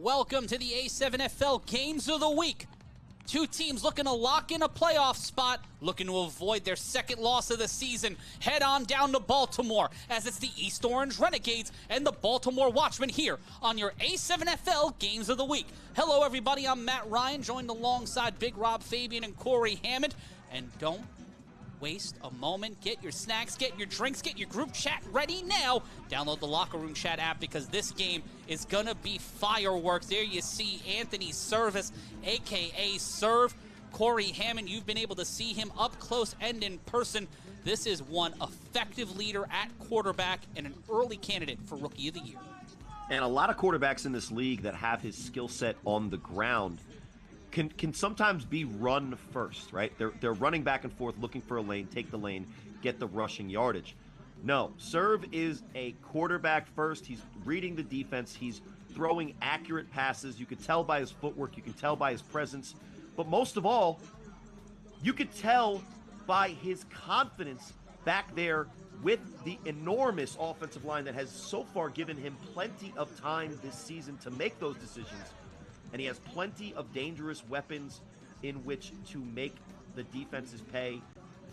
Welcome to the A7FL Games of the Week. Two teams looking to lock in a playoff spot, looking to avoid their second loss of the season. Head on down to Baltimore as it's the East Orange Renegades and the Baltimore Watchmen here on your A7FL Games of the Week. Hello everybody, I'm Matt Ryan, joined alongside Big Rob Fabian and Corey Hammond. And don't waste a moment. Get your snacks, get your drinks, get your group chat ready now. Download the Locker Room Chat app because this game is gonna be fireworks. There you see Anthony Service, aka Serve. Corey Hammond, you've been able to see him up close and in person. This is one effective leader at quarterback and an early candidate for Rookie of the Year. And a lot of quarterbacks in this league that have his skill set on the ground can sometimes be run first, right? They're running back and forth, looking for a lane, take the lane, get the rushing yardage. No, Serve is a quarterback first. He's reading the defense. He's throwing accurate passes. You could tell by his footwork. You can tell by his presence. But most of all, you could tell by his confidence back there with the enormous offensive line that has so far given him plenty of time this season to make those decisions. And he has plenty of dangerous weapons in which to make the defenses pay.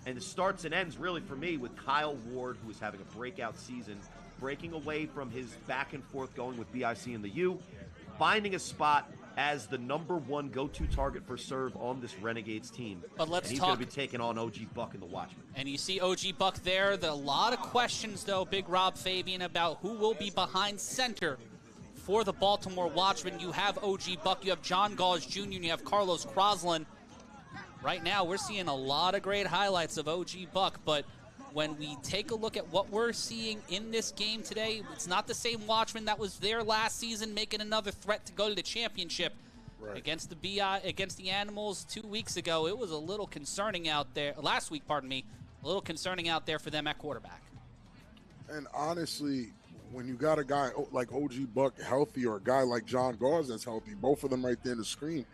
And it starts and ends, really, for me, with Kyle Ward, who is having a breakout season, breaking away from his back and forth going with BIC and the U, finding a spot as the #1 go-to target for Serve on this Renegades team. But let's and he's talk. going to be taking on OG Buck and the Watchmen. And you see OG Buck there. A lot of questions, though, Big Rob Fabian, about who will be behind center for the Baltimore Watchmen. You have OG Buck, you have John Gauze Jr., and you have Carlos Crosland. Right now, we're seeing a lot of great highlights of OG Buck, but when we take a look at what we're seeing in this game today, it's not the same Watchman that was there last season making another threat to go to the championship. Right. Against the Animals 2 weeks ago. It was a little concerning out there. Last week, pardon me, a little concerning out there for them at quarterback. And honestly, when you got a guy like OG Buck healthy or a guy like John Gauze that's healthy, both of them right there in the screen,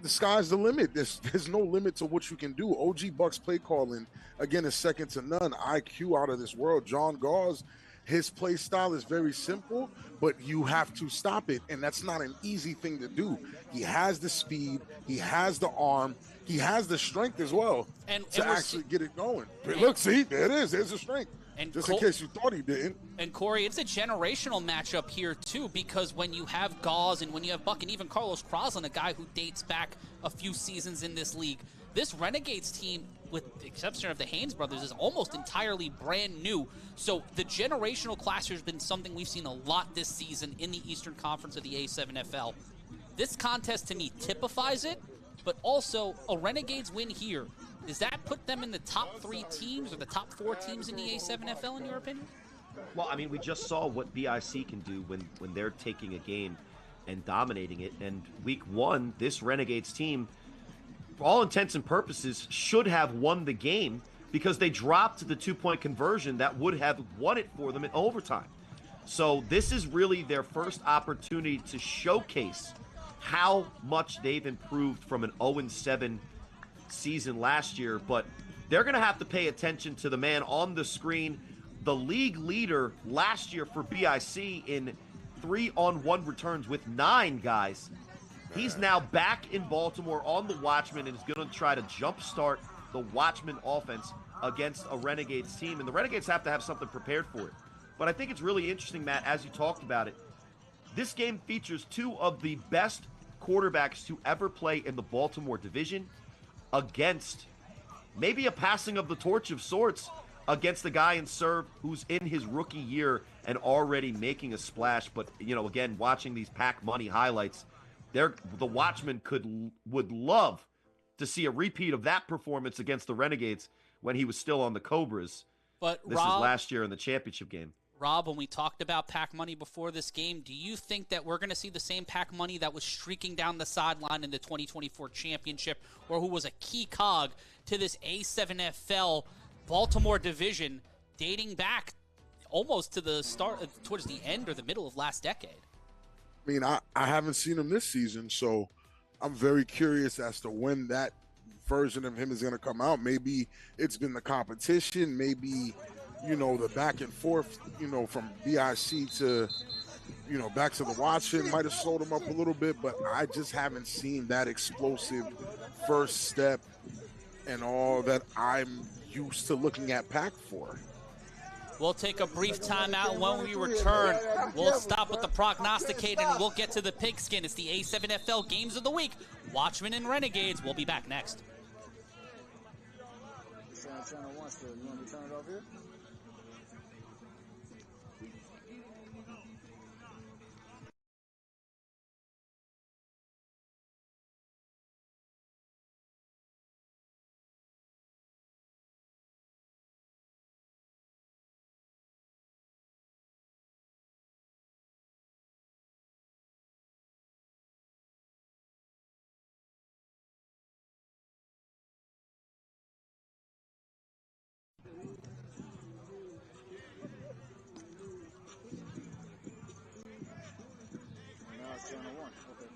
the sky's the limit. There's no limit to what you can do. OG Buck's play calling, again, is second to none. IQ out of this world. John Gauze, his play style is very simple, but you have to stop it, and that's not an easy thing to do. He has the speed, he has the arm, he has the strength as well to actually get it going. Look, see, there it is. There's the strength. And just in case you thought he didn't. And Corey, it's a generational matchup here too, because when you have Gauze and when you have Buck and even Carlos Crosland, a guy who dates back a few seasons in this league, this Renegades team, with the exception of the Haynes brothers, is almost entirely brand new. So the generational clash has been something we've seen a lot this season in the Eastern Conference of the A7FL. This contest to me typifies it, but also a Renegades win here. Does that put them in the top 3 teams or the top 4 teams in the A7FL, in your opinion? Well, I mean, we just saw what BIC can do when they're taking a game and dominating it. And week 1, this Renegades team, for all intents and purposes, should have won the game because they dropped the 2-point conversion that would have won it for them in overtime. So this is really their first opportunity to showcase how much they've improved from an 0-7 season last year, but they're going to have to pay attention to the man on the screen, the league leader last year for BIC in 3-on-1 returns with 9 guys. He's now back in Baltimore on the Watchmen and is going to try to jumpstart the Watchmen offense against a Renegades team, and the Renegades have to have something prepared for it. But I think it's really interesting, Matt, as you talked about it, this game features 2 of the best quarterbacks to ever play in the Baltimore division against maybe a passing of the torch of sorts against the guy in Serve who's in his rookie year and already making a splash. But, you know, again, watching these Pack Money highlights, the Watchmen would love to see a repeat of that performance against the Renegades when he was still on the Cobras. But this is last year in the championship game. Rob, when we talked about Pack Money before this game, do you think that we're going to see the same Pack Money that was streaking down the sideline in the 2024 championship, or who was a key cog to this A7FL Baltimore division dating back almost to the start, towards the end or the middle of last decade? I mean, I haven't seen him this season, so I'm very curious as to when that version of him is going to come out. Maybe it's been the competition, maybe, you know, the back and forth, you know, from BIC to back to the Watchmen might have slowed him up a little bit, but I just haven't seen that explosive first step and all that I'm used to looking at Pack for. We'll take a brief timeout, and when we return, we'll stop with the prognosticator, and we'll get to the pigskin. It's the A7FL Games of the Week. Watchmen and Renegades. We'll be back next. You want me to turn it over here? Now it's channel 1. Okay.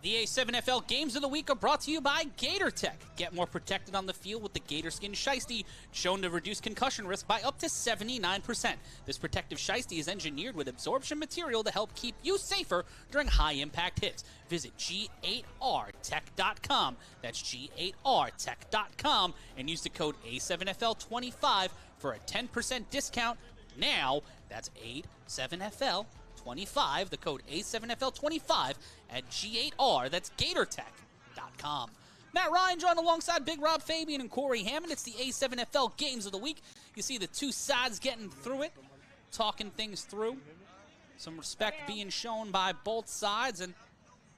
The A7FL Games of the Week are brought to you by GatorTech. Get more protected on the field with the Gator Skin Shiesty, shown to reduce concussion risk by up to 79%. This protective shiesty is engineered with absorption material to help keep you safer during high-impact hits. Visit G8RTech.com. That's G8RTech.com and use the code A7FL25 for a 10% discount. Now, that's A7FL25, the code A7FL25 at G8R. That's GatorTech.com. Matt Ryan joined alongside Big Rob Fabian and Corey Hammond. It's the A7FL Games of the Week. You see the two sides getting through it, talking things through. Some respect being shown by both sides. And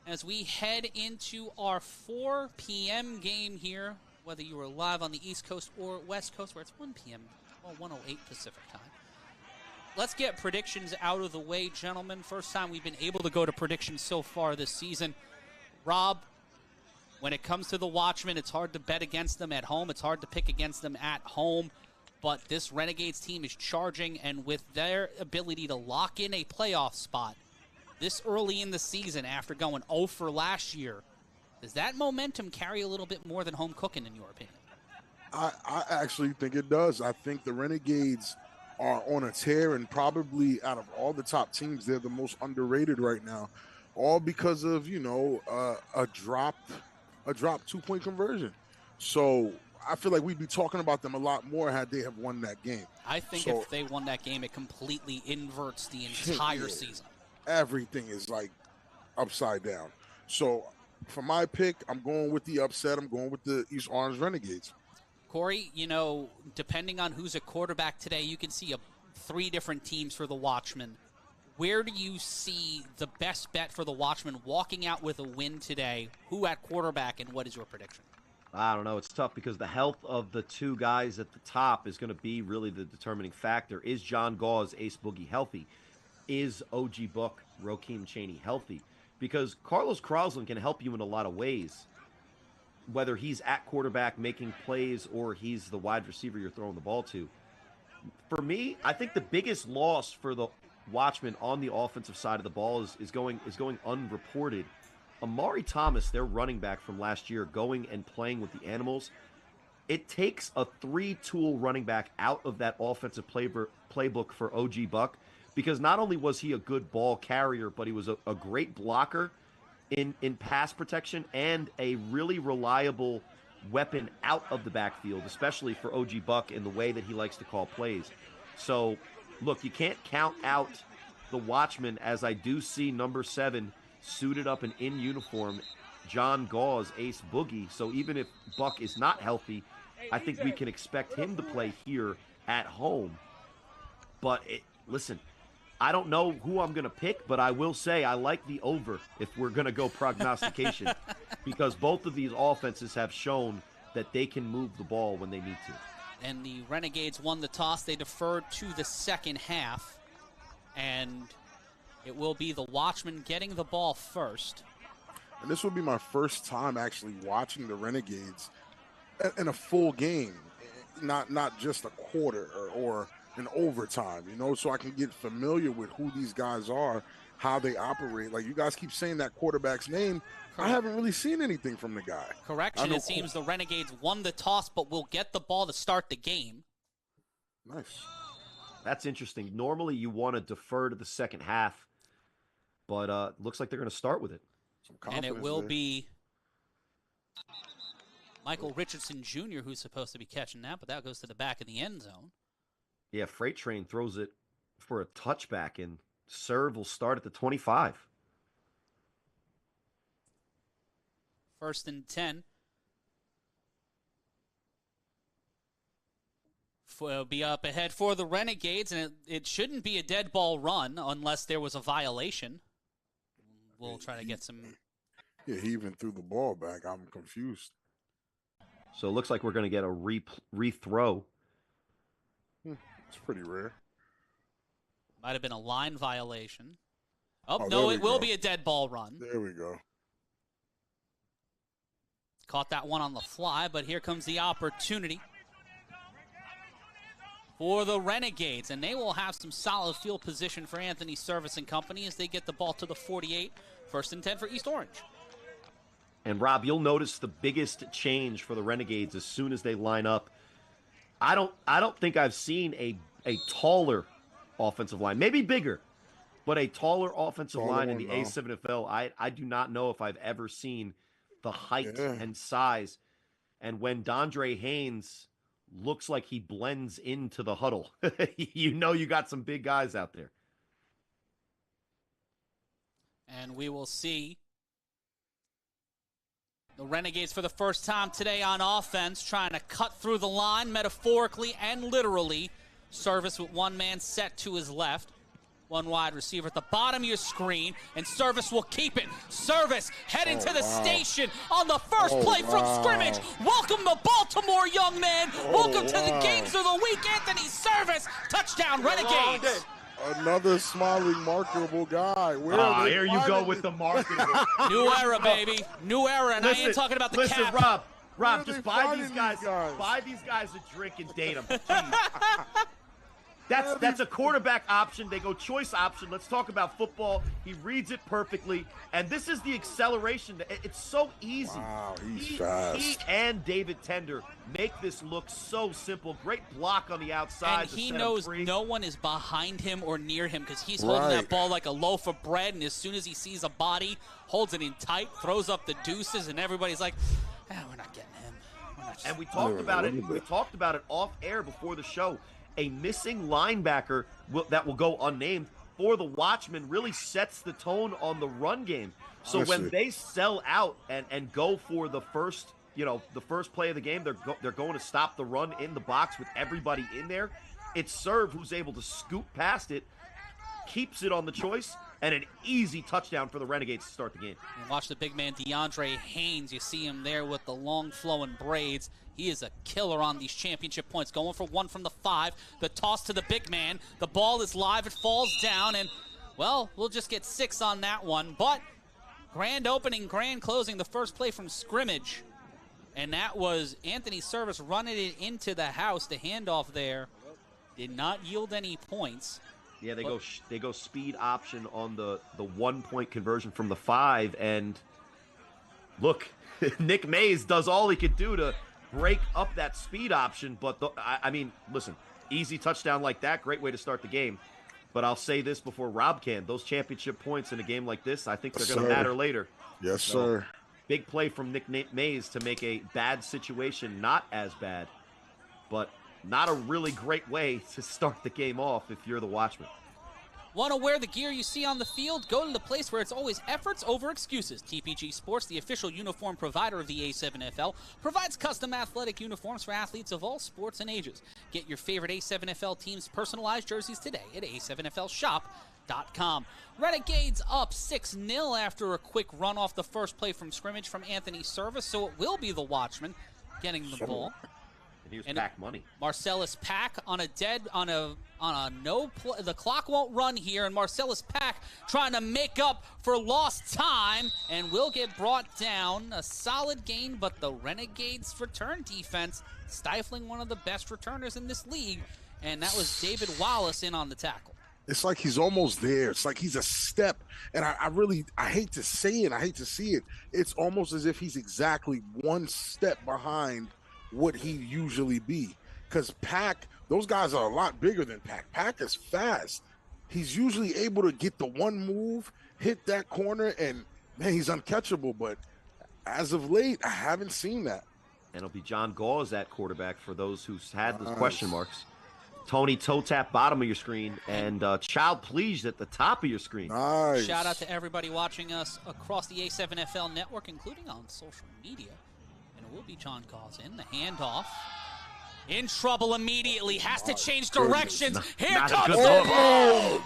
as we head into our 4 p.m. game here, whether you are live on the East Coast or West Coast, where it's 1 p.m., well, 1:08 Pacific time. Let's get predictions out of the way, gentlemen. First time we've been able to go to predictions so far this season. Rob, when it comes to the Watchmen, it's hard to bet against them at home. It's hard to pick against them at home. But this Renegades team is charging, and with their ability to lock in a playoff spot this early in the season after going 0 for last year, does that momentum carry a little bit more than home cooking, in your opinion? I actually think it does. I think the Renegades are on a tear, and probably out of all the top teams, they're the most underrated right now, all because of a dropped 2-point conversion. So I feel like we'd be talking about them a lot more had they have won that game. I think if they won that game, it completely inverts the entire season. Everything is like upside down. So for my pick, I'm going with the upset. I'm going with the East Orange Renegades. Corey, depending on who's a quarterback today, you can see 3 different teams for the Watchmen. Where do you see the best bet for the Watchmen walking out with a win today? Who at quarterback, and what is your prediction? I don't know. It's tough because the health of the 2 guys at the top is going to be really the determining factor. Is John Gauze, Ace Boogie healthy? Is OG Buck, Rokeem Chaney healthy? Because Carlos Crosland can help you in a lot of ways, whether he's at quarterback making plays or he's the wide receiver you're throwing the ball to. For me, I think the biggest loss for the Watchmen on the offensive side of the ball is going unreported, Amari Thomas, their running back from last year, going and playing with the Animals, it takes a three-tool running back out of that offensive playbook for OG Buck, because not only was he a good ball carrier, but he was a great blocker in pass protection and a really reliable weapon out of the backfield, especially for OG Buck in the way that he likes to call plays. So, look, you can't count out the Watchmen, as I do see number 7 suited up and in uniform, John Gauze, Ace Boogie. So even if Buck is not healthy, I think we can expect him to play here at home. But listen, I don't know who I'm going to pick, but I will say I like the over if we're going to go prognostication, because both of these offenses have shown that they can move the ball when they need to. And the Renegades won the toss. They deferred to the second half, and it will be the Watchmen getting the ball first. And this will be my first time actually watching the Renegades in a full game, not just a quarter or an overtime, so I can get familiar with who these guys are, how they operate. Like, you guys keep saying that quarterback's name. I haven't really seen anything from the guy. Correction, it seems the Renegades won the toss, but will get the ball to start the game. Nice. That's interesting. Normally you want to defer to the second half, but looks like they're going to start with it. And it will be Michael Richardson Jr. who's supposed to be catching that, but that goes to the back of the end zone. Yeah, Freight Train throws it for a touchback, and serve will start at the 25. 1st and 10. Will be up ahead for the Renegades, and it shouldn't be a dead ball run unless there was a violation. We'll try to get some. Yeah, he even threw the ball back. I'm confused. So it looks like we're going to get a rethrow. It's pretty rare. Might have been a line violation. Oh, no, it will be a dead ball run. There we go. Caught that one on the fly, but here comes the opportunity for the Renegades, and they will have some solid field position for Anthony Service and company as they get the ball to the 48. 1st and 10 for East Orange. And Rob, you'll notice the biggest change for the Renegades as soon as they line up. I don't think I've seen a taller offensive line, maybe bigger, but a taller offensive line in the A7FL. I do not know if I've ever seen the height and size. And when Dondre Haynes looks like he blends into the huddle, you got some big guys out there. And we will see the Renegades for the first time today on offense, trying to cut through the line metaphorically and literally. Service with one man set to his left. One wide receiver at the bottom of your screen, and Service will keep it. Service heading to the station on the first play from scrimmage. Welcome to Baltimore, young man. Welcome to the games of the week, Anthony Service. Touchdown, Renegades. Another smiling, marketable guy. Here you go with the marketable. New era, baby. New era, and I ain't talking about the cap. Rob, just buy these guys a drink and date them. That's a quarterback option. They go choice option. Let's talk about football. He reads it perfectly. And this is the acceleration. It's so easy. Wow, he's fast. He and David Tender make this look so simple. Great block on the outside. And he knows no one is behind him or near him because he's holding that ball like a loaf of bread. And as soon as he sees a body, holds it in tight, throws up the deuces, and everybody's like, we're not getting him. And we talked about it. We talked about it off air before the show. A missing linebacker that will go unnamed for the Watchmen really sets the tone on the run game. So when they sell out and go for the first play of the game, they're going to stop the run in the box with everybody in there. It's Serve who's able to scoop past it, keeps it on the choice, and an easy touchdown for the Renegades to start the game. And watch the big man DeAndre Haynes. You see him there with the long flowing braids. He is a killer on these championship points. Going for one from the 5. The toss to the big man. The ball is live. It falls down. And, well, we'll just get 6 on that one. But grand opening, grand closing, the first play from scrimmage. And that was Anthony Service running it into the house. The handoff there did not yield any points. Yeah, they go speed option on the 1-point conversion from the 5, and look, Nick Mays does all he could do to break up that speed option. But, I mean, listen, easy touchdown like that, great way to start the game. But I'll say this before Rob can. Those championship points in a game like this, I think they're going to matter later. Yes, So, sir. big play from Nick Mays to make a bad situation not as bad, but not a really great way to start the game off if you're the Watchmen. Want to wear the gear you see on the field? Go to the place where it's always efforts over excuses. TPG Sports, the official uniform provider of the A7FL, provides custom athletic uniforms for athletes of all sports and ages. Get your favorite A7FL team's personalized jerseys today at a7flshop.com. Renegades up 6-0 after a quick run off the first play from scrimmage from Anthony Service, so it will be the Watchmen getting the ball. And here's Pack money. Marcellus Pack on a no play. The clock won't run here, and Marcellus Pack trying to make up for lost time and will get brought down. A solid gain, but the Renegades return defense stifling one of the best returners in this league, and that was David Wallace in on the tackle. It's like he's almost there. It's like he's a step. And I hate to say it. I hate to see it. It's almost as if he's exactly one step behind what he usually be. Because Pack, those guys are a lot bigger than Pack. Pack is fast. He's usually able to get the one move, hit that corner, and, man, he's uncatchable. But as of late, I haven't seen that. And it'll be John Gauze at quarterback for those who's had the question marks. Tony Toe Tap, bottom of your screen, and Child Please at the top of your screen. Nice. Shout out to everybody watching us across the A7FL network, including on social media. And it will be John Gauze in the handoff. In trouble immediately, has to change directions. Here comes the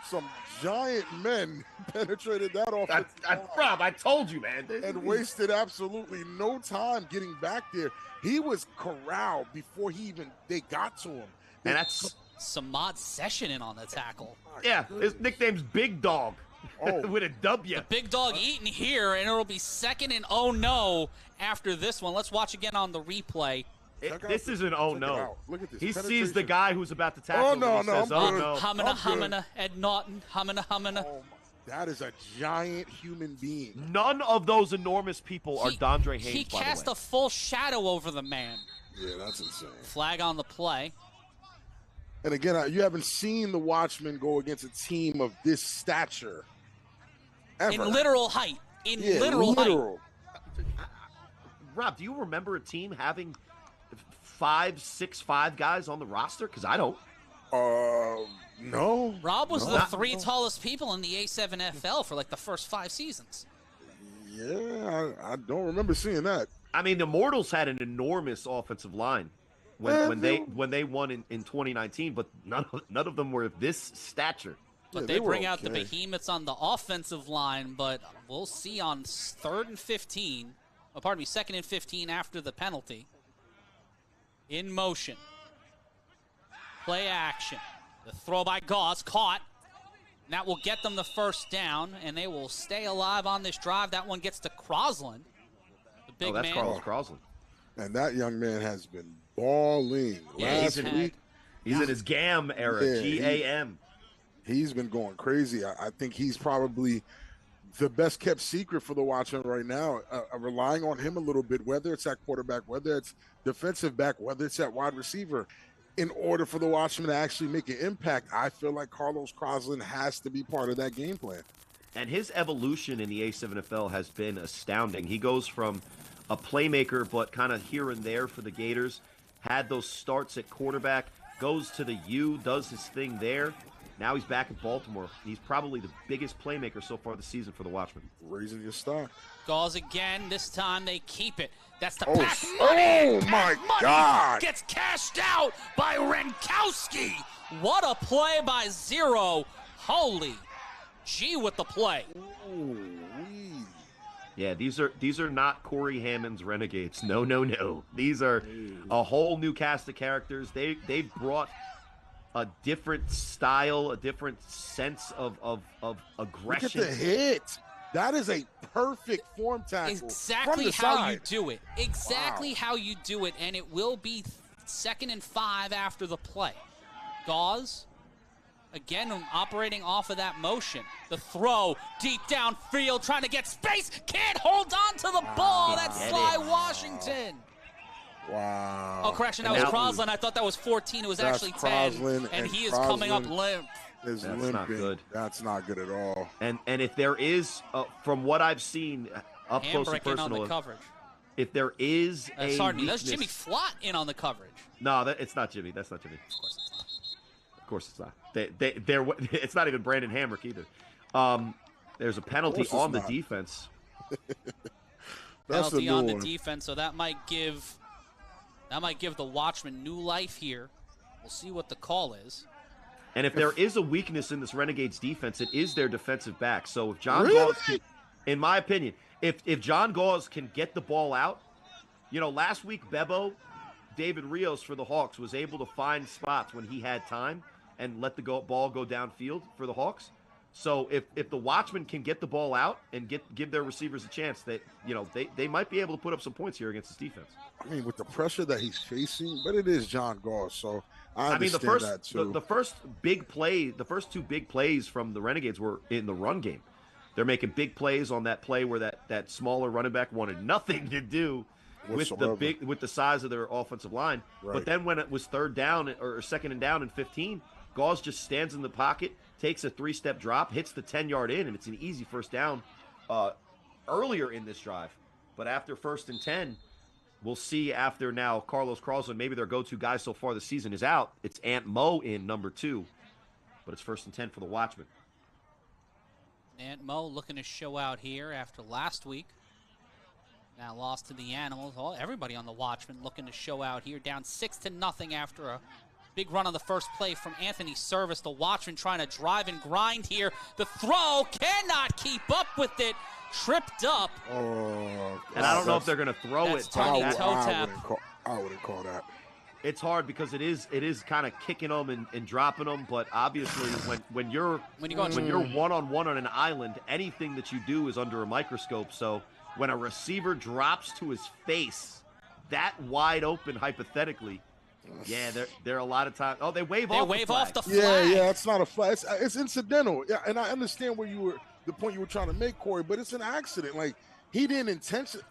Some giant men penetrated that offensive line. Rob, I told you, man. And wasted absolutely no time getting back there. He was corralled before they got to him. And that's Samad Session in on the tackle. Yeah, his nickname's Big Dog. Oh. With a W. The big dog eating here, and it'll be second and oh no after this one. Let's watch again on the replay. This is an oh no. Look at this. He sees the guy who's about to tackle him. No, He says, I'm oh good. no. Humana, Ed Naughton, humana. Oh, that is a giant human being. None of those enormous people are Dondre Haynes, He by the cast way. a full shadow over the man. Yeah, that's insane. Flag on the play. And again, you haven't seen the Watchmen go against a team of this stature ever. In literal height. Literal height. Rob, do you remember a team having 5'6" guys on the roster? Because I don't. No. Rob was the three tallest people in the A7FL for like the first 5 seasons. Yeah, I don't remember seeing that. I mean, the Mortals had an enormous offensive line when they won in 2019, but none of them were of this stature. But Yeah, they they were bring out the okay. behemoths on the offensive line, but we'll see on 3rd and 15. Oh, pardon me, 2nd and 15 after the penalty. In motion. Play action. The throw by Gauze, caught. And that will get them the first down, and they will stay alive on this drive. That one gets to Crosland. The big That's man. Carlos Crosland. And that young man has been balling. Yeah, Last he's week, He's in his GAM era, Yeah, G-A-M. he's been going crazy. I think he's probably the best kept secret for the Watchmen right now. Relying on him a little bit, whether it's at quarterback, whether it's defensive back, whether it's at wide receiver. In order for the Watchmen to actually make an impact, I feel like Carlos Crosland has to be part of that game plan. And his evolution in the A7FL has been astounding. He goes from a playmaker, but kind of here and there for the Gators, had those starts at quarterback, goes to the U, does his thing there. Now he's back in Baltimore. He's probably the biggest playmaker so far this season for the Watchmen. Raising your stock. Gauze again. This time they keep it. That's the Oh, pack money. oh my Pack money God. gets cashed out by Renkowski. What a play by Zero. Holy gee with the play. Ooh-wee. Yeah, these are not Corey Hammond's Renegades. No. These are a whole new cast of characters. They've brought a different style, a different sense of aggression. Look at the hit. That is a perfect form tackle. Exactly from the how side. you do it. Exactly how you do it, and it will be 2nd and 5 after the play. Gauze Again, operating off of that motion. The throw, deep downfield, trying to get space. Can't hold on to the ball. That's Sly Washington. Wow. Oh, correction, that was Crosland. I thought that was 14. It was actually 10. And he is coming up limp. That's limping. Not good. That's not good at all. And if there is, from what I've seen up close and personal, on the coverage. If there is a Sorry, that's Jimmy Flott in on the coverage. No, it's not Jimmy. That's not Jimmy. Of course it's not. Of course it's not. It's not even Brandon Hamrick either. There's a penalty on the defense. Penalty on the defense, so that might give the Watchmen new life here. We'll see what the call is. And if there is a weakness in this Renegades defense, it is their defensive back. So if John Gauze can, in my opinion, if John Gauze can get the ball out, last week Bebo, David Rios for the Hawks was able to find spots when he had time and let the ball go downfield for the Hawks. So if the Watchmen can get the ball out and give their receivers a chance, they might be able to put up some points here against this defense. I mean, with the pressure that he's facing, but it is John Gauze, so I understand that too. The first two big plays from the Renegades were in the run game. They're making big plays on that play where that smaller running back wanted nothing to do with the size of their offensive line. Right. But then when it was third down or second and down and 15, Gauze just stands in the pocket, takes a 3-step drop, hits the 10-yard in, and it's an easy first down earlier in this drive. But after 1st and 10, we'll see after now Carlos Crosland, maybe their go-to guy so far this season is out. It's Ant Mo in number 2, but it's 1st and 10 for the Watchmen. Ant Mo looking to show out here after last week. Now lost to the Animals. Everybody on the Watchmen looking to show out here, down 6-0 after a big run on the first play from Anthony Service. The Watchmen trying to drive and grind here. The throw cannot keep up with it. Tripped up. Oh, and I don't know if they're going to throw it. Tony toe tap. I wouldn't call that. It's hard because it is kind of kicking them and dropping them. But obviously, when you're one-on-one on an island, anything that you do is under a microscope. So when a receiver drops to his face, that wide open, hypothetically. Yeah, there are a lot of times. Oh, they wave off the flag. Yeah, it's not a flag. It's incidental. Yeah, and I understand the point you were trying to make, Corey, but it's an accident. Like, he didn't intentionally.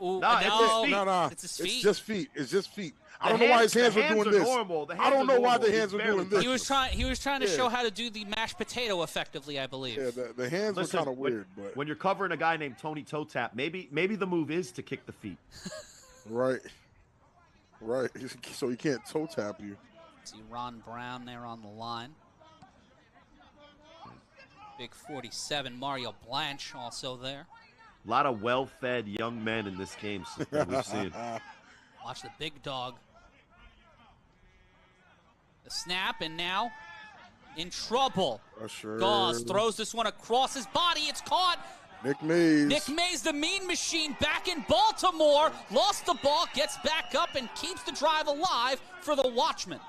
No, it's his feet. It's just feet. I don't know why his hands were doing this. I don't know why the hands were doing this. He was trying to show how to do the mashed potato effectively, I believe. Yeah, the hands were kind of weird. But when you're covering a guy named Tony Toe Tap, maybe the move is to kick the feet. Right. So he can't toe tap you. See Ron Brown there on the line. Big 47, Mario Blanche also there. A lot of well-fed young men in this game that we've seen. Watch the big dog. The snap, and now in trouble. Gauze throws this one across his body. It's caught. Nick Mays, the mean machine, back in Baltimore. Lost the ball, gets back up, and keeps the drive alive for the Watchmen.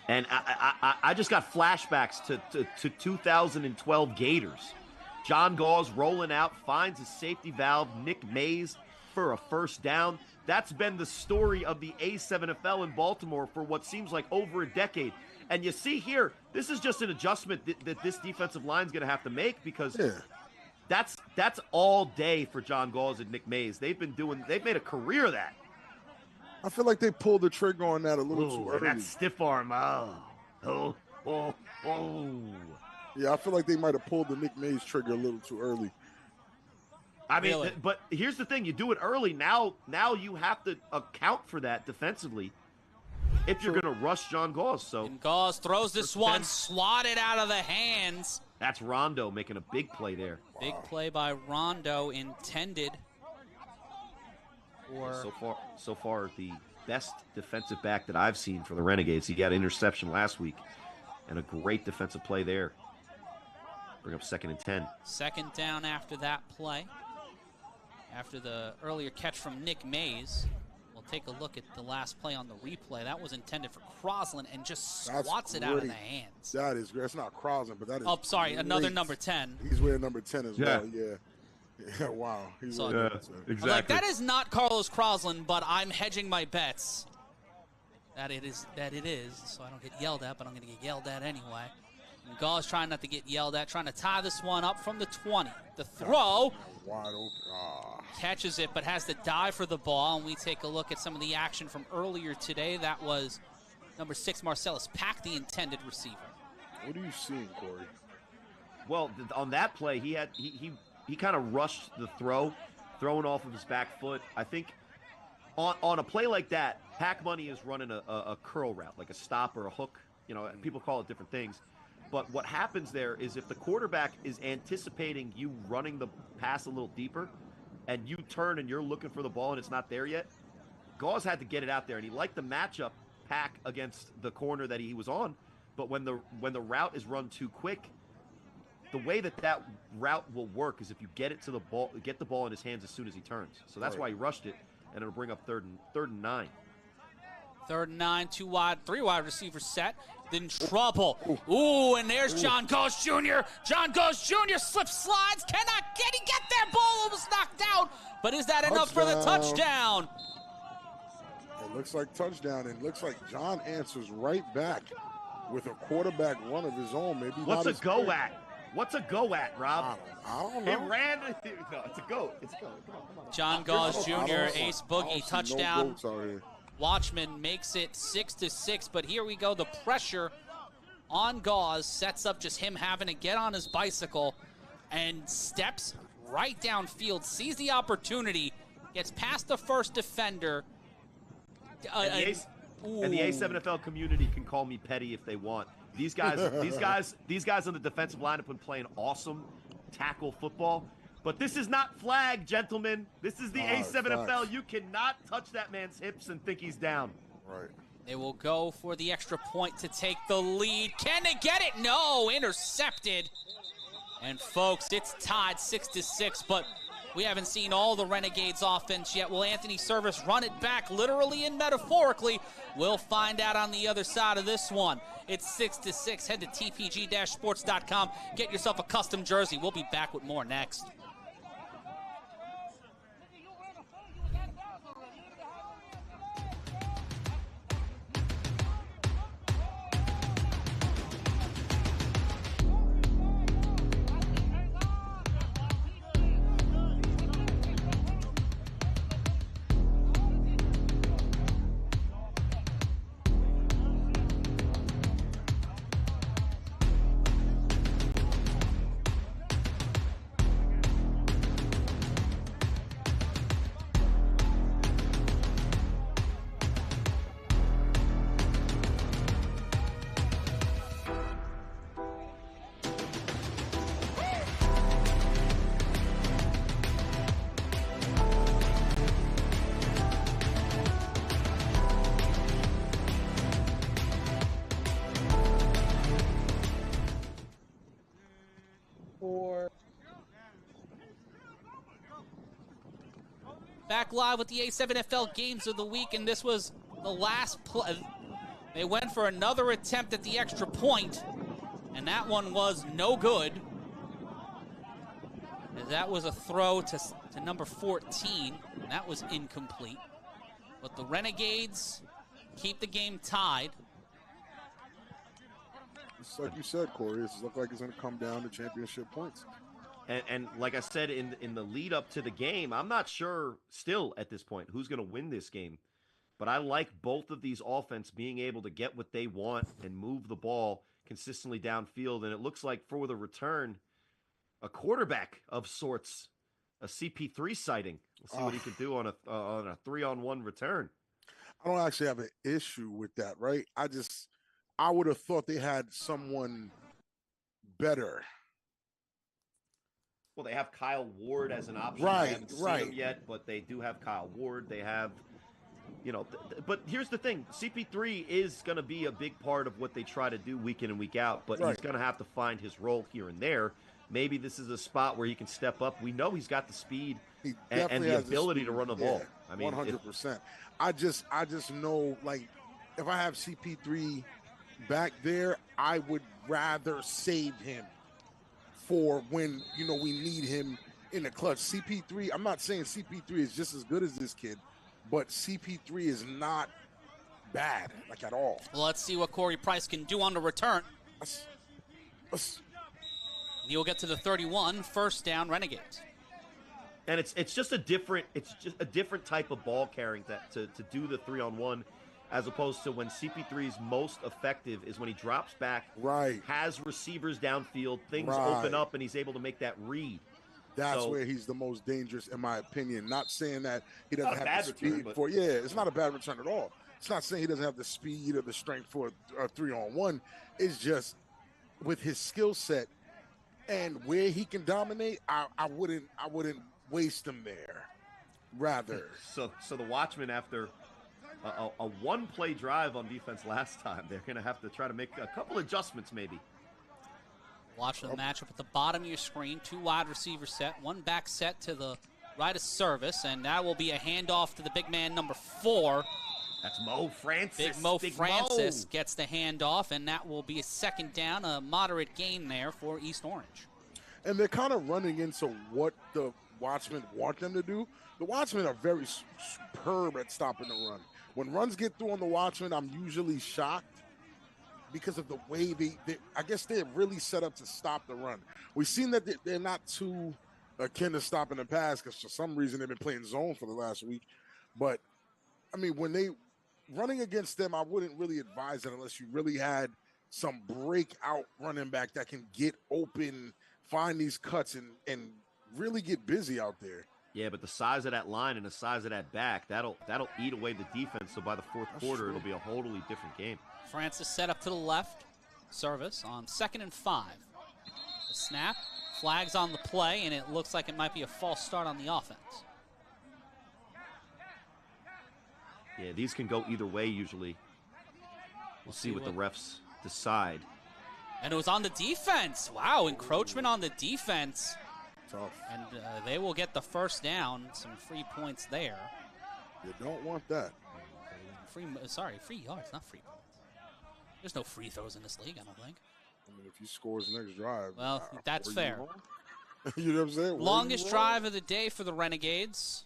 And I just got flashbacks to 2012 Gators. John Gauze rolling out, finds his safety valve. Nick Mays for a first down. That's been the story of the A7FL in Baltimore for what seems like over a decade. And you see here, this is just an adjustment that this defensive line is going to have to make because that's all day for John Gauze and Nick Mays. They've made a career of that. I feel like they pulled the trigger on that a little too early. That stiff arm. Oh. Yeah, I feel like they might have pulled the Nick Mays trigger a little too early. I mean, but here's the thing. You do it early. Now you have to account for that defensively if you're going to rush John Gauze. So Gauze throws this one, swatted out of the hands. That's Rondo making a big play there. Wow. Big play by Rondo intended. So far, the best defensive back that I've seen for the Renegades. He got an interception last week and a great defensive play there. Bring up 2nd and 10. Second down after that play. After the earlier catch from Nick Mays. We'll take a look at the last play on the replay. That was intended for Crosland and just swats it out of the hands. That is great. That's not Crosland, but that is great. Another number 10. He's wearing number 10 as well, yeah. Wow. He's exactly. Like, that is not Carlos Crosland, but I'm hedging my bets. that it is, so I don't get yelled at, but I'm going to get yelled at anyway. And Gauze trying not to get yelled at, trying to tie this one up from the 20. The throw. Wide open. Catches it, but has to dive for the ball. And we take a look at some of the action from earlier today. That was number 6, Marcellus Pack, the intended receiver. What are you seeing, Corey? Well, on that play, he kind of rushed the throw, throwing off of his back foot. I think on a play like that, Pack Money is running a curl route, like a stop or a hook. You know, people call it different things. But what happens there is if the quarterback is anticipating you running the pass a little deeper and you turn and you're looking for the ball and it's not there yet, Gauze had to get it out there. And he liked the matchup Pack against the corner that he was on. But when the route is run too quick, the way that route will work is if you get the ball in his hands as soon as he turns. So that's why he rushed it, and it'll bring up third and 9. 3rd and 9, 2 wide, 3 wide receivers set. Then trouble. Ooh, and there's John Gauze Jr. John Gauze Jr. slides. Cannot get there. Ball was knocked out. But is that enough for the touchdown? It looks like touchdown, and it looks like John answers right back with a quarterback run of his own. Maybe What's a go at? What's a go at, Rob? I don't know. It ran. No, it's a go. It's a go. Come on. John Gauze Jr. Ace Boogie touchdown. No Watchmen makes it 6-6, but here we go. The pressure on Gauze sets up just him having to get on his bicycle and steps right downfield, sees the opportunity, gets past the first defender. And the A7FL community can call me petty if they want. These guys on the defensive line have been playing awesome tackle football. But this is not flag, gentlemen. This is the A7FL. Facts. You cannot touch that man's hips and think he's down. Right. They will go for the extra point to take the lead. Can they get it? No, intercepted. And folks, it's tied 6-6, but we haven't seen all the Renegades offense yet. Will Anthony Service run it back literally and metaphorically? We'll find out on the other side of this one. It's 6-6. Head to tpg-sports.com. Get yourself a custom jersey. We'll be back with more next. Back live with the A7FL Games of the Week, and this was the last play. They went for another attempt at the extra point, and that one was no good. That was a throw to number 14, and that was incomplete. But the Renegades keep the game tied. It's like you said, Corey, this looks like it's going to come down to championship points. And like I said in the lead up to the game, I'm not sure still at this point who's going to win this game. But I like both of these offense being able to get what they want and move the ball consistently downfield. And it looks like for the return, a quarterback of sorts, a CP3 sighting. We'll see what he can do on a 3-on-1 return. I don't actually have an issue with that, right? I would have thought they had someone better. Well, they have Kyle Ward as an option. Right, I haven't seen him yet, but they do have Kyle Ward. They have, but here's the thing. CP3 is going to be a big part of what they try to do week in and week out, but he's going to have to find his role here and there. Maybe this is a spot where he can step up. We know he's got the speed and the ability to run the ball. I mean, 100%. I just know, like, if I have CP3 back there, I would rather save him for when, we need him in the clutch. CP3, I'm not saying CP3 is just as good as this kid, but CP3 is not bad, like at all. Well, let's see what Corey Price can do on the return. He'll get to the 31, first down, Renegades. And it's just a different type of ball carrying to do the 3-on-1, as opposed to when CP3's most effective is when he drops back, right, has receivers downfield, things open up, and he's able to make that read. That's where he's the most dangerous, in my opinion. Not saying that he doesn't have the speed return, for. Yeah, it's not a bad return at all. It's not saying he doesn't have the speed or the strength for a 3-on-1. It's just with his skill set and where he can dominate. I wouldn't waste him there. Rather, so the Watchmen, after a one-play drive on defense last time, they're going to have to try to make a couple adjustments, maybe. Watch the matchup at the bottom of your screen. 2 wide receiver set, 1 back set to the right of Service, and that will be a handoff to the big man, number 4. That's Mo Francis. Big Mo Francis gets the handoff, and that will be a second down, a moderate gain there for East Orange. And they're kind of running into what the Watchmen want them to do. The Watchmen are very superb at stopping the run. When runs get through on the Watchmen, I'm usually shocked because of the way I guess they're really set up to stop the run. We've seen that they're not too akin to stopping the pass because for some reason they've been playing zone for the last week. But, I mean, when they running against them, I wouldn't really advise it unless you really had some breakout running back that can get open, find these cuts, and really get busy out there. Yeah, but the size of that line and the size of that back, that'll eat away the defense. So by the fourth quarter, it'll be a totally different game. Francis set up to the left. Service on 2nd and 5. The snap, flags on the play, and it looks like it might be a false start on the offense. Yeah, these can go either way usually. We'll see what the refs decide. And it was on the defense. Wow, encroachment on the defense. Tough. And they will get the first down. Some free points there. You don't want that. Free yards, not free points. There's no free throws in this league, I don't think. I mean, if he scores next drive. Well, that's fair. You know what I'm saying? Longest drive of the day for the Renegades.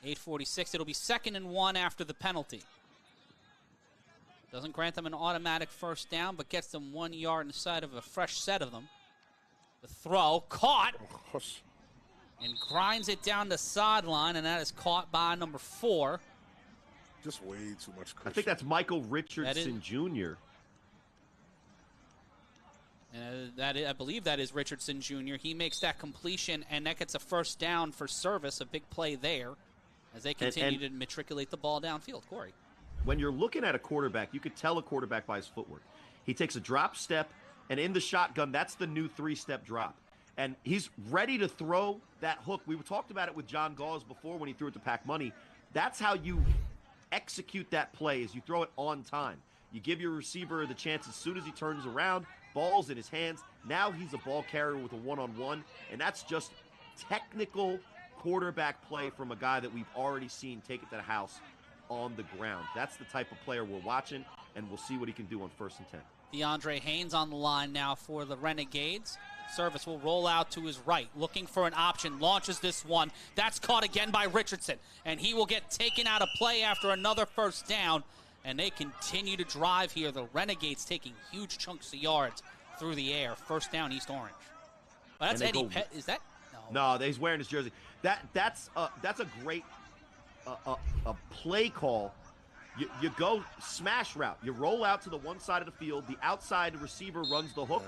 8:46. It'll be 2nd and 1 after the penalty. Doesn't grant them an automatic first down, but gets them 1 yard inside of a fresh set of them. The throw, caught, and grinds it down the sideline, and that is caught by number 4. Just way too much cushion. I think that's Michael Richardson Jr. I believe that is Richardson Jr. He makes that completion, and that gets a first down for Service, a big play there, as they continue to matriculate the ball downfield. Corey. When you're looking at a quarterback, you could tell a quarterback by his footwork. He takes a drop step, and in the shotgun, that's the new 3-step drop. And he's ready to throw that hook. We talked about it with John Gauze before when he threw it to Pac Money. That's how you execute that play, is you throw it on time. You give your receiver the chance as soon as he turns around, ball's in his hands. Now he's a ball carrier with a one-on-one, and that's just technical quarterback play from a guy that we've already seen take it to the house on the ground. That's the type of player we're watching, and we'll see what he can do on 1st and 10. DeAndre Haynes on the line now for the Renegades. Service will roll out to his right, looking for an option, launches this one. That's caught again by Richardson, and he will get taken out of play after another first down, and they continue to drive here. The Renegades taking huge chunks of yards through the air. First down, East Orange. Well, that's Eddie Pett. Is that? No, he's wearing his jersey. That's a great a play call. You go smash route. You roll out to the one side of the field. The outside receiver runs the hook,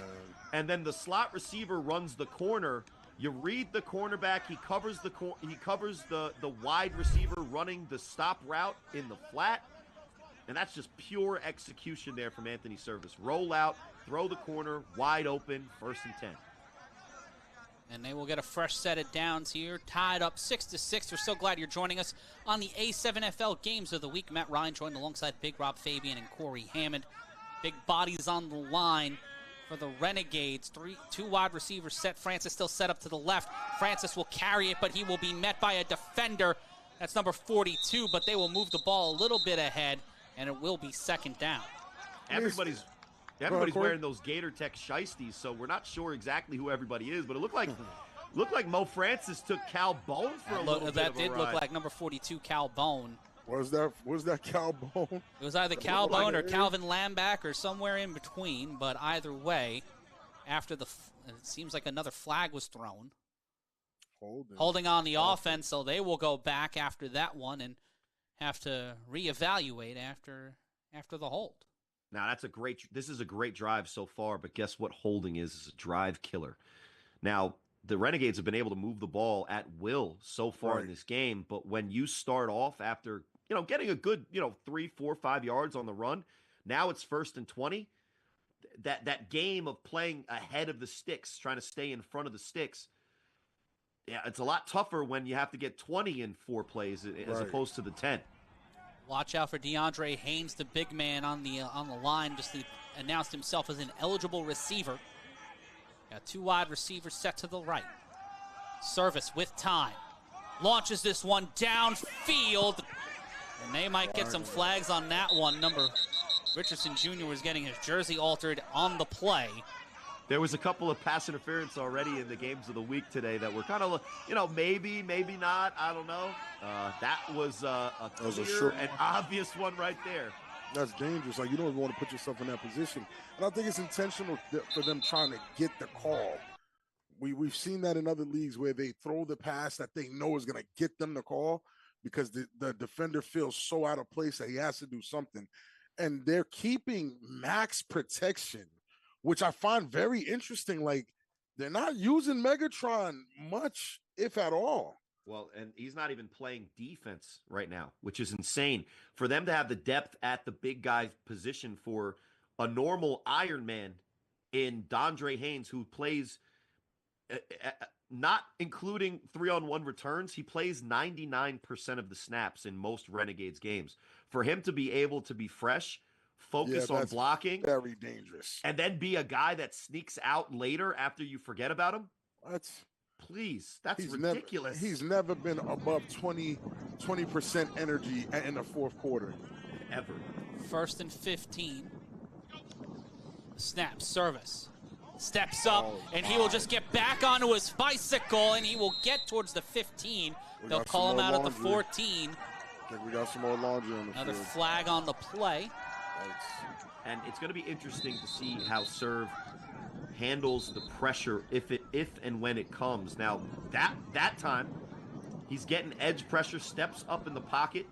and then the slot receiver runs the corner. You read the cornerback. He covers the wide receiver running the stop route in the flat, and that's just pure execution there from Anthony Service. Roll out, throw the corner, wide open, 1st and 10. And they will get a fresh set of downs here, tied up 6-6. We're so glad you're joining us on the A7FL Games of the Week. Matt Ryan joined alongside Big Rob Fabian and Corey Hammond. Big bodies on the line for the Renegades. 2 wide receivers set. Francis still set up to the left. Francis will carry it, but he will be met by a defender. That's number 42, but they will move the ball a little bit ahead, and it will be 2nd down. Everybody's wearing those Gator Tech shiesties, so we're not sure exactly who everybody is, but it looked like Mo Francis took Cal Bone for a little bit of a ride. That did look like number 42, Cal Bone. Was that Calbone? It was either Calbone or Calvin Lamback or somewhere in between, but either way, after it seems like another flag was thrown. Holding on the offense, so they will go back after that one and have to reevaluate after the hold. Now, this is a great drive so far, but guess what holding is a drive killer. Now, the Renegades have been able to move the ball at will so far in this game, but when you start off after, getting a good, 3, 4, 5 yards on the run, now it's 1st and 20. That game of playing ahead of the sticks, trying to stay in front of the sticks, yeah, it's a lot tougher when you have to get 20 in 4 plays as opposed to the 10. Watch out for DeAndre Haynes, the big man on the line, just announced himself as an eligible receiver. Got 2 wide receivers set to the right. Service with time. Launches this one downfield. And they might get some flags on that one. Richardson Jr. was getting his jersey altered on the play. There was a couple of pass interference already in the games of the week today that were kind of, maybe not. I don't know. That was a clear and obvious one right there. That's dangerous. Like, you don't even want to put yourself in that position. And I think it's intentional for them trying to get the call. We've seen that in other leagues where they throw the pass that they know is going to get them the call because the defender feels so out of place that he has to do something. And they're keeping max protection, which I find very interesting. Like, they're not using Megatron much, if at all. Well, and he's not even playing defense right now, which is insane. For them to have the depth at the big guy position for a normal Iron Man in DeAndre Haynes, who plays, not including 3-on-1 returns, he plays 99% of the snaps in most Renegades games. For him to be able to be fresh, focus on blocking, very dangerous, and then be a guy that sneaks out later after you forget about him. That's ridiculous. He's never been above 20% energy in the 4th quarter. Ever. 1st and 15. Snap, service. Steps up, and he will just get back onto his bicycle, and he will get towards the 15. They'll call him out at the 14. I think we got some more laundry on the Another field. flag on the play. And it's going to be interesting to see how Serve handles the pressure if and when it comes. Now, that time, he's getting edge pressure, steps up in the pocket,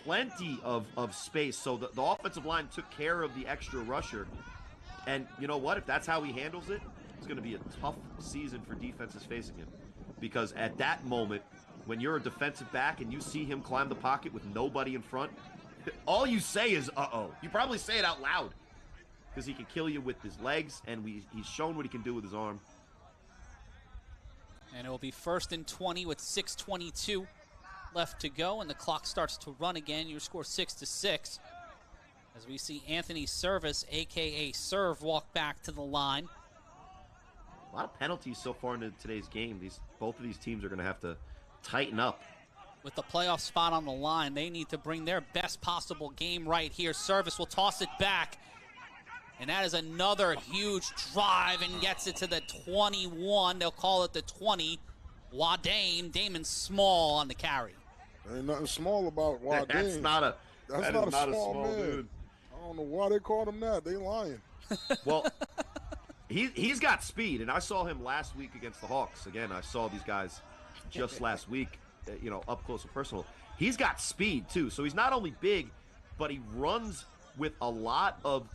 plenty of space. So the offensive line took care of the extra rusher. And you know what? If that's how he handles it, it's going to be a tough season for defenses facing him. Because at that moment, when you're a defensive back and you see him climb the pocket with nobody in front, all you say is, uh-oh. You probably say it out loud. Because he can kill you with his legs, and he's shown what he can do with his arm. And it will be 1st and 20 with 6:22 left to go, and the clock starts to run again. Your score 6-6. As we see Anthony Service, a.k.a. Serve, walk back to the line. A lot of penalties so far into today's game. Both of these teams are going to have to tighten up. With the playoff spot on the line, they need to bring their best possible game right here. Service will toss it back. And that is another huge drive and gets it to the 21. They'll call it the 20. Damon Small on the carry. There ain't nothing small about Wade. That's not a small man. dude. I don't know why they called him that. They lying. Well, he's got speed, and I saw him last week against the Hawks. Again, I saw these guys just last week, up close and personal. He's got speed, too. So he's not only big, but he runs with a lot of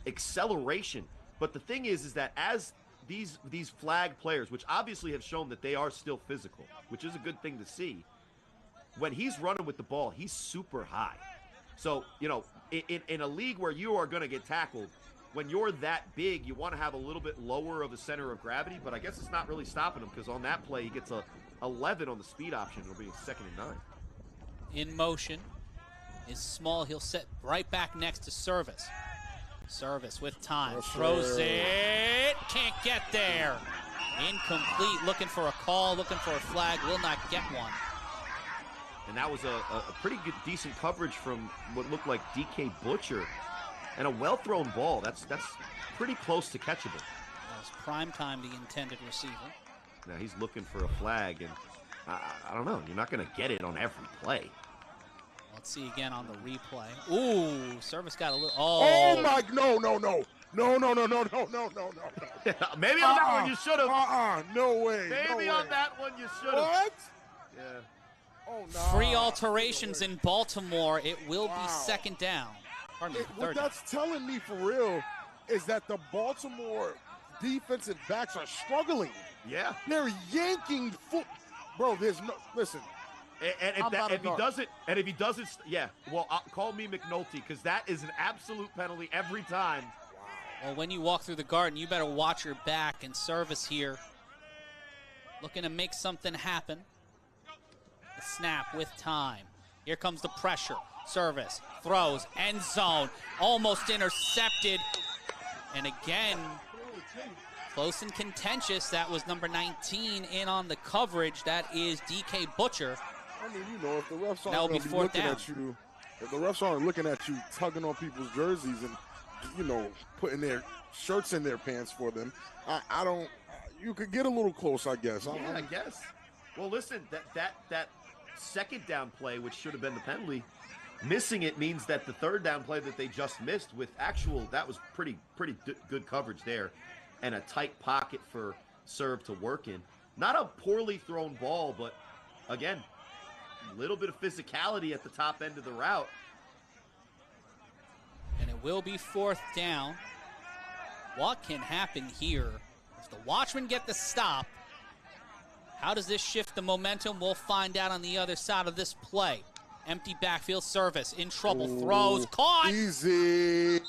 acceleration. But the thing is that as these flag players, which obviously have shown that they are still physical, which is a good thing to see, when he's running with the ball, he's super high. So, in a league where you are going to get tackled, when you're that big, you want to have a little bit lower of a center of gravity, but I guess it's not really stopping him because on that play, he gets a 11 on the speed option. It'll be a 2nd and 9. In motion is Small. He'll set right back next to Service. Service with time. Throws it. Can't get there. Incomplete. Looking for a call. Looking for a flag. Will not get one. And that was a pretty good, decent coverage from what looked like DK Butcher. And a well-thrown ball. That's pretty close to catchable. That was prime time, the intended receiver. Now he's looking for a flag, and I don't know. You're not going to get it on every play. Let's see again on the replay. Ooh, service got a little. Oh my! No! Maybe on that one you should have. No way. Maybe on that one you should have. What? Yeah. Oh no. Free alterations in Baltimore. It will be second down. Pardon me, What third down. that's telling me for real is that the Baltimore defensive backs are struggling. Yeah. They're yanking foot. Bro, there's no listen. And if he doesn't, yeah. Well, call me McNulty because that is an absolute penalty every time. Well, when you walk through the garden, you better watch your back. And service here, looking to make something happen. The snap with time. Here comes the pressure. Service throws end zone, almost intercepted, and again. Close and contentious. That was number 19 in on the coverage. That is DK Butcher. I mean, you know, if the refs That'll aren't be be fourth looking down. at you, if the refs aren't looking at you tugging on people's jerseys and, you know, putting their shirts in their pants for them, I don't. You could get a little close, I guess. Yeah, I guess. Well, listen, that second down play, which should have been the penalty, missing it means that the third down play that they just missed with that was pretty good coverage there. And a tight pocket for serve to work in. Not a poorly thrown ball, but again, a little bit of physicality at the top end of the route. And it will be fourth down. What can happen here? If the Watchmen get the stop, how does this shift the momentum? We'll find out on the other side of this play. Empty backfield, service, in trouble, throws, caught! Easy.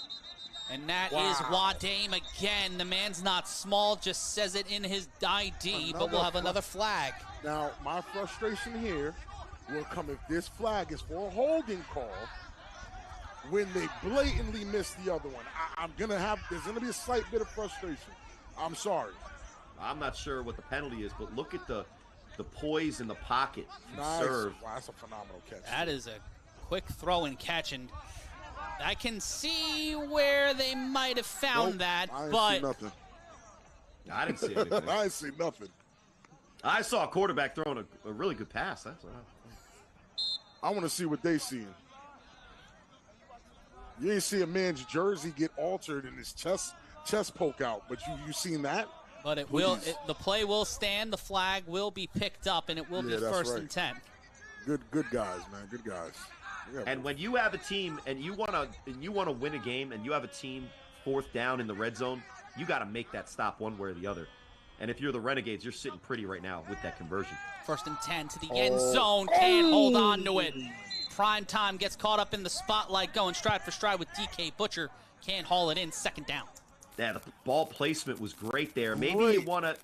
And that is Wadame again. The man's not small, just says it in his ID, but we'll have another flag. Now, my frustration here will come if this flag is for a holding call when they blatantly miss the other one. There's going to be a slight bit of frustration. I'm sorry. I'm not sure what the penalty is, but look at the poise in the pocket from serve. Wow, that's a phenomenal catch. That is a quick throw and catch, and I can see where they might have found that, I didn't see nothing. I didn't see anything. I didn't see nothing. I saw a quarterback throwing a really good pass. That's what I want to see what they see. You ain't see a man's jersey get altered and his chest poke out, but you seen that? But it will. The play will stand. The flag will be picked up, and it will be first and 10. Good guys, man. Good guys. Yeah, and when you have a team and you want to win a game and you have a team fourth down in the red zone, you got to make that stop one way or the other. And if you're the Renegades, you're sitting pretty right now with that conversion. First and 10 to the end zone. Can't hold on to it. Prime time gets caught up in the spotlight, going stride for stride with DK Butcher. Can't haul it in. Second down. Yeah, the ball placement was great there. Maybe you want to,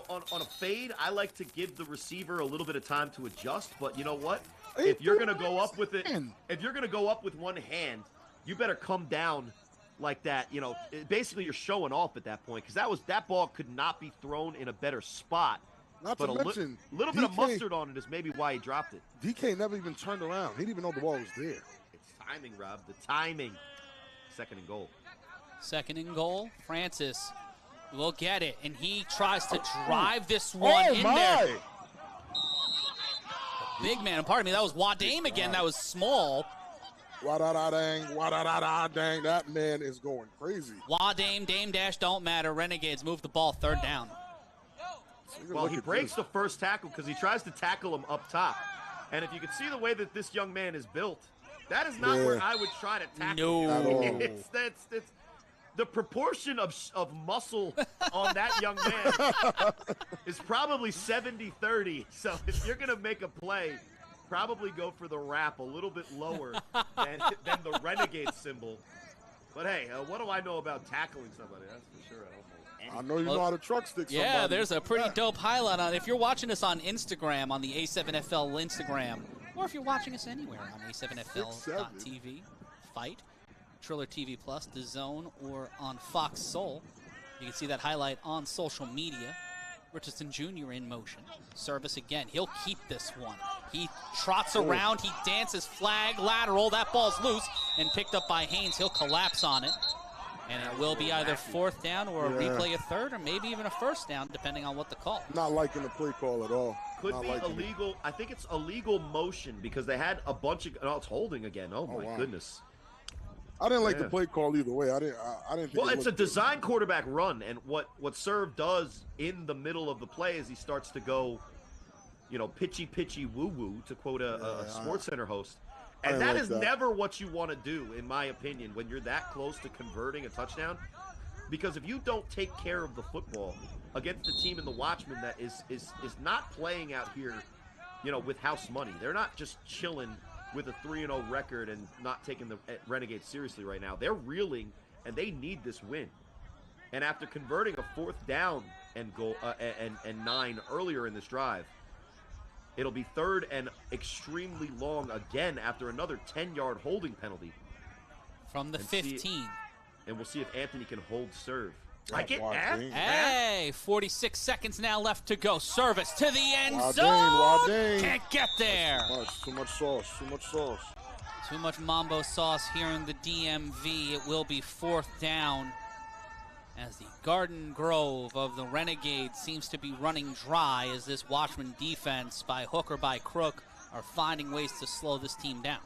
on a fade, I like to give the receiver a little bit of time to adjust. But you know what? If you're gonna go up with one hand, you better come down like that. You know, basically you're showing off at that point because that ball could not be thrown in a better spot. Not to mention, a little bit of mustard on it is maybe why he dropped it. DK never even turned around. He didn't even know the ball was there. It's timing, Rob. The timing. Second and goal. Second and goal. Francis will get it, and he tries to drive this one in there. Big man, pardon me, that was Wadame again. That was small. Dang, that man is going crazy. Wadame, Dame Dash, don't matter. Renegades move the ball third down. Well, he breaks the first tackle because he tries to tackle him up top. And if you can see the way that this young man is built, that is not where I would try to tackle him. It's the proportion of muscle on that young man is probably 70-30. So if you're going to make a play, probably go for the wrap a little bit lower than the Renegade symbol. But hey, what do I know about tackling somebody? That's for sure. I know you know how to truck stick somebody. Yeah, there's a pretty dope highlight on it. If you're watching us on Instagram, on the A7FL Instagram, or if you're watching us anywhere on A7FL.TV, Fight, Triller TV Plus, DAZN, or on Fox Soul, you can see that highlight on social media. Richardson Jr. in motion. Service again. He'll keep this one. He trots around. He dances, flag, lateral. That ball's loose and picked up by Haynes. He'll collapse on it. And it will be either fourth down or a replay of third, or maybe even a first down, depending on what the call. Not liking the play call at all. Could Not be liking illegal. I think it's illegal motion because they had a bunch of. Oh, it's holding again. Oh my wow. goodness. I didn't like the play call either way. I didn't. Think Well, it's a design quarterback run, and what Serve does in the middle of the play is he starts to go, pitchy woo woo, to quote a Sports Center host, and that is never what you want to do, in my opinion, when you're that close to converting a touchdown, because if you don't take care of the football against a team in the Watchmen that is not playing out here, with house money, they're not just chilling with a 3-0 record and not taking the Renegades seriously right now. They're reeling, and they need this win. And after converting a fourth down and goal and 9 earlier in this drive, it'll be third and extremely long again after another 10-yard holding penalty from the 15. And we'll see if Anthony can hold Serve. I get that. Hey, 46 seconds now left to go. Service to the end zone. Wadane. Can't get there. Too much sauce. Too much mambo sauce here in the DMV. It will be fourth down as the Garden Grove of the Renegades seems to be running dry as this Watchman defense, by hook or by crook, are finding ways to slow this team down.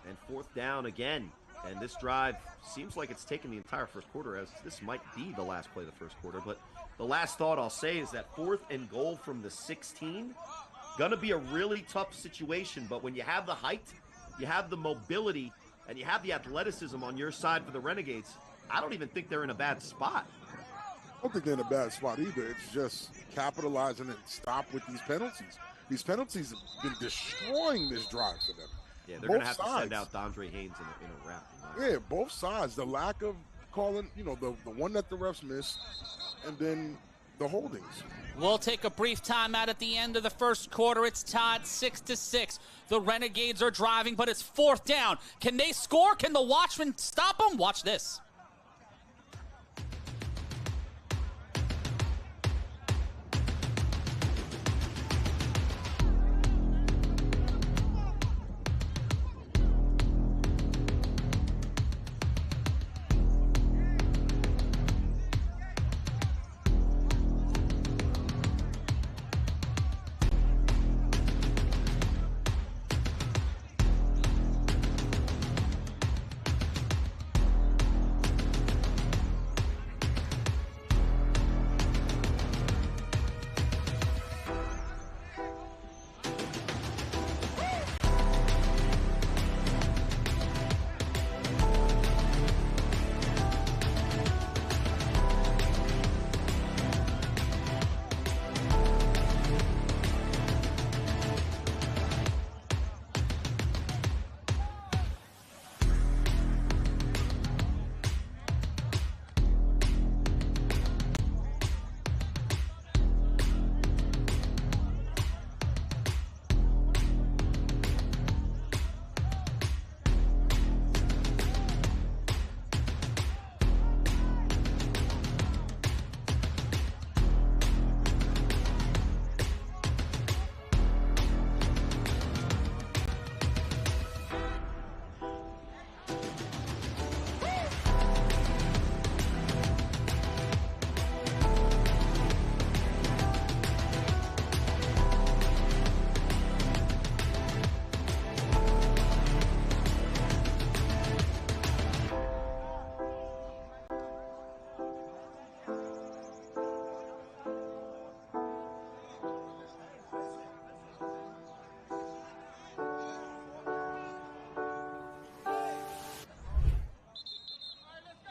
And fourth down again. And this drive seems like it's taken the entire first quarter, as this might be the last play of the first quarter. But the last thought I'll say is that fourth and goal from the 16, going to be a really tough situation. But when you have the height, you have the mobility, and you have the athleticism on your side for the Renegades, I don't even think they're in a bad spot. I don't think they're in a bad spot either. It's just capitalizing and stop with these penalties. These penalties have been destroying this drive for them. Yeah, they're going to have to send out Dondre Haynes in a wrap. Yeah, both sides. The lack of calling, the one that the refs missed, and then the holdings. We'll take a brief timeout at the end of the first quarter. It's tied 6-6. The Renegades are driving, but it's fourth down. Can they score? Can the Watchmen stop them? Watch this.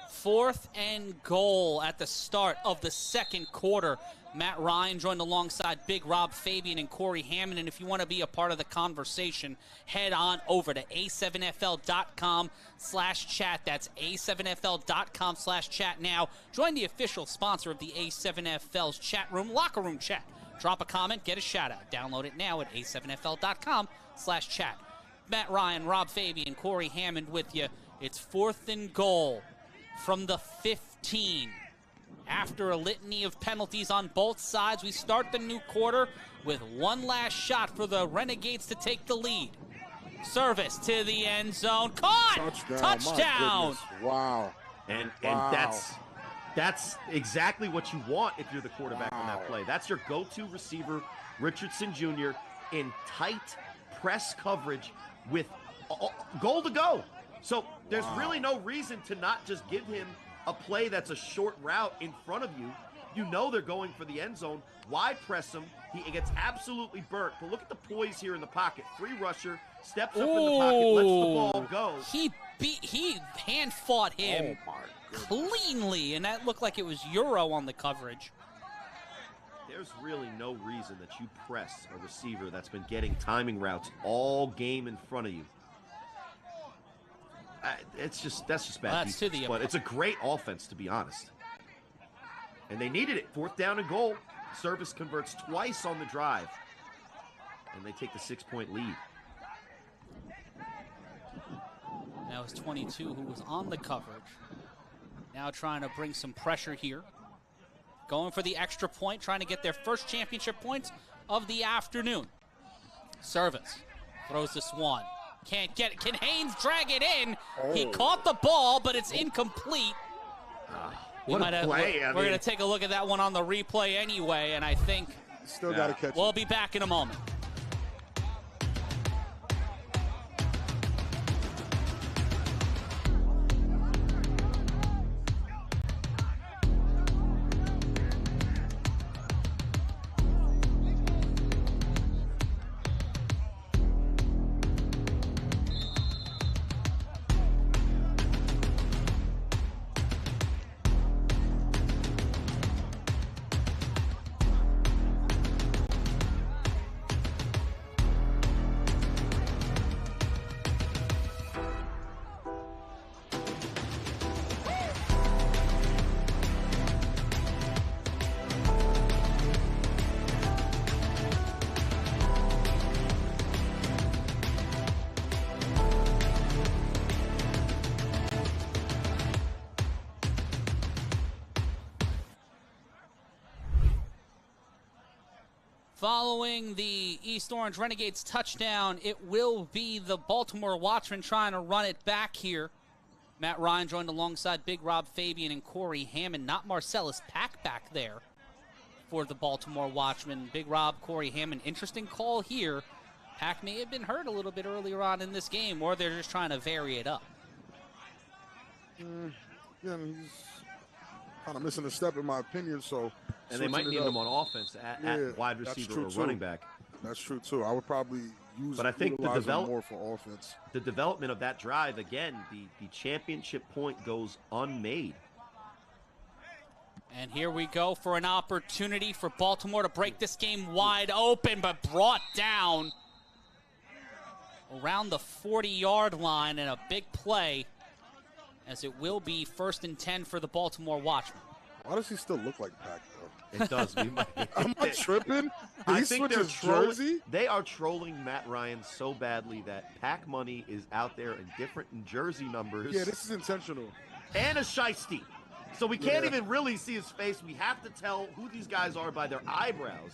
Fourth and goal at the start of the second quarter. Matt Ryan joined alongside Big Rob Fabian and Corey Hammond. And if you want to be a part of the conversation, head on over to a7fl.com/chat. That's a7fl.com/chat now. Join the official sponsor of the A7FL's chat room, Locker Room Chat. Drop a comment, get a shout out. Download it now at a7fl.com/chat. Matt Ryan, Rob Fabian, Corey Hammond with you. It's fourth and goal from the 15. After a litany of penalties on both sides, we start the new quarter with one last shot for the Renegades to take the lead. Service to the end zone. Caught! Touchdown! Wow. And Wow. that's exactly what you want if you're the quarterback on that play. That's your go-to receiver, Richardson Jr., in tight press coverage with goal to go. So there's really no reason to not just give him a play that's a short route in front of you. You know they're going for the end zone. Why press him? He gets absolutely burnt. But look at the poise here in the pocket. Free rusher, steps up in the pocket, lets the ball go. He hand fought him cleanly, and that looked like it was Euro on the coverage. There's really no reason that you press a receiver that's been getting timing routes all game in front of you. That's just bad defense, but it's a great offense, to be honest. And they needed it. 4th down and goal. Service converts twice on the drive, and they take the 6-point lead. That was 22 who was on the coverage. Now trying to bring some pressure here. Going for the extra point, trying to get their first championship points of the afternoon. Service throws this one. Can't get it. Can Haynes drag it in? He caught the ball, but it's incomplete. What a play. We're going to take a look at that one on the replay anyway, and I think still got to catch it. We'll be back in a moment. Following the East Orange Renegades touchdown, it will be the Baltimore Watchmen trying to run it back here. Matt Ryan joined alongside Big Rob Fabian and Corey Hammond. Not Marcellus Pack back there for the Baltimore Watchmen. Big Rob, Corey Hammond. Interesting call here. Pack may have been hurt a little bit earlier on in this game, or they're just trying to vary it up. Yeah, he's kind of missing a step in my opinion, so... And they might need him on offense at wide receiver or running back. That's true, too. I would probably use but I think the more for offense. The development of that drive, again, the championship point goes unmade. And here we go for an opportunity for Baltimore to break this game wide open, but brought down around the 40-yard line in a big play, as it will be 1st and 10 for the Baltimore Watchmen. Why does he still look like Pac, though? It does. I'm not tripping. I think they're trolling. They are trolling Matt Ryan so badly that Pac money is out there in different jersey numbers. Yeah, this is intentional. And a shiesty. So we can't even really see his face. We have to tell who these guys are by their eyebrows.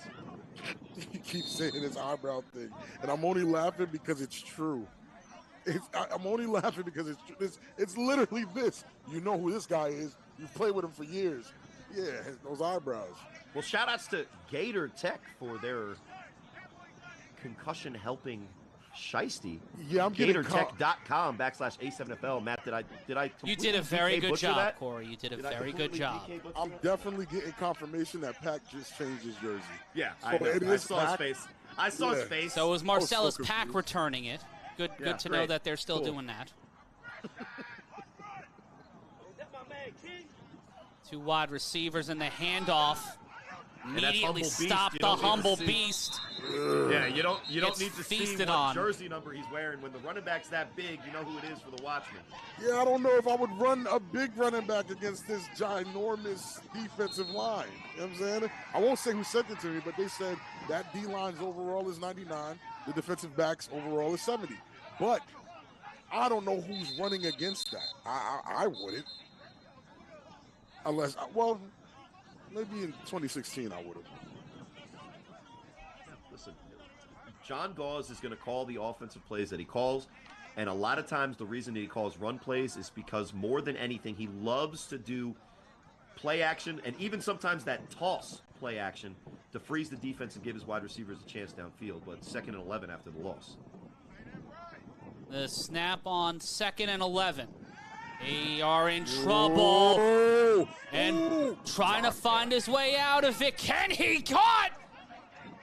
You keep saying this eyebrow thing, and I'm only laughing because it's true. I'm only laughing because it's true. It's literally this. You know who this guy is. You've played with him for years. Yeah, those eyebrows. Well, shout-outs to Gator Tech for their concussion-helping shiesty. Yeah, I'm getting GatorTech.com/A7FL. Matt, did I? You did a very good job, Corey. You did a very good job. I'm definitely getting confirmation that Pac just changed his jersey. Yeah, so I saw his face. I saw his face. So it was Marcellus Pack returning it. Good to know that they're still doing that. 2 wide receivers in the handoff. Immediately stop the humble beast. Yeah, you don't need to see what jersey number he's wearing. When the running back's that big, you know who it is for the Watchmen. Yeah, I don't know if I would run a big running back against this ginormous defensive line. You know what I'm saying? I won't say who sent it to me, but they said that D-line's overall is 99. The defensive backs overall is 70. But I don't know who's running against that. I wouldn't. Unless, well, maybe in 2016 I would have. Listen, John Gauze is going to call the offensive plays that he calls. And a lot of times the reason he calls run plays is because more than anything, he loves to do play action and even sometimes that toss play action to freeze the defense and give his wide receivers a chance downfield. But 2nd and 11 after the loss. The snap on 2nd and 11. They are in trouble. And trying to find his way out of it. Can he caught?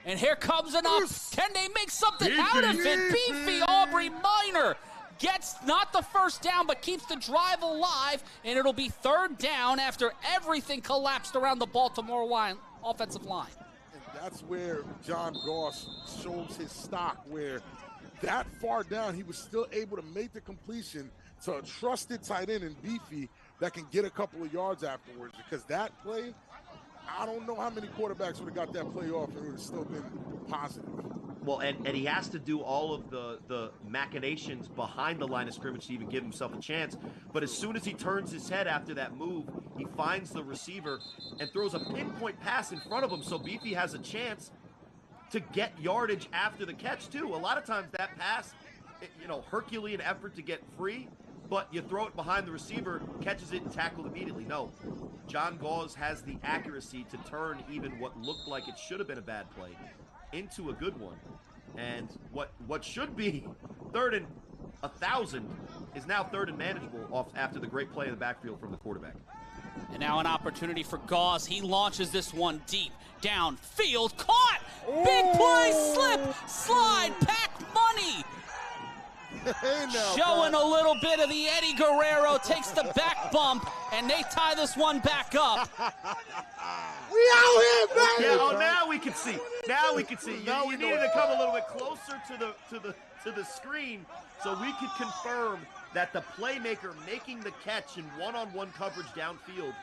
And here comes an up. Can they make something out of it? Beefy Aubrey Minor gets not the first down, but keeps the drive alive, and it'll be 3rd down after everything collapsed around the Baltimore offensive line. And that's where John Goss shows his stock, where that far down, he was still able to make the completion to a trusted tight end in Beefy that can get a couple of yards afterwards, because that play, I don't know how many quarterbacks would have got that play off and it would have still been positive. Well, and he has to do all of the machinations behind the line of scrimmage to even give himself a chance. But as soon as he turns his head after that move, he finds the receiver and throws a pinpoint pass in front of him, so Beefy has a chance to get yardage after the catch, too. A lot of times that pass, Herculean effort to get free, but you throw it behind the receiver, catches it, and tackled immediately. No, John Gauze has the accuracy to turn even what looked like it should have been a bad play into a good one. And what should be 3rd and 1,000 is now 3rd and manageable after the great play in the backfield from the quarterback. And now an opportunity for Gauze. He launches this one deep, downfield, caught! Big play, slip, slide, pack money! Showing a little bit of the Eddie Guerrero, takes the back bump, and they tie this one back up. We out here, baby! Yeah, now we can see. Now we can see. You needed to come a little bit closer to the screen so we could confirm that the playmaker making the catch in one-on-one coverage downfield.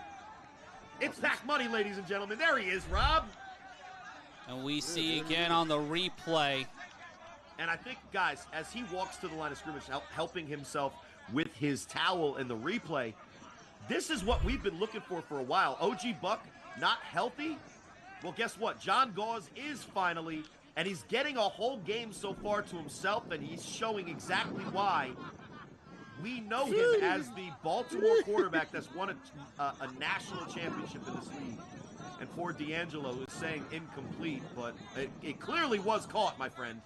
It's Pack Money, ladies and gentlemen. There he is, Rob. And we see again on the replay. And I think, guys, as he walks to the line of scrimmage, helping himself with his towel in the replay, this is what we've been looking for a while. OG Buck not healthy? Well, guess what? John Gauze is finally, and he's getting a whole game so far to himself, and he's showing exactly why. We know him as the Baltimore quarterback that's won a national championship in this league. And poor D'Angelo is saying incomplete, but it clearly was caught, my friend.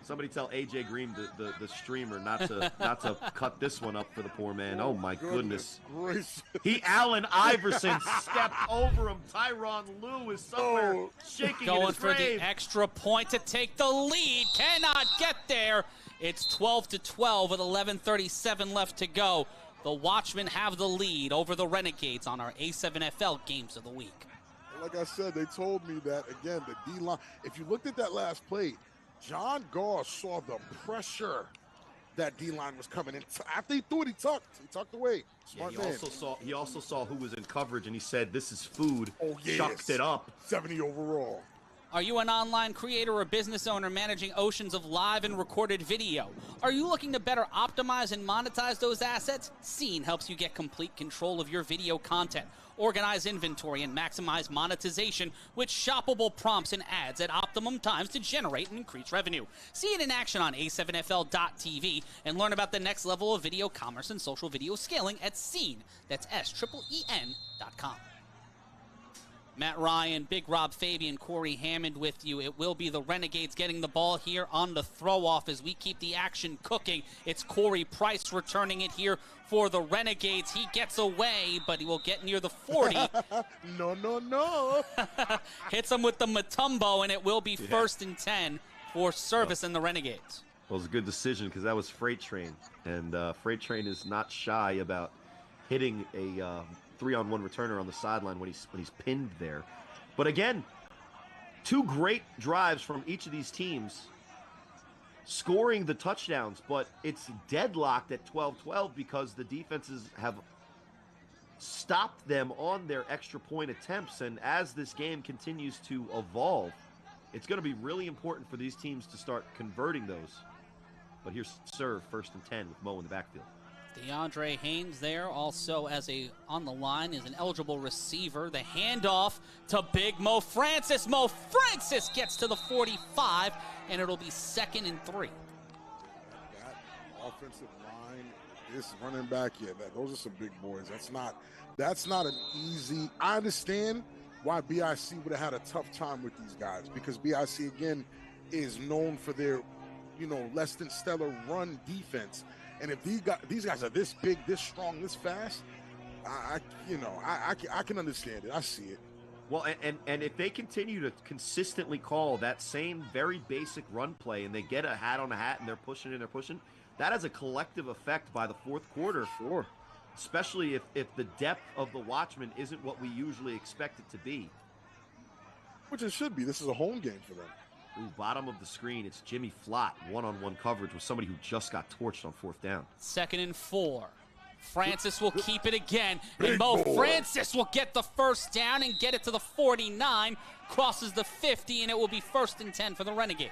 Somebody tell AJ Green, the streamer, not to cut this one up for the poor man. Oh my goodness. He Allen Iverson stepped over him. Tyronn Lue is somewhere shaking in going his for grave. the extra point to take the lead. Cannot get there. It's 12-12 with 11:37 left to go. The Watchmen have the lead over the Renegades on our A7FL Games of the Week. Like I said, they told me that, again, the D-line, if you looked at that last play, John Gauze saw the pressure that D-line was coming in. After he threw it, he tucked away. Smart man. He also saw who was in coverage, and he said, "This is food." Oh, yes. Chucked it up. 70 overall. Are you an online creator or business owner managing oceans of live and recorded video? Are you looking to better optimize and monetize those assets? Scene helps you get complete control of your video content, organize inventory, and maximize monetization with shoppable prompts and ads at optimum times to generate and increase revenue. See it in action on a7fl.tv and learn about the next level of video commerce and social video scaling at Scene. That's SEEN.com. Matt Ryan, Big Rob Fabian, Corey Hammond with you. It will be the Renegades getting the ball here on the throw-off as we keep the action cooking. It's Corey Price returning it here for the Renegades. He gets away, but he will get near the 40. No. Hits him with the Matumbo, and it will be 1st and 10 for service in the Renegades. Well, it was a good decision because that was Freight Train, and Freight Train is not shy about hitting a 3-on-1 returner on the sideline when he's pinned there. But again, 2 great drives from each of these teams scoring the touchdowns, but it's deadlocked at 12-12 because the defenses have stopped them on their extra point attempts. And as this game continues to evolve, it's going to be really important for these teams to start converting those. But here's serve 1st and 10 with Mo in the backfield. DeAndre Haynes there also on the line is an eligible receiver. The handoff to Big Mo Francis. Mo Francis gets to the 45, and it'll be 2nd and 3. offensive line, this running back, yeah, those are some big boys. That's not an easy. I understand why BIC would have had a tough time with these guys, because BIC again is known for their, less than stellar run defense. And if these guys are this big, this strong, this fast, I can understand it. I see it. Well, and if they continue to consistently call that same very basic run play, and they get a hat on a hat and they're pushing, that has a collective effect by the fourth quarter. Sure. Especially if the depth of the Watchmen isn't what we usually expect it to be. Which it should be. This is a home game for them. Ooh, bottom of the screen, it's Jimmy Flott, one-on-one coverage with somebody who just got torched on fourth down. 2nd and 4. Francis will keep it again, and Mo Francis will get the first down and get it to the 49, crosses the 50, and it will be 1st and 10 for the Renegades.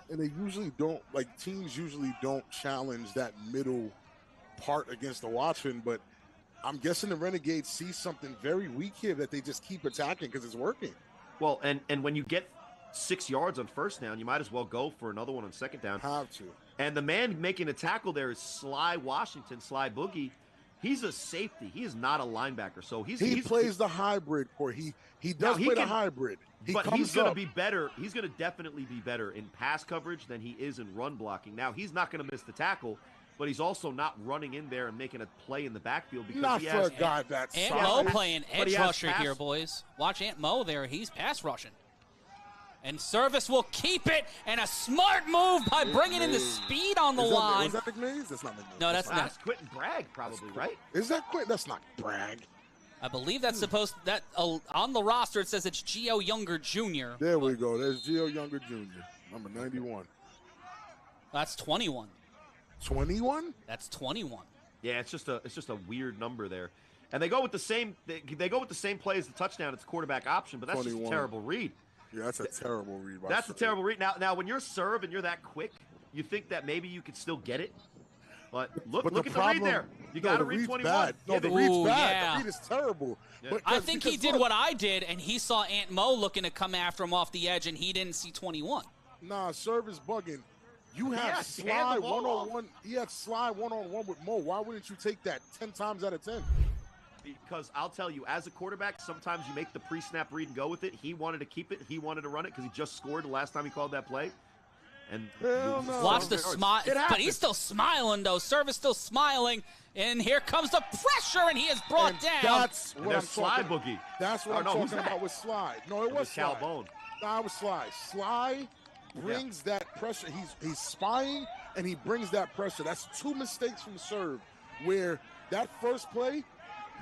And they usually don't, teams usually don't challenge that middle part against the Watchmen, but I'm guessing the Renegades see something very weak here that they just keep attacking because it's working. Well, and when you get 6 yards on first down, you might as well go for another one on second down. Have to. And the man making a tackle there is Sly Washington, Sly Boogie. He's a safety. He is not a linebacker. So he plays the hybrid, or he does play the hybrid. But he's going to be better. He's going to definitely be better in pass coverage than he is in run blocking. Now, he's not going to miss the tackle, but he's also not running in there and making a play in the backfield because not for a guy that's Ant Mo playing edge rusher here, boys. Watch Ant Mo there. He's pass rushing. And Service will keep it, and a smart move by bringing in the speed on the line. Is that McMays? That's not McMays. No, that's not. That's Quentin Bragg, probably, right? Is that Quentin? That's not Bragg. I believe that's supposed that on the roster it says it's Gio Younger Jr. There we go. There's Gio Younger Jr. Number 91. That's 21. 21? That's 21. Yeah, it's just a weird number there. And they go with the same play as the touchdown. It's quarterback option, but that's 21. Just a terrible read. Yeah, that's a terrible read. That's a terrible read. Now, when you're serve and you're that quick, you think that maybe you could still get it. But look at the read there. You got to read 21. Bad. No, the read's bad. The read is terrible. Yeah. But I think he did what I did, and he saw Ant Mo looking to come after him off the edge, and he didn't see 21. Nah, serve is bugging. You have Sly one-on-one. He had Sly one-on-one with Mo. Why wouldn't you take that 10 times out of 10? Because I'll tell you, as a quarterback, sometimes you make the pre-snap read and go with it. He wanted to keep it. He wanted to run it because he just scored the last time he called that play. And watch the smile. But he's still smiling, though. Service still smiling. And here comes the pressure, and he is brought down. That's what I'm Sly Boogie. That's what I'm talking about with Sly. No, it was Sly. Calbone. Nah, it was Sly. Sly brings that pressure. He's spying, and he brings that pressure. That's 2 mistakes from serve, where that first play,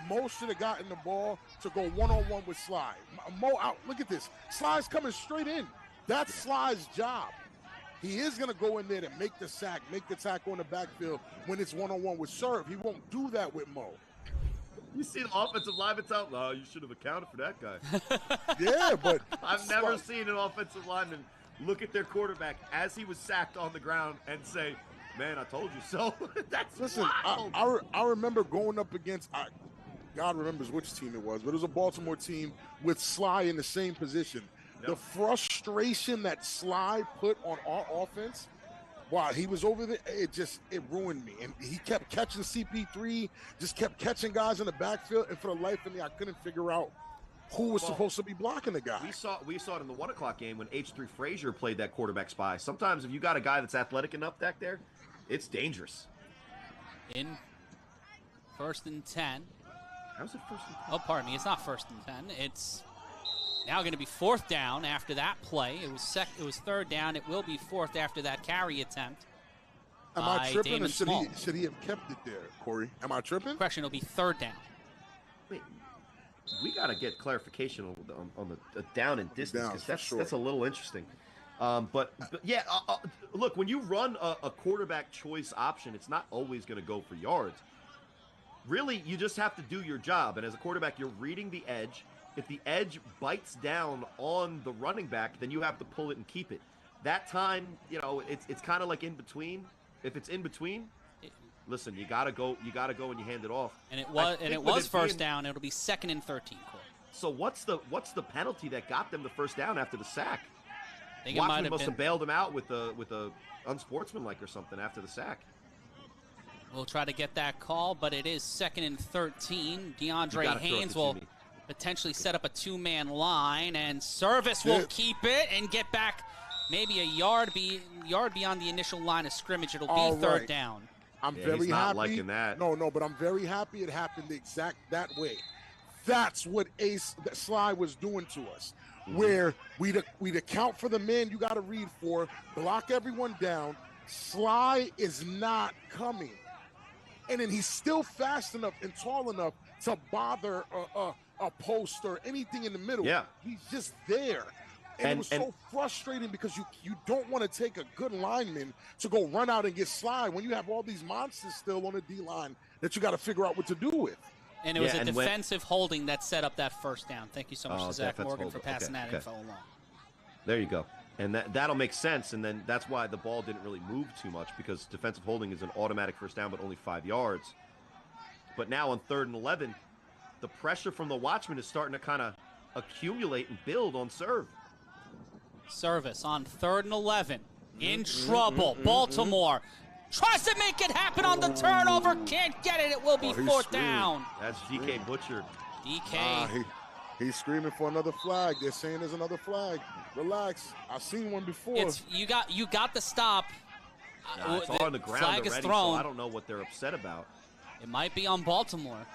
Mo should have gotten the ball to go one-on-one with Sly. Mo out. Look at this. Sly's coming straight in. That's Sly's job. He is going to go in there to make the sack, make the tackle in the backfield when it's one-on-one with serve. He won't do that with Mo. You see the offensive lineman out? No, you should have accounted for that guy. Yeah, but I've never seen an offensive lineman look at their quarterback as he was sacked on the ground and say, man, I told you so. That's wild. I remember going up against God remembers which team it was, but it was a Baltimore team with Sly in the same position. Yep. The frustration that Sly put on our offense while he was over there, it ruined me. And he kept catching CP3, just kept catching guys in the backfield, and for the life of me, I couldn't figure out who was supposed to be blocking the guy. We saw it in the 1 o'clock game when H3 Frazier played that quarterback spy. Sometimes if you got a guy that's athletic enough back there, it's dangerous. In 1st and 10. How's it 1st and 10? Oh, pardon me. It's not 1st and 10. It's now going to be 4th down after that play. It was 3rd down. It will be 4th after that carry attempt. Am I tripping, or should he have kept it there, Corey? Am I tripping? Question, it'll be 3rd down. Wait, we got to get clarification on the down and distance, because that's a little interesting. But yeah, look, when you run a quarterback choice option, it's not always going to go for yards. Really, you just have to do your job. And as a quarterback, you're reading the edge. If the edge bites down on the running back, then you have to pull it and keep it. That time, it's kind of like in between. If it's in between, listen, you gotta go and you hand it off. And it was 1st down. It'll be 2nd and 13. Corey. So what's the penalty that got them the 1st down after the sack? think it might Watchmen have must been. have bailed him out with a unsportsmanlike or something after the sack. We'll try to get that call, but it is 2nd and 13. You DeAndre gotta throw it Haynes to will Jimmy. potentially set up a 2-man line, and Service will keep it and get back maybe a yard beyond the initial line of scrimmage. It'll be All 3rd right. down. I'm Yeah, very he's not happy. liking that. No, but I'm very happy it happened exact that way. That's what Sly was doing to us. Where we'd account for the man you got to read for, block everyone down. Sly is not coming. And then he's still fast enough and tall enough to bother a post or anything in the middle. Yeah. He's just there. And it was so frustrating because you don't want to take a good lineman to go run out and get Sly when you have all these monsters still on the D-line that you got to figure out what to do with. And it was a defensive holding that set up that first down. Thank you so much to Zach Morgan for passing that info along. There you go. And that'll make sense, and then that's why the ball didn't really move too much, because defensive holding is an automatic first down, but only 5 yards. But now on 3rd and 11, the pressure from the Watchmen is starting to kind of accumulate and build on Serve. Service on 3rd and 11. In trouble. Baltimore tries to make it happen on the turnover. Can't get it. It will be 4th down. That's DK Butcher. DK. He's screaming for another flag. They're saying there's another flag. Relax. I've seen one before. You got the stop. It's on the ground flag already, is so thrown. I don't know what they're upset about. It might be on Baltimore.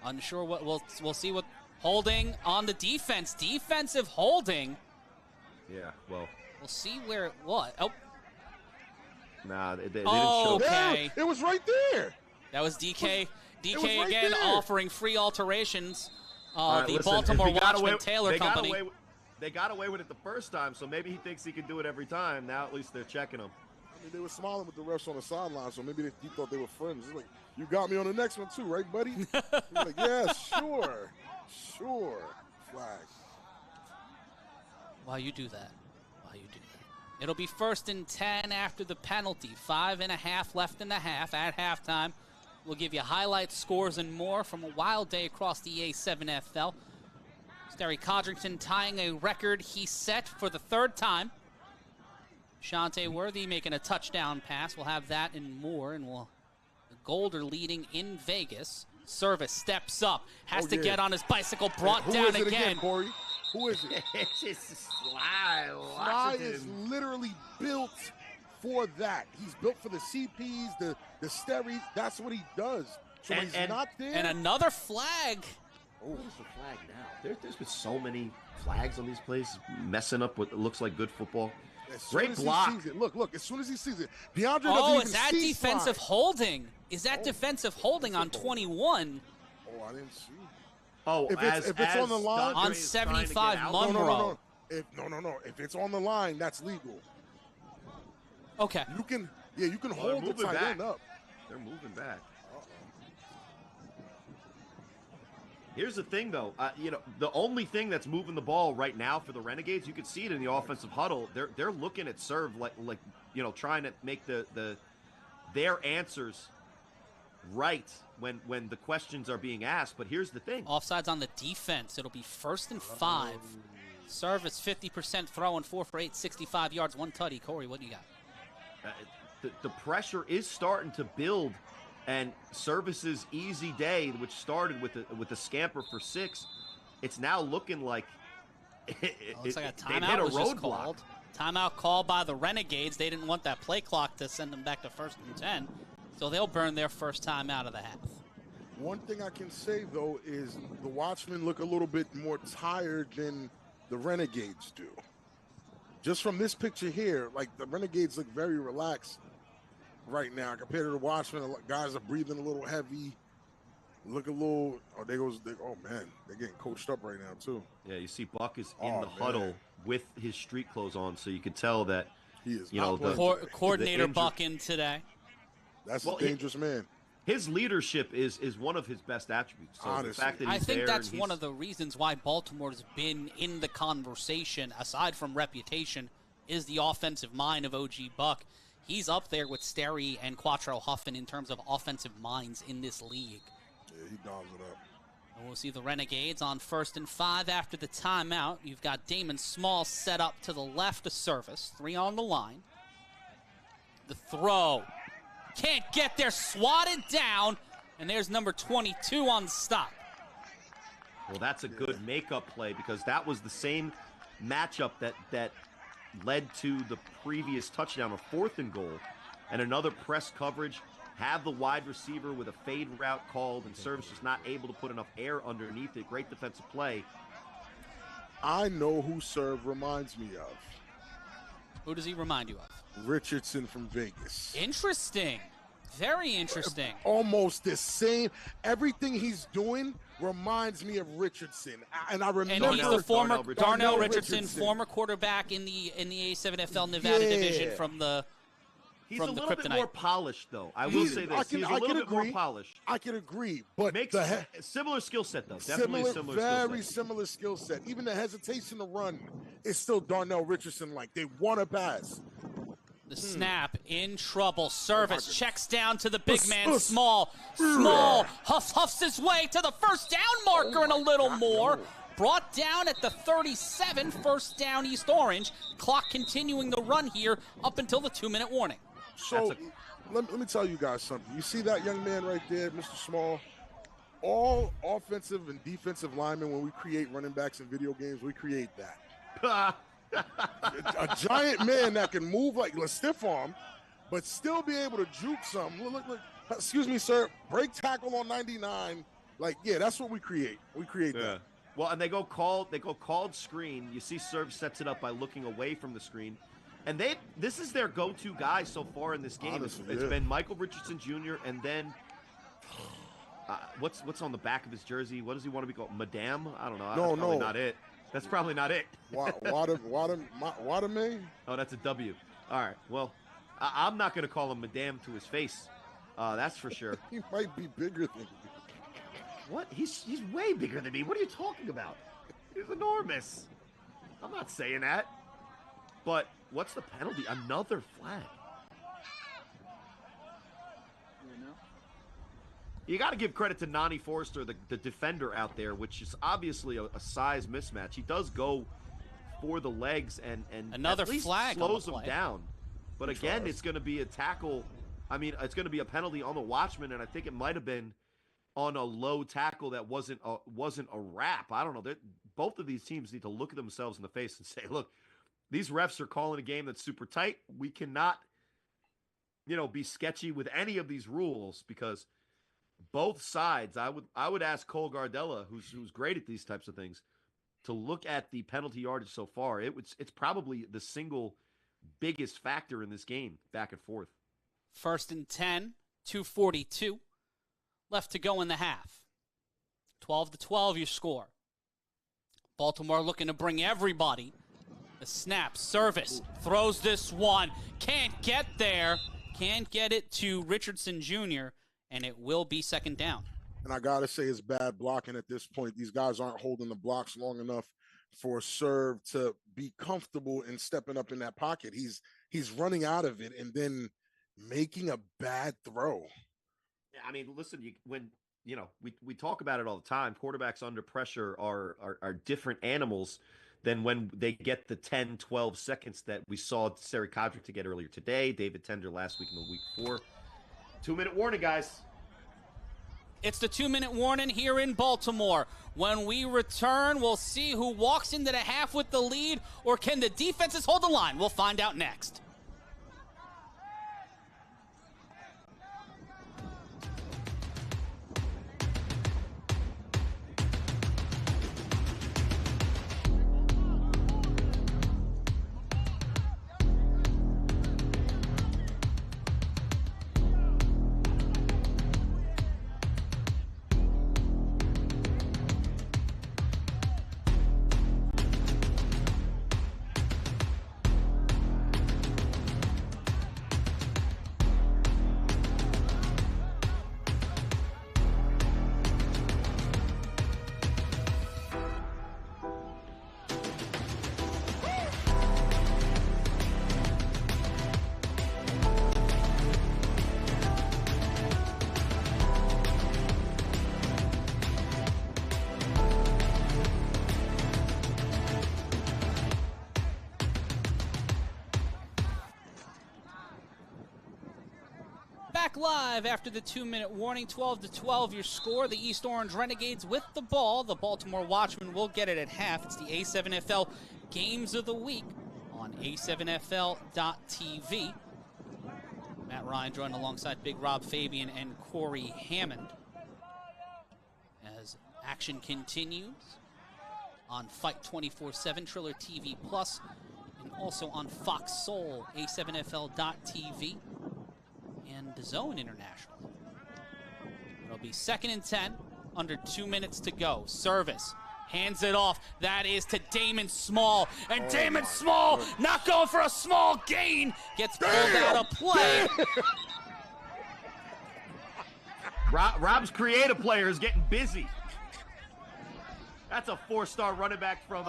Unsure what we'll see what holding on the defense. Defensive holding. Yeah, well. We'll see where it was. Oh. Nah, they didn't show. Okay. It was right there. That was DK. DK right again there. offering free alterations. Right, The listen, Baltimore if he got Watchmen away- Taylor they got Company. away with- They got away with it the first time, so maybe he thinks he can do it every time. Now at least they're checking him. I mean, they were smiling with the refs on the sideline, so maybe he thought they were friends. It's like, you got me on the next one too, right, buddy? He's like, yeah, sure. Flag. While you do that. It'll be 1st and 10 after the penalty. 5.5 left in the half at halftime. We'll give you highlights, scores, and more from a wild day across the A7FL. Sterry Codrington tying a record he set for the 3rd time. Shante Worthy making a touchdown pass. We'll have that and more, and the Gold are leading in Vegas. Service steps up, has to get on his bicycle, brought down again. Corey? Who is it? It's just Sly. Sly is literally built for that. He's built for the CPs, the Sterries. That's what he does. So when he's not there. And another flag. Oh, what is the flag now? There's been so many flags on these plays, messing up what looks like good football. Great block. Look, as soon as he sees it, DeAndre doesn't Oh, even is that see defensive Sly. holding? Is that defensive holding on 21? Oh, I didn't see. Oh, If it's on the line, on 75 Monroe. No. If it's on the line, that's legal. Okay. You can hold the moving tight back. end up. They're moving back. Here's the thing, though. The only thing that's moving the ball right now for the Renegades, you can see it in the offensive huddle. They're looking at Serve like trying to make their answers right when the questions are being asked. But here's the thing. Offsides on the defense. It'll be 1st and 5. Service 50% throwing, 4 for 8, 65 yards, 1 tutty. Corey, what do you got? The pressure is starting to build, and Service's easy day, which started with the scamper for 6, it's now looking like Looks like a they've hit timeout a was just roadblock. called. Timeout called by the Renegades. They didn't want that play clock to send them back to 1st and 10, so they'll burn their first time out of the half. One thing I can say, though, is the Watchmen look a little bit more tired than the Renegades do. Just from this picture here, like the Renegades look very relaxed right now compared to the Watchmen. The guys are breathing a little heavy, look a little. Oh, oh man, they're getting coached up right now too. Yeah, you see Buck is in the huddle with his street clothes on, so you could tell that he is. Coordinator Buck in today. That's a dangerous man. His leadership is one of his best attributes. So honestly, the fact that I he's think there that's one of the reasons why Baltimore's been in the conversation, aside from reputation, is the offensive mind of OG Buck. He's up there with Sterry and Quattro Huffin in terms of offensive minds in this league. Yeah, he dons it up. And we'll see the Renegades on 1st and 5 after the timeout. You've got Damon Small set up to the left of service. 3 on the line. The throw. Can't get there, swatted down. And there's number 22 on the stop. Well, that's a good makeup play because that was the same matchup that led to the previous touchdown, a 4th and goal, and another press coverage. Have the wide receiver with a fade route called, and service just not able to put enough air underneath it. Great defensive play. I know who Serve reminds me of. Who does he remind you of? Richardson from Vegas. Interesting. Very interesting. Almost the same. Everything he's doing reminds me of Richardson. And I remember. And he's the former Darnell Richardson, Richardson, former quarterback in the A7FL Nevada division from the He's from a the little bit Kryptonite. more polished, though. I will say this. He's a little bit more polished. I can agree, but Makes similar skill set, though. Definitely similar very skill set. similar skill set. Even the hesitation to run is still Darnell Richardson. Like they want to pass. The snap in trouble. Service checks down to the big man. Small huffs his way to the first down marker and a little more. Brought down at the 37, first down East Orange. Clock continuing the run here up until the 2-minute warning. So let me tell you guys something. You see that young man right there, Mr. Small? All offensive and defensive linemen, when we create running backs in video games, we create that. A giant man that can move like a stiff arm, but still be able to juke some. Look, excuse me, sir. Break tackle on 99. Like, yeah, that's what we create. We create that. Well, and they go called screen. You see Serve sets it up by looking away from the screen. And this is their go-to guy so far in this game. Honestly, it's been Michael Richardson Jr. and then what's on the back of his jersey? What does he want to be called? Madame? I don't know. That's probably not it. That's probably not it. Wadame? Oh, that's a W. All right. Well, I'm not going to call him Madame to his face. That's for sure. He might be bigger than you. What? He's way bigger than me. What are you talking about? He's enormous. I'm not saying that. But what's the penalty? Another flag. You got to give credit to Nani Forrester, the defender out there, which is obviously a size mismatch. He does go for the legs and another at least flag slows him down. But again, it's going to be a tackle. I mean, it's going to be a penalty on the Watchmen, and I think it might have been on a low tackle that wasn't a wrap. I don't know. Both of these teams need to look at themselves in the face and say, look, these refs are calling a game that's super tight. We cannot, be sketchy with any of these rules because both sides, I would ask Cole Gardella, who's great at these types of things, to look at the penalty yardage so far. It's probably the single biggest factor in this game, back and forth. 1st and 10, 2:42 left to go in the half. 12-12 your score. Baltimore looking to bring everybody. The snap, service, throws this one. Can't get there. Can't get it to Richardson Jr., and it will be 2nd down. And I got to say it's bad blocking at this point. These guys aren't holding the blocks long enough for Serve to be comfortable in stepping up in that pocket. He's running out of it and then making a bad throw. Yeah, I mean, listen, we talk about it all the time. Quarterbacks under pressure are different animals than when they get the 10, 12 seconds that we saw Sari Kodrick to get earlier today, David Tender last week in the week 4. 2-minute warning, guys. It's the 2-minute warning here in Baltimore. When we return, we'll see who walks into the half with the lead, or can the defenses hold the line? We'll find out next. back live after the 2-minute warning. 12-12 your score. The East Orange Renegades with the ball. The Baltimore Watchmen will get it at half. It's the A7FL Games of the Week on A7FL.tv. Matt Ryan joined alongside Big Rob Fabian and Corey Hammond. As action continues on Fight 24/7, Triller TV Plus, and also on Fox Soul, A7FL.tv, and DAZN International. It'll be 2nd and 10, under 2 minutes to go. Service, hands it off. That is to Damon Small, and Damon Small not going for a small gain. Gets pulled out of play. Rob's creative player is getting busy. That's a 4-star running back from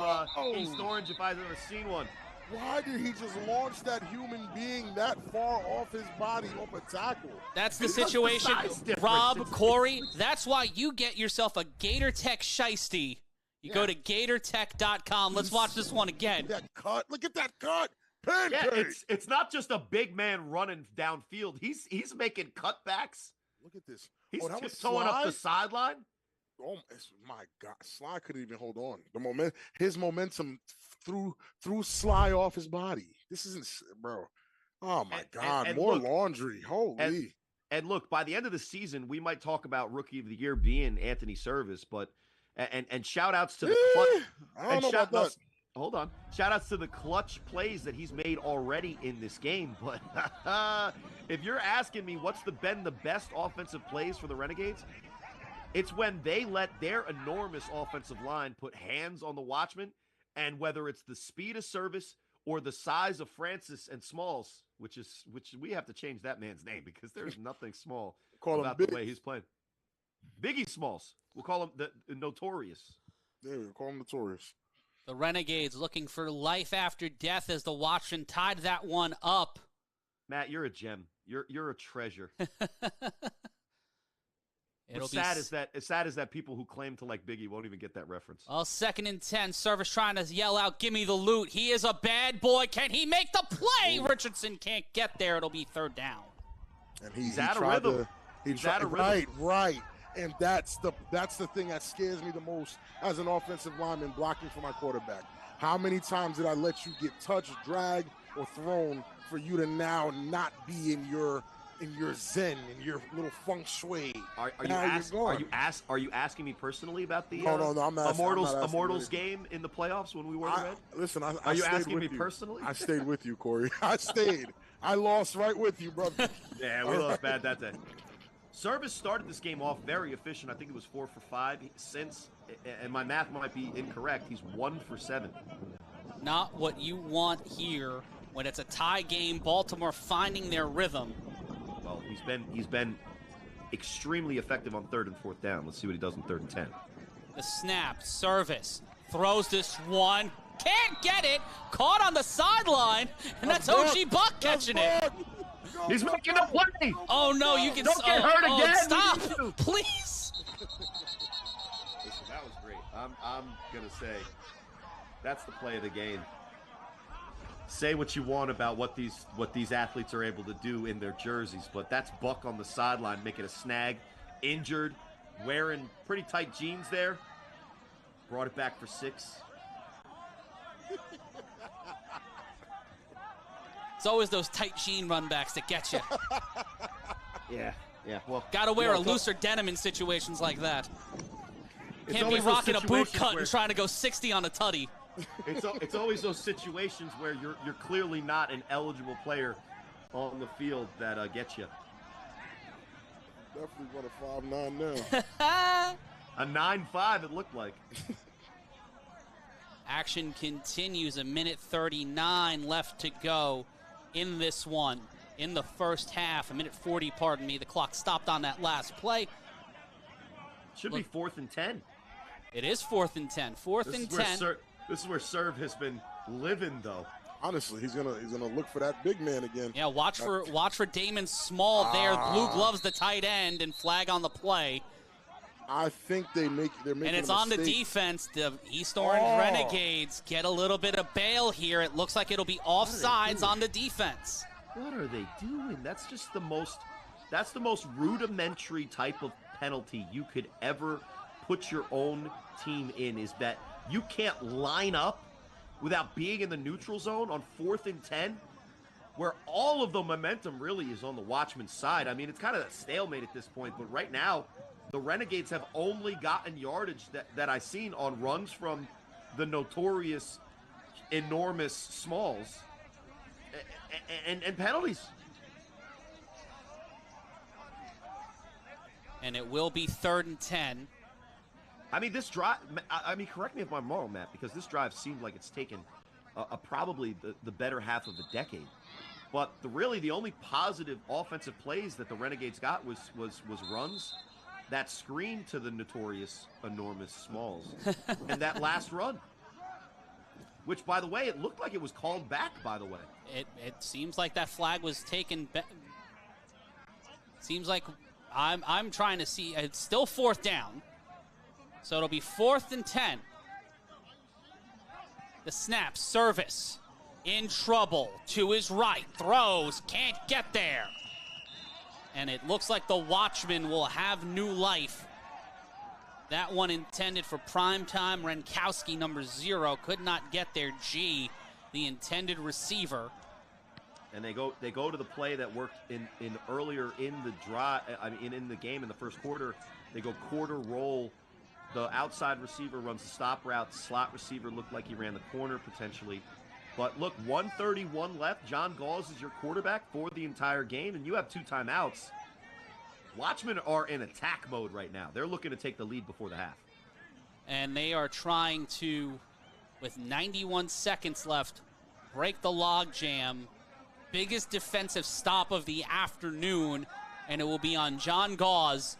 East Orange if I've ever seen one. Why did he just launch that human being that far off his body off a tackle? That's the situation. Rob, Corey, that's why you get yourself a Gator Tech shiesty. You go to GatorTech.com. Let's watch this one again. That cut. Look at that cut. Yeah, it's not just a big man running downfield. He's making cutbacks. Look at this. He's tiptoeing up the sideline. Oh my God! Sly couldn't even hold on. His momentum threw Sly off his body. This isn't, bro. Oh my God! And more look, laundry. Holy. And look, by the end of the season, we might talk about Rookie of the Year being Anthony Service, but and shout outs to the clutch. I don't know about that. Hold on. Shout outs to the clutch plays that he's made already in this game. But if you're asking me what's been the best offensive plays for the Renegades, it's when they let their enormous offensive line put hands on the Watchmen, and whether it's the speed of Service or the size of Francis and Smalls, which we have to change that man's name because there's nothing small about the way he's playing. Biggie Smalls. We'll call him the Notorious. Yeah, we'll call him Notorious. The Renegades looking for life after death as the Watchmen tied that one up. Matt, you're a gem. You're a treasure. As sad as that people who claim to like Biggie won't even get that reference. Well, 2nd and 10. Service trying to yell out, "Give me the loot." He is a bad boy. Can he make the play? Ooh. Richardson can't get there. It'll be 3rd down. And he's out of rhythm. He's out of rhythm. Right. And that's the thing that scares me the most as an offensive lineman blocking for my quarterback. How many times did I let you get touched, dragged, or thrown for you to now not be in your zen, in your little feng shui? Are you asking me personally about the no, I'm Immortals game in the playoffs when we were red? Listen, are you asking me personally? I stayed with you, Corey. I stayed. I lost right with you, brother. Yeah, we lost bad that day. Service started this game off very efficient. I think it was 4 for 5 since, and my math might be incorrect. He's 1 for 7. Not what you want here when it's a tie game. Baltimore finding their rhythm. Well, he's been extremely effective on 3rd and 4th down. Let's see what he does on 3rd and 10. The snap, Service throws this one, can't get it, caught on the sideline, and that's OG Buck catching it. He's making a play. Oh no, you can don't get hurt again. Stop, please. Listen, that was great. I'm gonna say that's the play of the game. Say what you want about what these athletes are able to do in their jerseys, but that's Buck on the sideline making a snag, injured, wearing pretty tight jeans there. Brought it back for 6. It's always those tight jean runbacks that get you. Yeah. Well, gotta wear a looser denim in situations like that. Can't be rocking a boot cut and trying to go 60 on a tutty. It's always those situations where you're clearly not an eligible player on the field that get you. Definitely run a 5.9 now. A 9.5 it looked like. Action continues. 1:39 left to go in this one. In the first half, 1:40, pardon me. The clock stopped on that last play. Should be 4th and 10. It is 4th and 10. 4th and 10. This is where Serve has been living, though. Honestly, he's gonna look for that big man again. Yeah, watch for Damon Small there. Blue gloves the tight end and flag on the play. I think they're making and it's on the defense. The East Orange Renegades get a little bit of bail here. It looks like it'll be offsides on the defense. What are they doing? That's just the most That's the most rudimentary type of penalty you could ever put your own team in, is that you can't line up without being in the neutral zone on 4th and 10, where all of the momentum really is on the Watchmen side. I mean, it's kind of a stalemate at this point, but right now, the Renegades have only gotten yardage that I've seen on runs from the notorious, enormous Smalls and penalties. And it will be 3rd and 10. I mean, this drive, I mean, correct me if I'm wrong, Matt, because this drive seemed like it's taken probably the better half of a decade. But really the only positive offensive plays that the Renegades got was runs, that screen to the notorious, enormous Smalls, and that last run. Which, by the way, it looked like it was called back, by the way. It seems like that flag was taken back. Seems like I'm trying to see. It's still 4th down. So it'll be 4th and 10. The snap, service. In trouble. To his right. Throws. Can't get there. And it looks like the Watchmen will have new life. That one intended for primetime. Renkowski, number 0, could not get there. G, the intended receiver. And they go to the play that worked in earlier in the drive. I mean, in the game in the first quarter. They go quarter roll. The outside receiver runs the stop route. Slot receiver looked like he ran the corner potentially. But look, 1:31 left. John Gauze is your quarterback for the entire game, and you have 2 timeouts. Watchmen are in attack mode right now. They're looking to take the lead before the half. And they are trying to, with 91 seconds left, break the log jam. Biggest defensive stop of the afternoon, and it will be on John Gauze.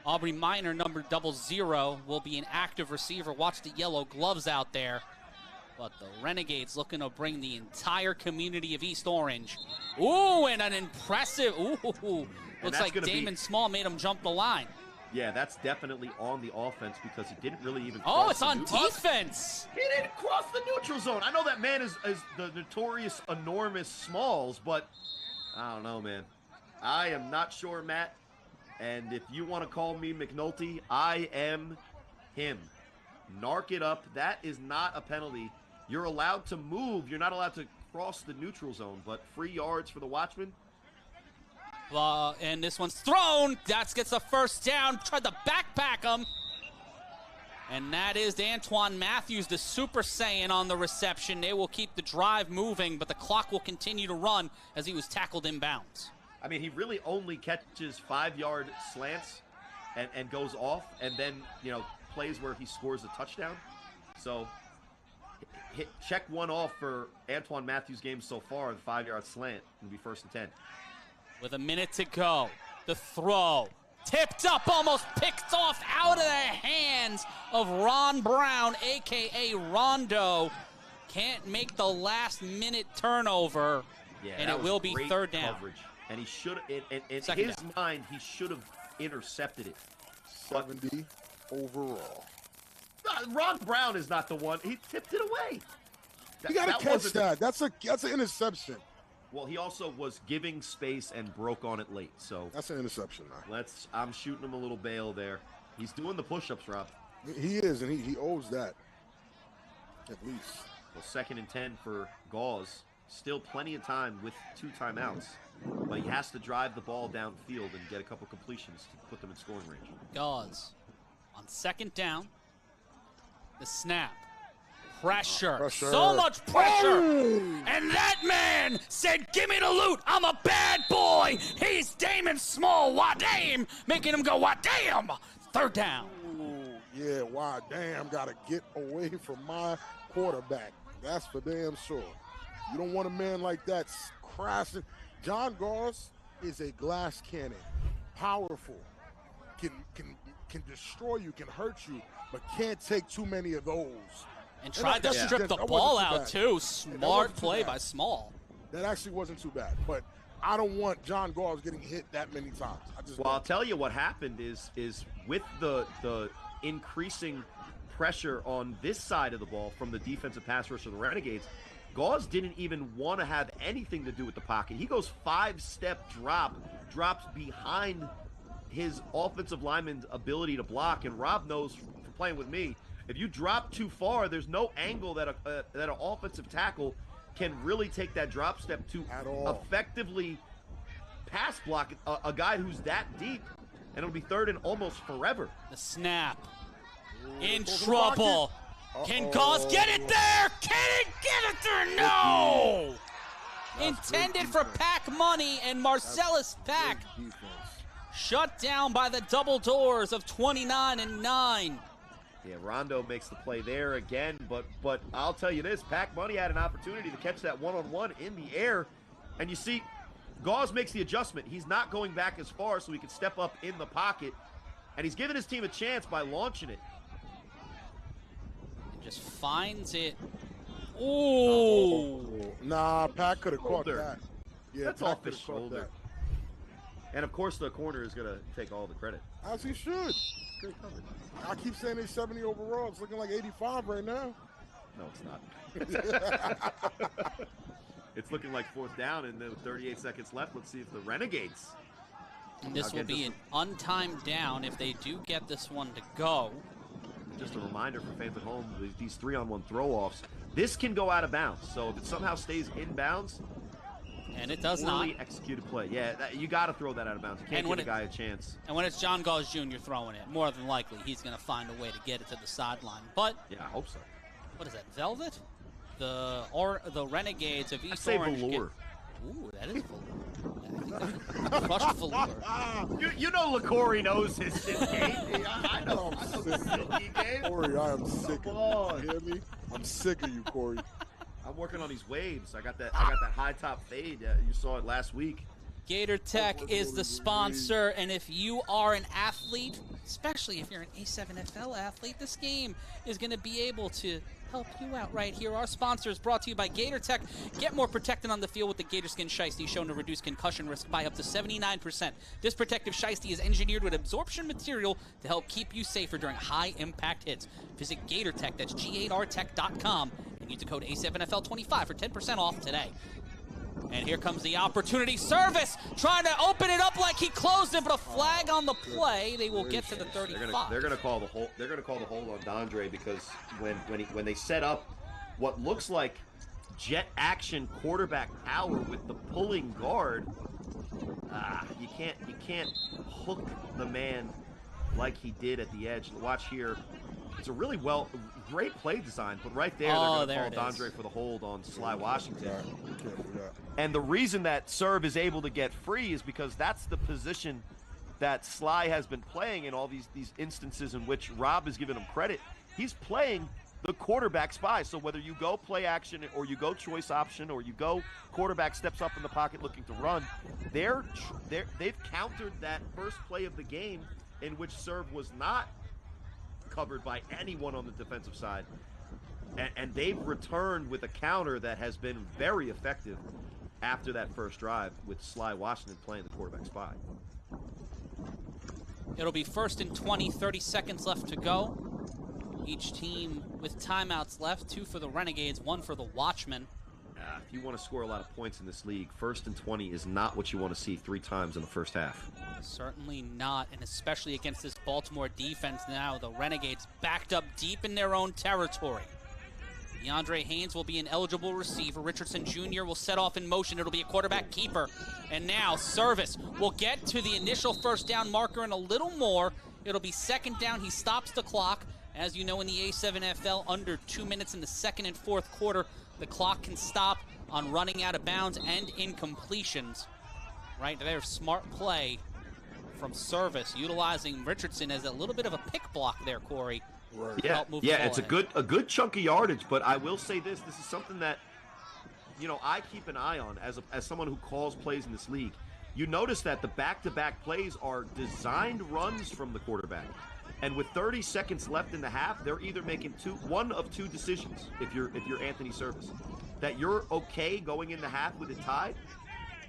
Aubrey Minor, number 00, will be an active receiver. Watch the yellow gloves out there. But the Renegades looking to bring the entire community of East Orange. Ooh, and an impressive, looks like Damon Small made him jump the line. Yeah, that's definitely on the offense because he didn't really even cross. Oh, it's on defense. He didn't cross the neutral zone. I know that man is the notorious, enormous Smalls, but I don't know, man. I am not sure, Matt. And if you want to call me McNulty, I am him. Narc it up. That is not a penalty. You're allowed to move. You're not allowed to cross the neutral zone, but free yards for the Watchmen. And this one's thrown. That gets the first down. Tried to backpack him. And that is Antoine Matthews, the Super Saiyan, on the reception. They will keep the drive moving, but the clock will continue to run as he was tackled inbounds. I mean, he really only catches 5-yard slants and goes off, and then, plays where he scores a touchdown. So check one off for Antoine Matthews' game so far, the 5-yard slant. It'll be 1st and 10. With a minute to go, the throw. Tipped up, almost picked off out of the hands of Ron Brown, a.k.a. Rondo. Can't make the last-minute turnover, and it will be 3rd down. Coverage. And he should, in his mind, he should have intercepted it. 70 overall. Ron Brown is not the one. He tipped it away. You got to catch that. That's an interception. Well, he also was giving space and broke on it late. So that's an interception now. I'm shooting him a little bail there. He's doing the push-ups, Rob. He is, and he owes that. At least. Well, 2nd and 10 for Gauze. Still plenty of time with 2 timeouts. But he has to drive the ball downfield and get a couple completions to put them in scoring range. Gauze on 2nd down. The snap. Pressure. So much pressure. Oh! And that man said, give me the loot. I'm a bad boy. He's Damon Small. Why damn? Making him go, why damn? 3rd down. Ooh, yeah, why damn. Got to get away from my quarterback. That's for damn sure. You don't want a man like that crashing. John Gauze is a glass cannon. Powerful. Can destroy you, can hurt you, but can't take too many of those. And tried to strip the ball out, too. Smart play by Small. That actually wasn't too bad, but I don't want John Gauze getting hit that many times. I'll tell you what happened is with the increasing pressure on this side of the ball from the defensive pass rush of the Renegades, Gauze didn't even want to have anything to do with the pocket. He goes 5-step drop, drops behind his offensive lineman's ability to block, and Rob knows from playing with me, if you drop too far, there's no angle that an offensive tackle can really take that drop step to effectively pass block a guy who's that deep, and it'll be third and almost forever. The snap. In trouble. Can Gauze get it there? Can it get it there? No! Intended for Pack money, and Marcellus Pack shut down by the double doors of 29 and 9. Yeah, Rondo makes the play there again, but I'll tell you this, Pack Money had an opportunity to catch that one-on-one in the air, and you see, Gauze makes the adjustment. He's not going back as far so he can step up in the pocket, and he's giving his team a chance by launching it. And just finds it. Ooh. Nah, Pack could have caught that. Yeah, that's Pack off his shoulder. And of course, the corner is going to take all the credit. As he should. Great coverage. I keep saying they're 70 overall. It's looking like 85 right now. No, it's not. It's looking like 4th down, and then with 38 seconds left, let's see if the Renegades. And this will be an untimed down if they do get this one to go. Just a reminder for fans at home, these 3-on-1 throw-offs, this can go out of bounds. So if it somehow stays in bounds, and it does not. Executed play. Yeah, you got to throw that out of bounds. You can't give a guy a chance. And when it's John Gauze Jr. throwing it, more than likely he's going to find a way to get it to the sideline. But yeah, I hope so. What is that? Velvet? The Renegades of East I say Orange. velour. Ooh, that is velour. Crushed velour. You know LaCorey knows his shit game. I know the silky game. Corey, I am sick of you. You hear me? I'm sick of you, Corey. I'm working on these waves. I got that high top fade. You saw it last week. Gator Tech is the sponsor, and if you are an athlete, especially if you're an A7FL athlete, this game is going to be able to help you out right here. Our sponsor is brought to you by Gator Tech. Get more protected on the field with the Gator Skin Shiesty, shown to reduce concussion risk by up to 79%. This protective Shiesty is engineered with absorption material to help keep you safer during high-impact hits. Visit Gator Tech, that's GARtech.com, and use the code A7FL25 for 10% off today. And here comes the opportunity. Service trying to open it up like he closed it, but a flag on the play. They will get to the 35. They're going to call the hold. They're going to call the hold on Dondre because when they set up what looks like jet action quarterback power with the pulling guard, you can't hook the man like he did at the edge. Watch here. It's a really great play design, but right there, they're going to call Dondre for the hold on Sly Washington. And the reason that Serve is able to get free is because that's the position that Sly has been playing in all these instances in which Rob has given him credit. He's playing the quarterback spy. So whether you go play action or you go choice option or you go quarterback steps up in the pocket looking to run, they've countered that first play of the game in which Serve was not covered by anyone on the defensive side, and they've returned with a counter that has been very effective after that first drive with Sly Washington playing the quarterback spy. It'll be 1st and 20, 30 seconds left to go. Each team with timeouts left, 2 for the Renegades, 1 for the Watchmen. If you want to score a lot of points in this league, 1st and 20 is not what you want to see 3 times in the first half. Certainly not, and especially against this Baltimore defense now. The Renegades backed up deep in their own territory. DeAndre Haynes will be an eligible receiver. Richardson Jr. will set off in motion. It'll be a quarterback keeper. And now Service will get to the initial first down marker and a little more. It'll be 2nd down. He stops the clock. As you know, in the A7FL, under 2 minutes in the 2nd and 4th quarter, the clock can stop on running out of bounds and incompletions. Right there, smart play from Service, utilizing Richardson as a little bit of a pick block there, Corey. Right. Yeah, it's a good chunk of yardage, but I will say this is something that, I keep an eye on as someone who calls plays in this league. You notice that the back-to-back plays are designed runs from the quarterback. And with 30 seconds left in the half, they're either making one of two decisions if you're Anthony Service. That you're okay going in the half with it tied,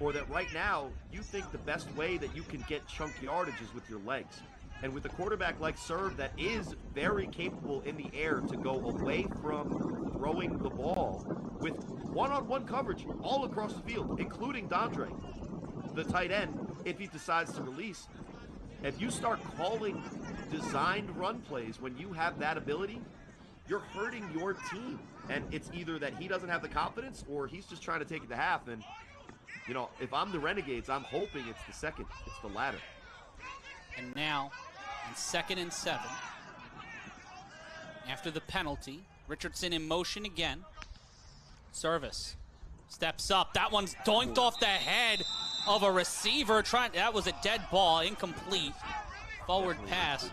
or that right now you think the best way that you can get chunk yardage is with your legs. And with a quarterback like Serve that is very capable in the air to go away from throwing the ball with one-on-one coverage all across the field, including Dondre, the tight end, if he decides to release. If you start calling designed run plays when you have that ability, you're hurting your team. And it's either that he doesn't have the confidence or he's just trying to take it to half. And, you know, if I'm the Renegades, I'm hoping it's the second. It's the latter. And now, on 2nd and 7, after the penalty, Richardson in motion again. Service steps up. That one's doinked off the head of a receiver. That was a dead ball, incomplete. Forward pass.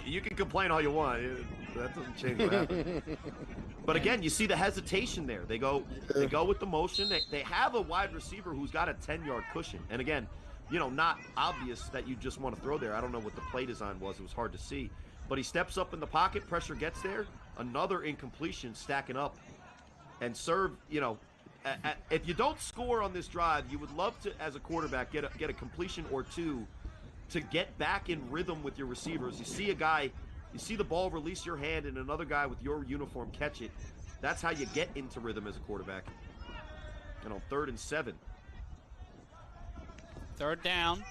You can complain all you want. That doesn't change what happened. But again, you see the hesitation there. They go with the motion. They have a wide receiver who's got a 10-yard cushion. And again, you know, not obvious that you just want to throw there. I don't know what the play design was. It was hard to see. But he steps up in the pocket. Pressure gets there. Another incompletion stacking up. And Serve, you know, if you don't score on this drive, you would love to, as a quarterback, get a completion or two to get back in rhythm with your receivers. You see a guy, you see the ball release your hand and another guy with your uniform catch it. That's how you get into rhythm as a quarterback. And on 3rd and 7. 3rd down.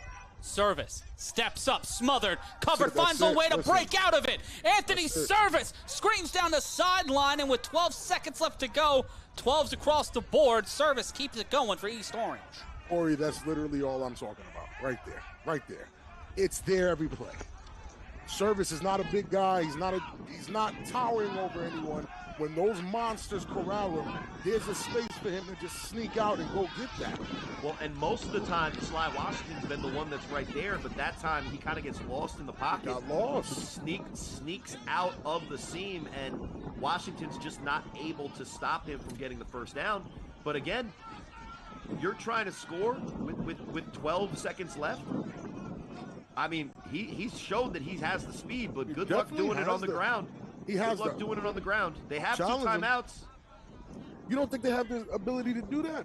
Service steps up, smothered, covered, finds a way to break out of it. Anthony Service screams down the sideline, and with 12 seconds left to go, 12's across the board. Service keeps it going for East Orange. Corey, that's literally all I'm talking about. Right there. Right there. It's there every play. Service is not a big guy. He's not towering over anyone. When those monsters corral him, there's a space for him to just sneak out and go get that. Well, and most of the time, Sly Washington's been the one that's right there, but that time he kind of gets lost in the pocket. Got lost. Sneaks out of the seam, and Washington's just not able to stop him from getting the first down. But again, you're trying to score with 12 seconds left. I mean, he's showed that he has the speed, but good luck doing it on the ground. Good luck doing it on the ground. They have 2 timeouts. You don't think they have the ability to do that?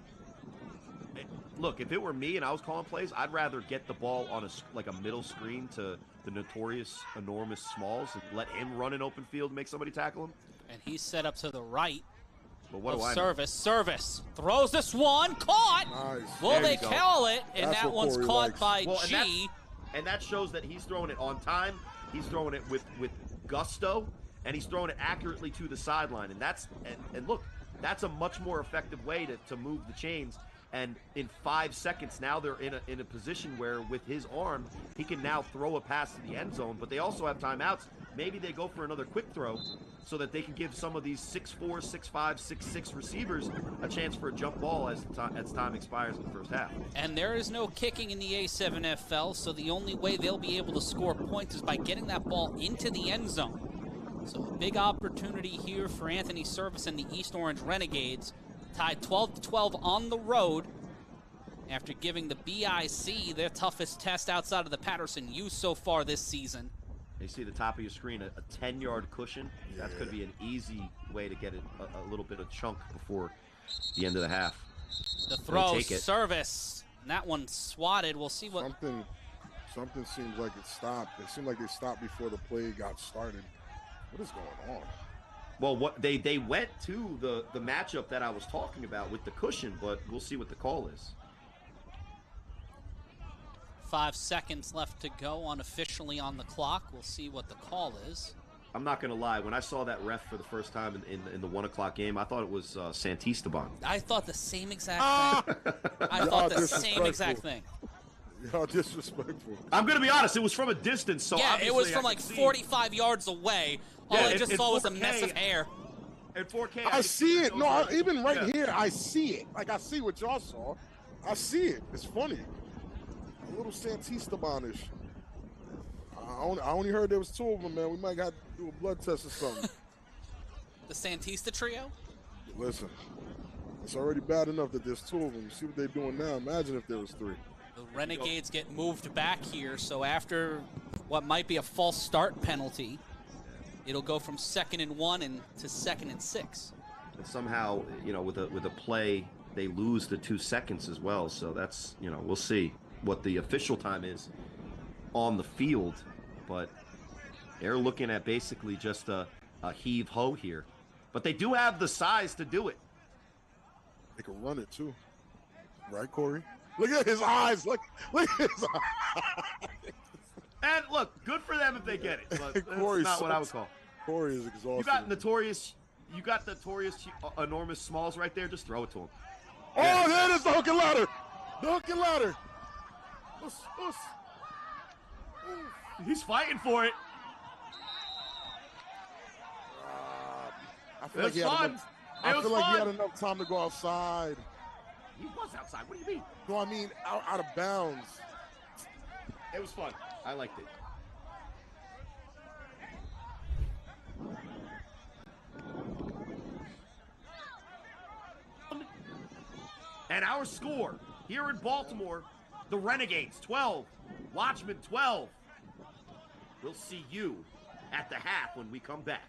Look, if it were me and I was calling plays, I'd rather get the ball on a middle screen to the notorious enormous Smalls and let him run an open field and make somebody tackle him. And he's set up to the right. But what do I know? Service throws this one, caught. Nice. Will they call it? And That's that one's Corey caught likes. by G. And that shows that he's throwing it on time. He's throwing it with gusto, and he's throwing it accurately to the sideline. And look, that's a much more effective way to move the chains. And in 5 seconds, now they're in a position where with his arm, he can now throw a pass to the end zone. But they also have timeouts. Maybe they go for another quick throw so that they can give some of these 6'4", 6'5", 6'6" receivers a chance for a jump ball as time expires in the first half. And there is no kicking in the A7FL, so the only way they'll be able to score points is by getting that ball into the end zone. So a big opportunity here for Anthony Service and the East Orange Renegades, tied 12-12 on the road after giving the BIC their toughest test outside of the Patterson U so far this season. You see the top of your screen, a 10-yard cushion. Yeah. That could be an easy way to get a little bit of chunk before the end of the half. The throw, Service, and that one swatted. We'll see what... Something seems like it stopped. It seemed like they stopped before the play got started. What is going on? Well, what they went to the matchup that I was talking about with the cushion, but we'll see what the call is. 5 seconds left to go unofficially on the clock. We'll see what the call is. I'm not going to lie. When I saw that ref for the first time in the 1 o'clock game, I thought it was Santisteban. I thought the same exact thing. I thought the same exact thing. Y'all disrespectful. I'm going to be honest. It was from a distance, so yeah, it was from like 45 yards away. All I just saw was a mess of hair. In 4K, I see it. No, even right here, I see it. Like, I see what y'all saw. I see it. It's funny. A little Santisteban-ish. I only heard there was 2 of them, man. We might have to do a blood test or something. The Santista trio? Listen, it's already bad enough that there's 2 of them. See what they're doing now. Imagine if there was 3. The Renegades get moved back here, so after what might be a false start penalty, it'll go from 2nd and 1 and to 2nd and 6. And somehow, you know, with a play, they lose the 2 seconds as well. So that's, you know, we'll see what the official time is. on the field, but they're looking at basically just a heave-ho here. But they do have the size to do it. They can run it too. Right, Corey? Look at his eyes. Look at his eyes. And look, good for them if they get it, but that's not what I would call. Corey is exhausted. You got notorious enormous smalls right there. Just throw it to him. Oh, yeah. There it is, the hook and ladder. The hook and ladder. He's fighting for it. I feel like he had enough time to go outside. He was outside. What do you mean? No, I mean out of bounds. It was fun. I liked it. And our score here in Baltimore, the Renegades 12, Watchmen 12. We'll see you at the half when we come back.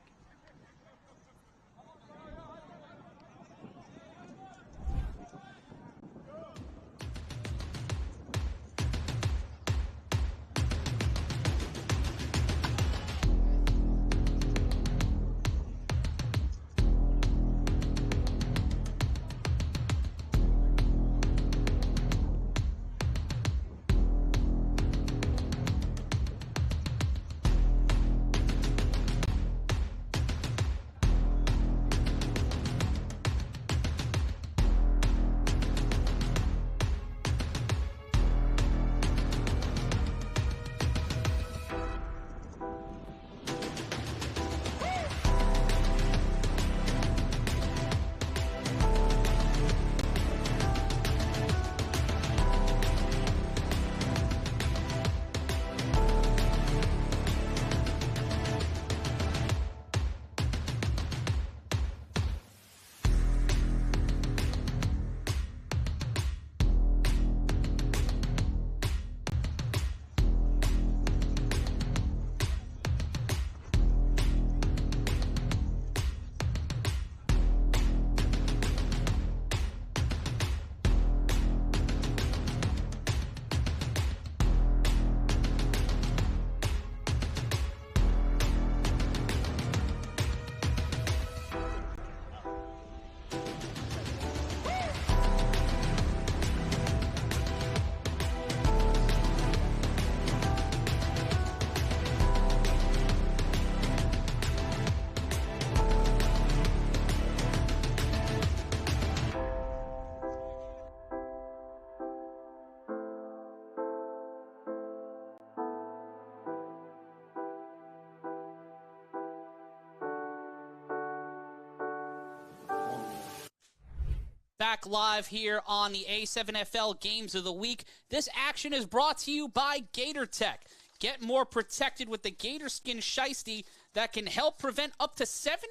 Back live here on the A7FL Games of the Week. This action is brought to you by Gator Tech. Get more protected with the Gator Skin Shiesty that can help prevent up to 79%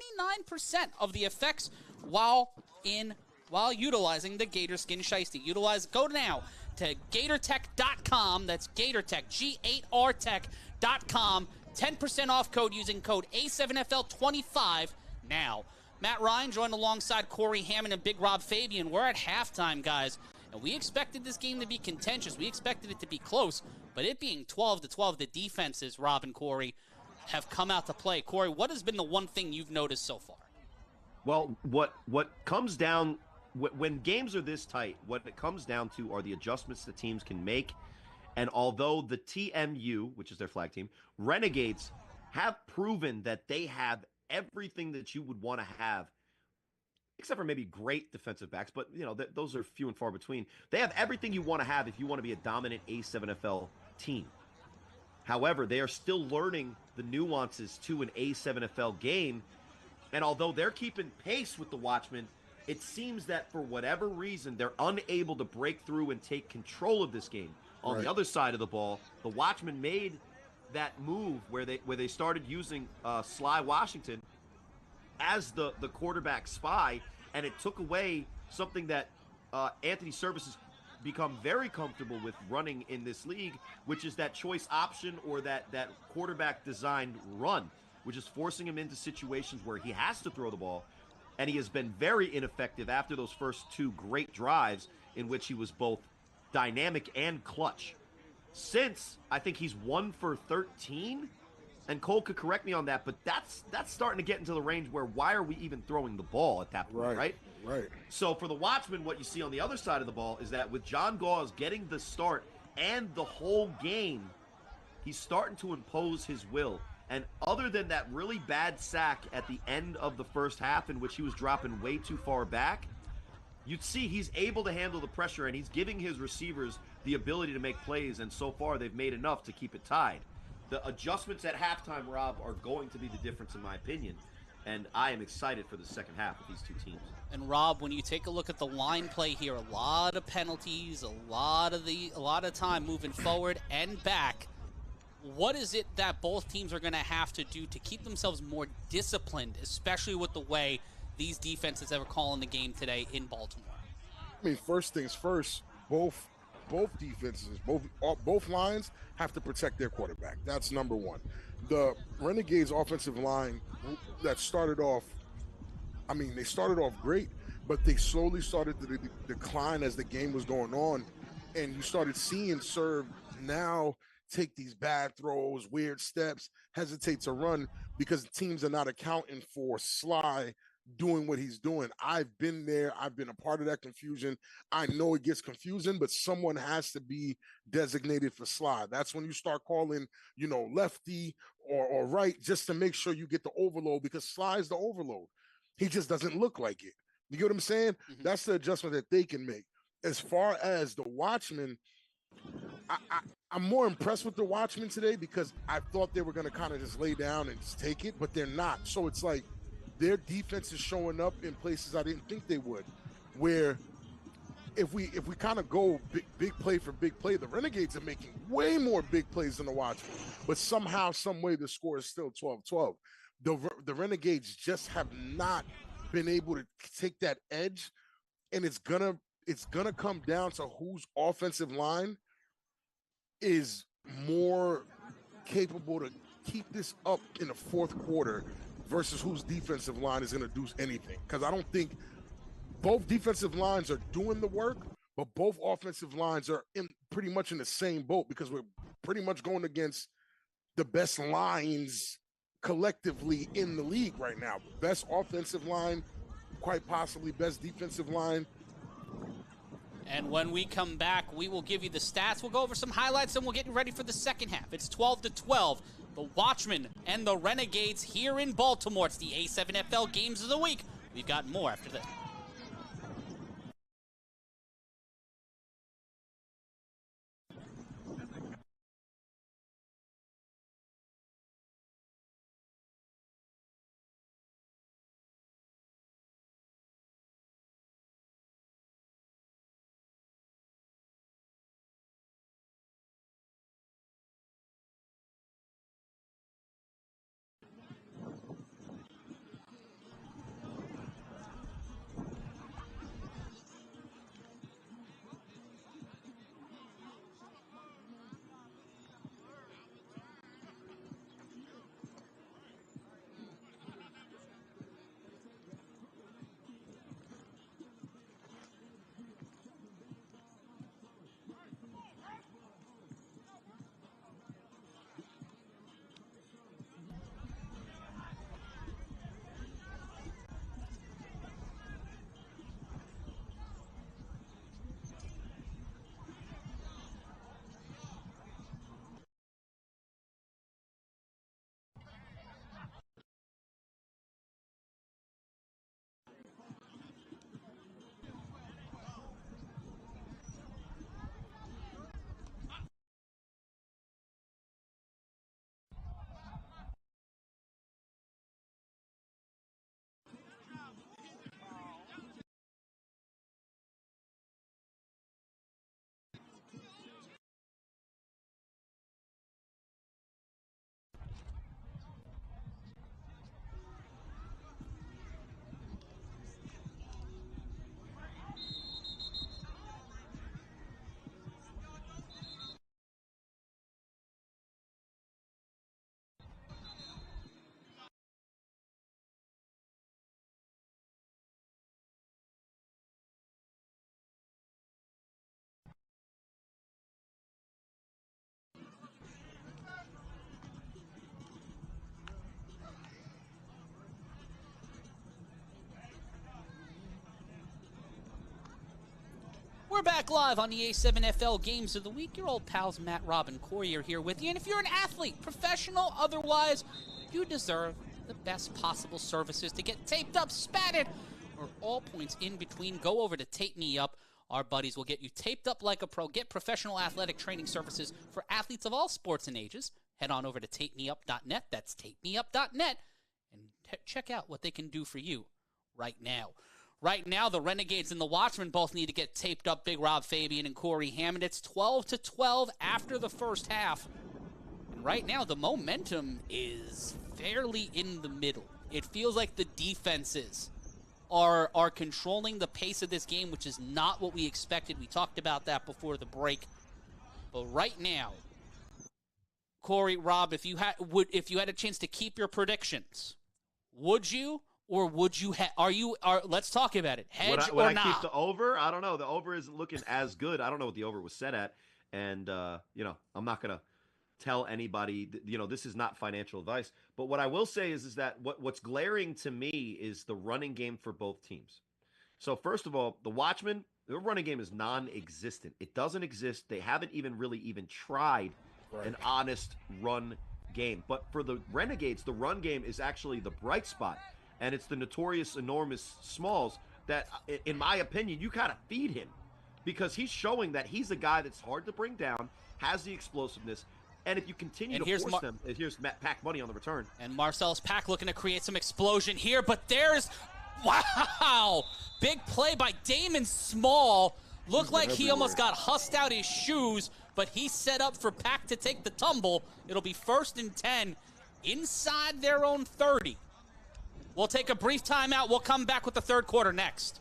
of the effects while utilizing the Gator Skin Shiesty. Go now to GatorTech.com. That's GatorTech, G8R Tech.com. 10% off code using code A7FL25 now. Matt Ryan joined alongside Corey Hammond and Big Rob Fabian. We're at halftime, guys, and we expected this game to be contentious. We expected it to be close, but it being 12-12, the defenses, Rob and Corey, have come out to play. Corey, what has been the one thing you've noticed so far? Well, what comes down, when games are this tight, what it comes down to are the adjustments the teams can make. And although the TMU, which is their flag team, Renegades, have proven that they have everything that you would want to have, except for maybe great defensive backs, but those are few and far between. They have everything you want to have if you want to be a dominant A7FL team. However, they are still learning the nuances to an A7FL game, and although they're keeping pace with the Watchmen, it seems that for whatever reason, they're unable to break through and take control of this game. On the other side of the ball, the Watchmen made that move where they started using Sly Washington as the quarterback spy, and it took away something that Anthony Service has become very comfortable with running in this league, which is that choice option or that quarterback designed run, which is forcing him into situations where he has to throw the ball, and he has been very ineffective after those first two great drives in which he was both dynamic and clutch. since, I think he's 1 for 13. And Cole could correct me on that, but that's starting to get into the range where why are we even throwing the ball at that point, right? Right. So for the Watchmen, what you see on the other side of the ball is that with John Gauze getting the start and the whole game, he's starting to impose his will. And other than that really bad sack at the end of the first half in which he was dropping way too far back, you'd see he's able to handle the pressure and he's giving his receivers the ability to make plays, and so far they've made enough to keep it tied. The adjustments at halftime, Rob, are going to be the difference in my opinion, and I am excited for the second half with these two teams. And Rob, when you take a look at the line play here, a lot of penalties, a lot of time moving forward and back. What is it that both teams are going to have to do to keep themselves more disciplined, especially with the way these defenses are calling the game today in Baltimore? I mean, first things first, both defenses, both lines have to protect their quarterback. That's number one. The Renegades offensive line that started off, I mean, they started off great, but they slowly started to decline as the game was going on, and you started seeing Serve now take these bad throws, weird steps, hesitate to run because teams are not accounting for Sly doing what he's doing. I've been there. I've been a part of that confusion. I know it gets confusing, but someone has to be designated for Sly. That's when you start calling, lefty or right, just to make sure you get the overload, because Sly is the overload. He just doesn't look like it. You get what I'm saying? Mm-hmm. That's the adjustment that they can make. As far as the Watchmen, I'm more impressed with the Watchmen today because I thought they were going to kind of just lay down and just take it, but they're not. So it's like their defense is showing up in places I didn't think they would, where if we kind of go big play for big play, the Renegades are making way more big plays than the Watchmen, but somehow, some way, the score is still 12-12. The Renegades just have not been able to take that edge, and it's gonna come down to whose offensive line is more capable to keep this up in the fourth quarter versus whose defensive line is going to do anything. Because I don't think both defensive lines are doing the work, but both offensive lines are pretty much in the same boat, because we're pretty much going against the best lines collectively in the league right now. Best offensive line, quite possibly best defensive line. And when we come back, we will give you the stats. We'll go over some highlights, and we'll get ready for the second half. It's 12-12. The Watchmen and the Renegades here in Baltimore. It's the A7FL Games of the Week. We've got more after this. We're back live on the A7FL Games of the Week. Your old pals Matt, Rob, and Corey are here with you. And if you're an athlete, professional, otherwise, you deserve the best possible services to get taped up, spatted, or all points in between. Go over to Tape Me Up. Our buddies will get you taped up like a pro. Get professional athletic training services for athletes of all sports and ages. Head on over to tapemeup.net. That's tapemeup.net. And check out what they can do for you right now. Right now, the Renegades and the Watchmen both need to get taped up. Big Rob Fabian and Corey Hammond. It's 12-12 after the first half. And right now, the momentum is fairly in the middle. It feels like the defenses are controlling the pace of this game, which is not what we expected. We talked about that before the break. But right now, Corey, Rob, if you had a chance to keep your predictions, would you? Or would you let's talk about it. Hedge would I not? keep the over? I don't know. The over isn't looking as good. I don't know what the over was set at. And, I'm not going to tell anybody, this is not financial advice. But what I will say is that what's glaring to me is the running game for both teams. So first of all, the Watchmen, their running game is non-existent. It doesn't exist. They haven't even tried an honest run game. But for the Renegades, the run game is actually the bright spot. And it's the notorious enormous Smalls that, in my opinion, you kind of feed him because he's showing that he's a guy that's hard to bring down, has the explosiveness, and if you continue to force them, here's Pack Money on the return. And Marcellus Pack looking to create some explosion here, but wow! Big play by Damon Small. Looked like he almost got hussed out his shoes, but he set up for Pack to take the tumble. It'll be 1st and 10 inside their own 30. We'll take a brief timeout. We'll come back with the third quarter next.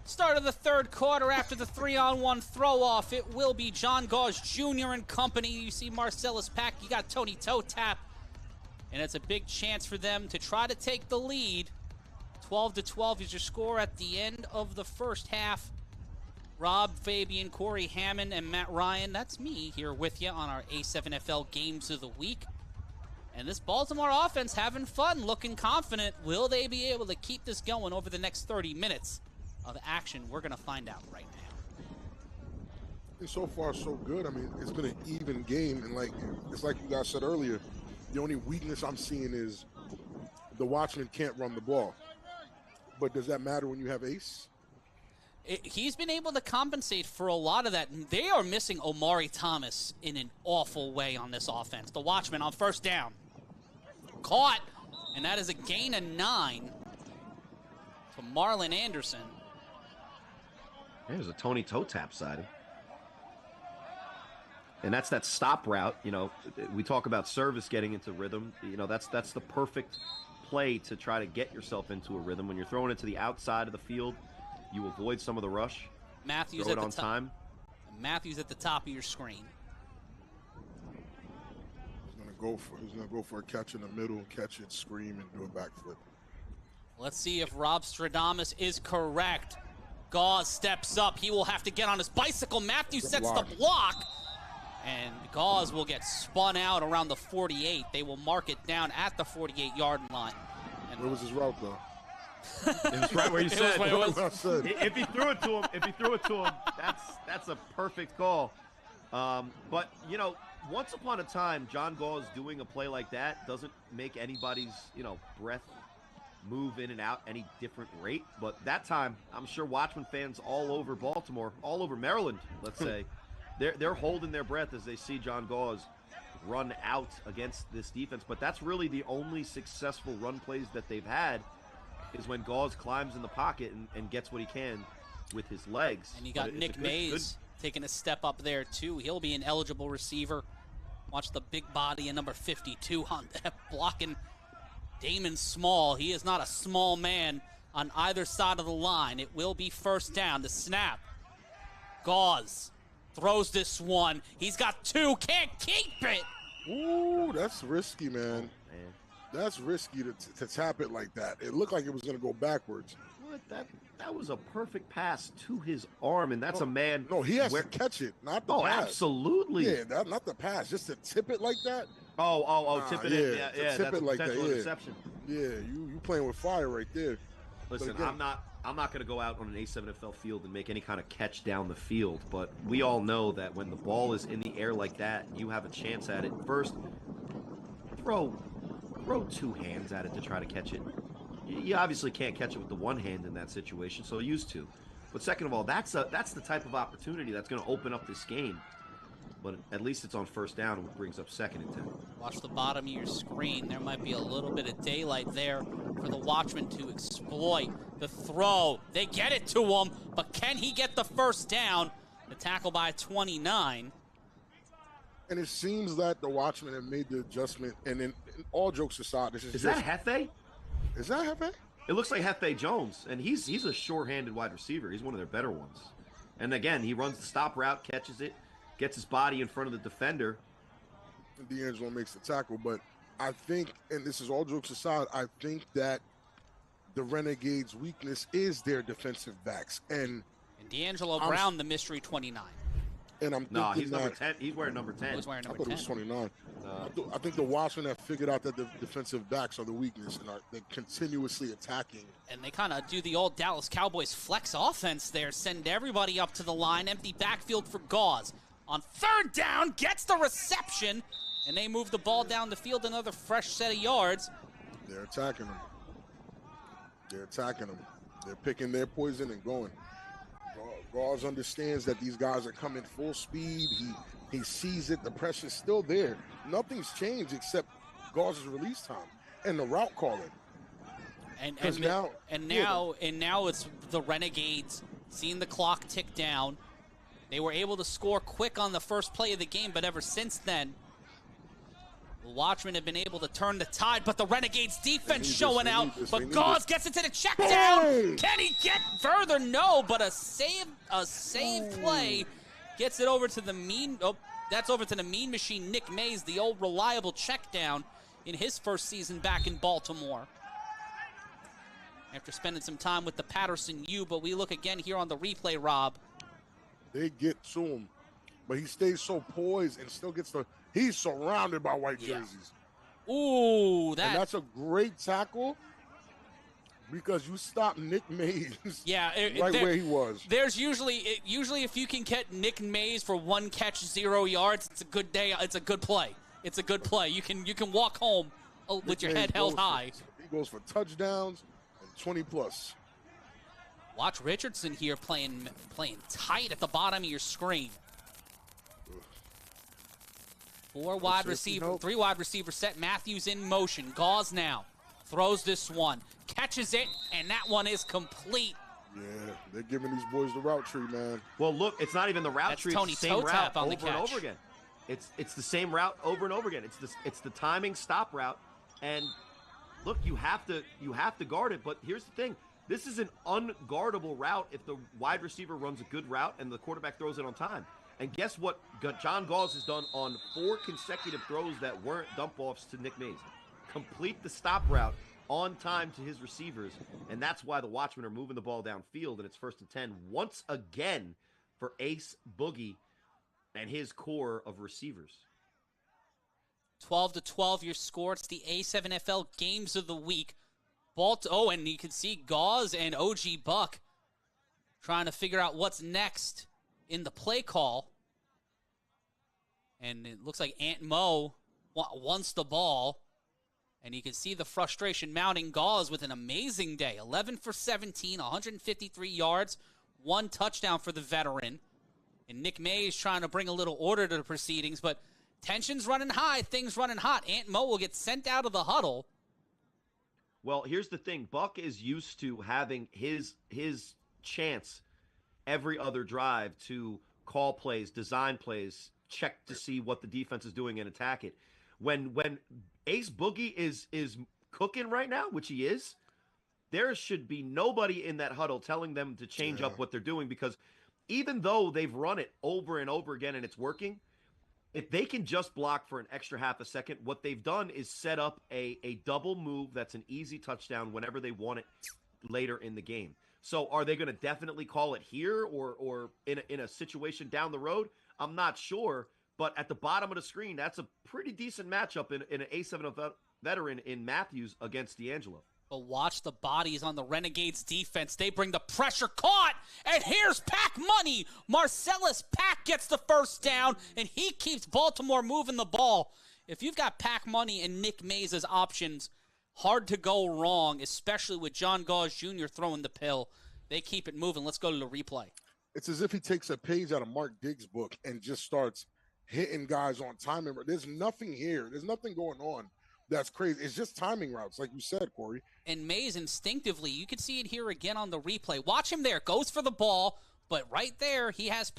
Start of the third quarter after the 3-on-1 throw-off. It will be John Gauze Jr. and company. You see Marcellus Pack. You got Tony Toe Tap. And it's a big chance for them to try to take the lead. 12-12 is your score at the end of the first half. Rob, Fabian, Corey Hammond, and Matt Ryan. That's me here with you on our A7FL Games of the Week. And this Baltimore offense having fun, looking confident. Will they be able to keep this going over the next 30 minutes of action? We're going to find out right now. And so far, so good. I mean, it's been an even game. And it's like you guys said earlier, the only weakness I'm seeing is the Watchmen can't run the ball. But does that matter when you have Ace? He's been able to compensate for a lot of that. They are missing Omari Thomas in an awful way on this offense. The Watchmen on first down. Caught, and that is a gain of 9 to Marlon Anderson. There's a Tony toe tap sided. And that's that stop route. You know, we talk about service getting into rhythm. You know, that's the perfect play to try to get yourself into a rhythm. When you're throwing it to the outside of the field, you avoid some of the rush. Matthews throw at it the on top. time. Matthews at the top of your screen. He's gonna go for a catch in the middle, catch it, scream, and do a backflip. Let's see if Rob Stradamus is correct. Gauze steps up. He will have to get on his bicycle. Matthews sets the block. And Gauze will get spun out around the 48. They will mark it down at the 48-yard line. And where was his route, though? It was right where you said. Said. If he threw it to him, that's a perfect call. But you know, once upon a time, John Gauze doing a play like that doesn't make anybody's breath move in and out any different rate. But that time, I'm sure Watchmen fans all over Baltimore, all over Maryland, let's say, they're holding their breath as they see John Gauze run out against this defense. But that's really the only successful run plays that they've had, is when Gauze climbs in the pocket and gets what he can with his legs. And you got Nick Mays taking a step up there too. He'll be an eligible receiver. Watch the big body in number 52 on that, blocking Damon Small. He is not a small man on either side of the line. It will be first down. The snap. Gauze throws this one. He's got 2. Can't keep it. Ooh, that's risky, man. That's risky to tap it like that. It looked like it was going to go backwards. What? That was a perfect pass to his arm, and that's a man. No, he has to catch it, not the pass. Oh, absolutely. Yeah, not the pass, just to tip it like that. Tip it in. Yeah, tip that's it like that. Yeah. Interception. Yeah, you playing with fire right there. Listen, again, I'm not going to go out on an A7FL field and make any kind of catch down the field, but we all know that when the ball is in the air like that, you have a chance at it. First, throw 2 hands at it to try to catch it. You obviously can't catch it with the one hand in that situation, so use 2. But second of all, that's the type of opportunity that's going to open up this game. But at least it's on first down, and it brings up 2nd and 10. Watch the bottom of your screen. There might be a little bit of daylight there for the Watchmen to exploit. The throw, they get it to him, but can he get the first down? The tackle by 29. And it seems that the Watchmen have made the adjustment, and then all jokes aside, this is that Hefe? Is that Hefe? It looks like Hefe Jones, and he's a sure-handed wide receiver. He's one of their better ones. And again, he runs the stop route, catches it, gets his body in front of the defender. And D'Angelo makes the tackle, but I think, and this is all jokes aside, I think that the Renegades' weakness is their defensive backs. And D'Angelo Brown, the mystery 29. And I'm thinking he's number 10. He's wearing number 10. He's wearing number 10. I thought it was 29. I think the Watchmen have figured out that the defensive backs are the weakness, and they're continuously attacking. And they kind of do the old Dallas Cowboys flex offense there, send everybody up to the line, empty backfield for Gauze. On 3rd down, gets the reception, and they move the ball down the field, another fresh set of yards. They're attacking them. They're picking their poison and going. Gauze understands that these guys are coming full speed. He sees it. The pressure's still there. Nothing's changed except Gauze's release time and the route calling. And now it's the Renegades seeing the clock tick down. They were able to score quick on the first play of the game, but ever since then, the Watchmen have been able to turn the tide, but the Renegades defense showing out. But Gauze gets it to the check down. Can he get further? No, but a save play gets it over to the mean. Oh, that's over to the mean machine, Nick Mays, the old reliable check down in his first season back in Baltimore. After spending some time with the Patterson U, but we look again here on the replay, Rob. They get to him, but he stays so poised and still gets the. He's surrounded by white jerseys. Ooh, and that's a great tackle because you stop Nick Mays. Where he was. There's usually if you can get Nick Mays for 1 catch, 0 yards, it's a good day. It's a good play. It's a good play. You can walk home with your head held high. He goes for touchdowns and 20 plus. Watch Richardson here playing tight at the bottom of your screen. Three wide receiver set. Matthews in motion. Gauze now throws this one, catches it, and that one is complete. Yeah, they're giving these boys the route tree, man. Well, look, it's not even the route That's tree. Tony It's the same route on the over and catch. over again. It's the same route over and over again. It's the timing stop route. And look, you have to guard it. But here's the thing: this is an unguardable route if the wide receiver runs a good route and the quarterback throws it on time. And guess what? John Gauze has done on 4 consecutive throws that weren't dump offs to Nick Mays. Complete the stop route on time to his receivers, and that's why the Watchmen are moving the ball downfield, and it's 1st and 10 once again for Ace Boogie and his core of receivers. 12-12 your score. It's the A7FL Games of the Week. And you can see Gauze and OG Buck trying to figure out what's next in the play call. And it looks like Aunt Mo wants the ball. And you can see the frustration mounting. Gauze with an amazing day. 11 for 17, 153 yards, 1 touchdown for the veteran. And Nick Mays trying to bring a little order to the proceedings, but tension's running high, things running hot. Aunt Mo will get sent out of the huddle. Well, here's the thing. Buck is used to having his chance every other drive to call plays, design plays, check to see what the defense is doing and attack it. When Ace Boogie is cooking right now, which he is, there should be nobody in that huddle telling them to change up what they're doing, because even though they've run it over and over again and it's working, if they can just block for an extra half a second, what they've done is set up a double move that's an easy touchdown whenever they want it later in the game. So are they going to definitely call it here or in a situation down the road? I'm not sure. But at the bottom of the screen, that's a pretty decent matchup in an A7FL veteran in Matthews against D'Angelo. But watch the bodies on the Renegades defense. They bring the pressure, caught, and here's Pack Money. Marcellus Pack gets the first down, and he keeps Baltimore moving the ball. If you've got Pack Money and Nick Mays as options, hard to go wrong, especially with John Gauze Jr. throwing the pill. They keep it moving. Let's go to the replay. It's as if he takes a page out of Mark Diggs' book and just starts hitting guys on timing. There's nothing here. There's nothing going on that's crazy. It's just timing routes, like you said, Corey. And Mays instinctively, you can see it here again on the replay. Watch him there. Goes for the ball, but right there, he has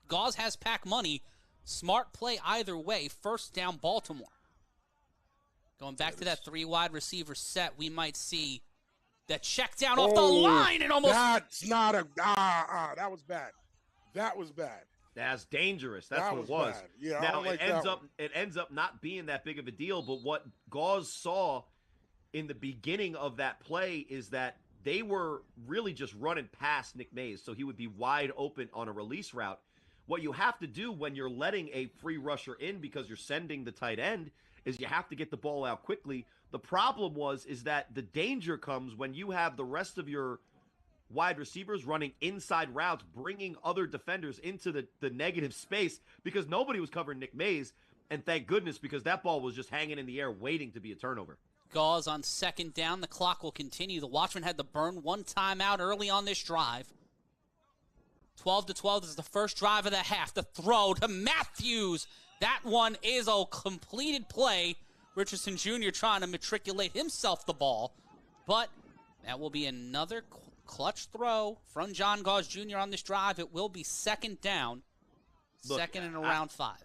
Gauze has Pack Money. Smart play either way. First down, Baltimore. Going back to that 3 wide receiver set, we might see that check down off the line and almost. That's not a. That was bad. That was bad. That's dangerous. That's what it was. Bad. Yeah, now like it ends up not being that big of a deal, but what Gauze saw in the beginning of that play is that they were really just running past Nick Mays, so he would be wide open on a release route. What you have to do when you're letting a free rusher in because you're sending the tight end is you have to get the ball out quickly. The problem is that the danger comes when you have the rest of your wide receivers running inside routes, bringing other defenders into the negative space, because nobody was covering Nick Mays, and thank goodness, because that ball was just hanging in the air waiting to be a turnover. Gauze on second down. The clock will continue. The Watchmen had to burn 1 timeout early on this drive. 12-12 is the first drive of the half. The throw to Matthews. That one is a completed play. Richardson Jr. trying to matriculate himself the ball, but that will be another clutch throw from John Gauze Jr. on this drive. It will be second down, second and around 5.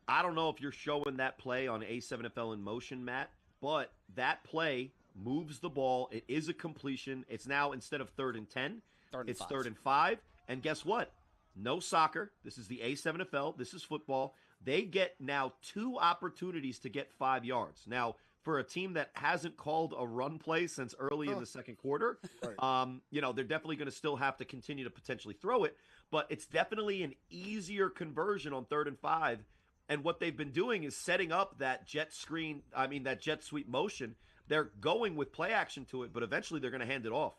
I don't know if you're showing that play on A7FL in motion, Matt, but that play moves the ball. It is a completion. It's now, instead of 3rd and 10, it's 3rd and 5. And guess what? No soccer. This is the A7FL. This is football. They get now 2 opportunities to get 5 yards. Now, for a team that hasn't called a run play since early in the second quarter, right. They're definitely going to still have to continue to potentially throw it, but it's definitely an easier conversion on 3rd and 5. And what they've been doing is setting up that jet sweep motion. They're going with play action to it, but eventually they're going to hand it off.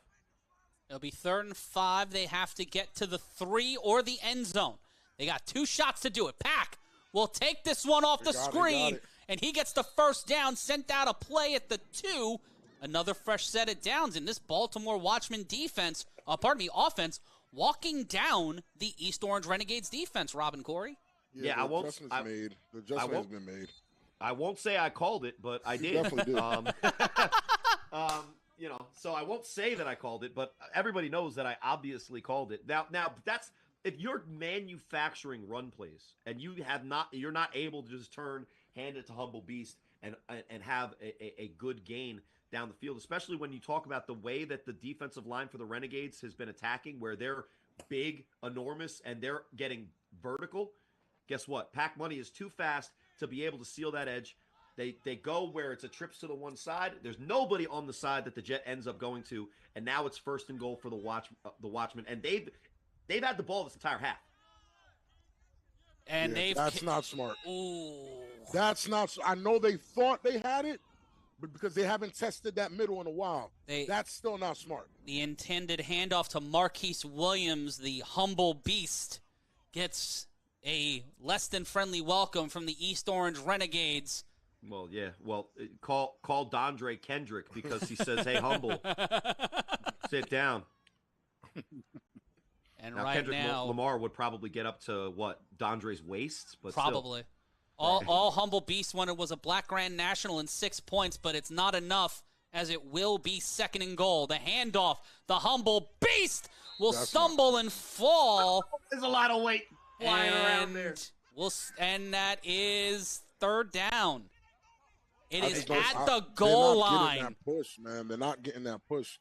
It'll be 3rd and 5. They have to get to the 3 or the end zone. They got 2 shots to do it. Pack will take this one off the screen, and he gets the first down, sent out a play at the 2. Another fresh set of downs, and this Baltimore Watchmen defense offense, walking down the East Orange Renegades defense, Robin Corey. Yeah, the adjustment has been made. I won't say I called it, but I did. Definitely did. So I won't say that I called it, but everybody knows that I obviously called it. Now that's if you're manufacturing run plays and you're not able to just hand it to Humble Beast and have a good gain down the field, especially when you talk about the way that the defensive line for the Renegades has been attacking, where they're big, enormous, and they're getting vertical. Guess what? Pac Money is too fast to be able to seal that edge. They go where it's a trips to the one side. There's nobody on the side that the Jet ends up going to, and now it's 1st and goal for the Watchmen, and they've had the ball this entire half. And that's not smart. Ooh. That's not. I know they thought they had it, but because they haven't tested that middle in a while, that's still not smart. The intended handoff to Marquise Williams, the Humble Beast, gets a less than friendly welcome from the East Orange Renegades. Well, yeah. Well, call Dondre Kendrick because he says, "Hey, Humble, sit down." And now, right Kendrick now, Lamar would probably get up to what Dondre's waist, but probably. All Humble Beast wanted was a Black Grand National and 6 points, but it's not enough, as it will be 2nd and goal. The handoff, the Humble Beast will stumble and fall. There's a lot of weight flying around there. And that is 3rd down. It is at the goal line. They're not getting that push, man. They're not getting that push.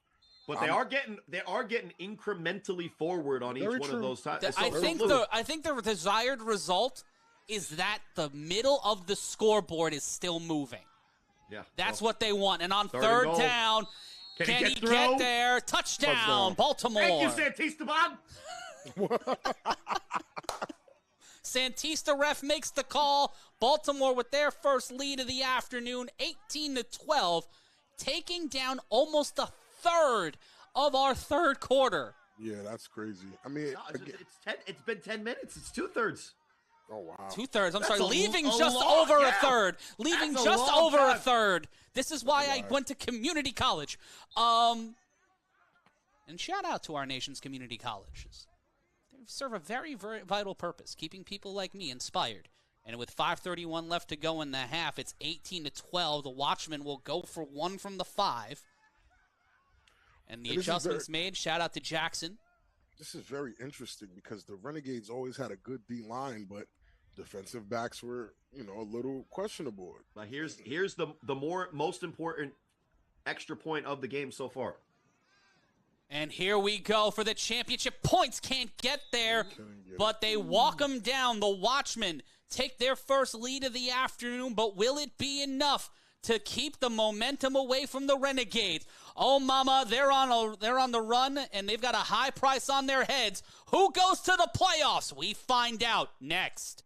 But they are getting incrementally forward on each one of those sides. I think the desired result is that the middle of the scoreboard is still moving. Yeah. That's what they want. And on 3rd down, can he get there? Touchdown, Baltimore. Thank you, Santista Bob. Santista ref makes the call. Baltimore with their first lead of the afternoon, 18-12, taking down almost a third of our 3rd quarter. Yeah, that's crazy. I mean, it's been 10 minutes. It's 2/3. Oh, wow. 2/3. I'm sorry, leaving just long, over yeah. a third. Leaving That's just a long over time. a third. This is why I went to community college. And shout out to our nation's community colleges. They serve a very, very vital purpose, keeping people like me inspired. And with 5:31 left to go in the half, it's 18-12. The Watchmen will go for 1 from the 5. And the adjustments made. Shout out to Jackson. This is very interesting because the Renegades always had a good D line, but defensive backs were, a little questionable. But here's the most important extra point of the game so far. And here we go for the championship. Points can't get there, but they walk them down. The Watchmen take their first lead of the afternoon, but will it be enough to keep the momentum away from the Renegades? Oh, mama, they're on the run, and they've got a high price on their heads. Who goes to the playoffs? We find out next.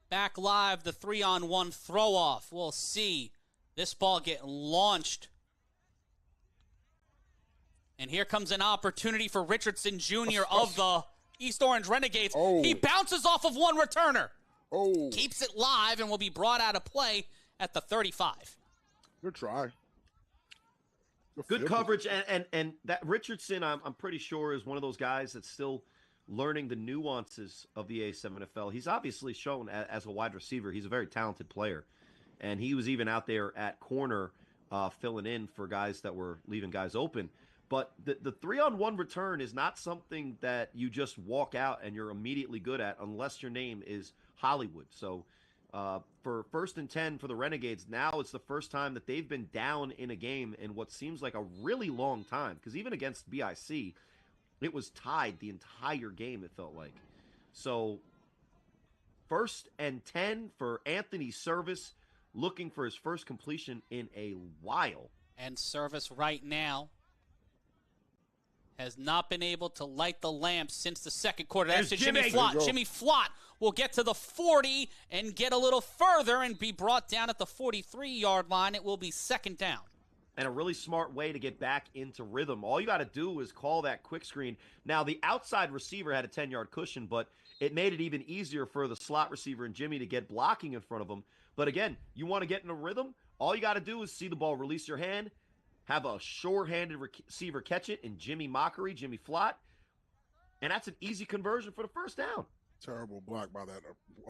Back live, the 3-on-1 throw-off. We'll see this ball get launched. And here comes an opportunity for Richardson Jr. of the East Orange Renegades. Oh. He bounces off of one returner. Oh. Keeps it live and will be brought out of play at the 35. Good try. Good coverage, and that Richardson, I'm pretty sure, is one of those guys that's still learning the nuances of the A7FL. He's obviously shown as a wide receiver. He's a very talented player. And he was even out there at corner filling in for guys that were leaving guys open. But the 3-on-1 return is not something that you just walk out and you're immediately good at unless your name is Hollywood. So for 1st and 10 for the Renegades, now it's the first time that they've been down in a game in what seems like a really long time. Because even against BIC, it was tied the entire game, it felt like. So 1st and 10 for Anthony Service, looking for his first completion in a while. And Service right now has not been able to light the lamp since the second quarter. That's to Jimmy Flott. Jimmy Flott will get to the 40 and get a little further and be brought down at the 43-yard line. It will be 2nd down. And a really smart way to get back into rhythm. All you got to do is call that quick screen. Now, the outside receiver had a 10-yard cushion, but it made it even easier for the slot receiver and Jimmy to get blocking in front of him. But again, you want to get in a rhythm, all you got to do is see the ball, release your hand, have a sure-handed receiver catch it in Jimmy Flott, and that's an easy conversion for the 1st down. Terrible block by that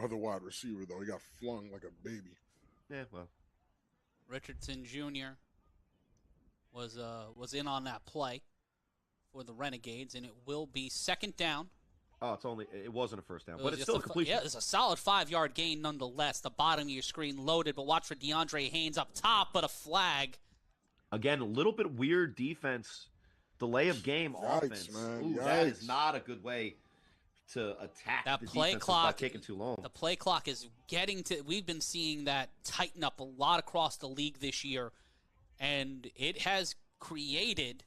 other wide receiver, though. He got flung like a baby. Yeah, well. Richardson Jr. was in on that play for the Renegades, and it will be 2nd down. Oh, it wasn't a 1st down, but it's still a completion. Yeah, it's a solid 5-yard gain nonetheless. The bottom of your screen loaded, but watch for DeAndre Haynes up top, but a flag. Again, a little bit weird defense. Delay of game offense. Man. Ooh, that is not a good way to attack that the play defense clock. by taking too long. The play clock is getting to. We've been seeing that tighten up a lot across the league this year, and it has created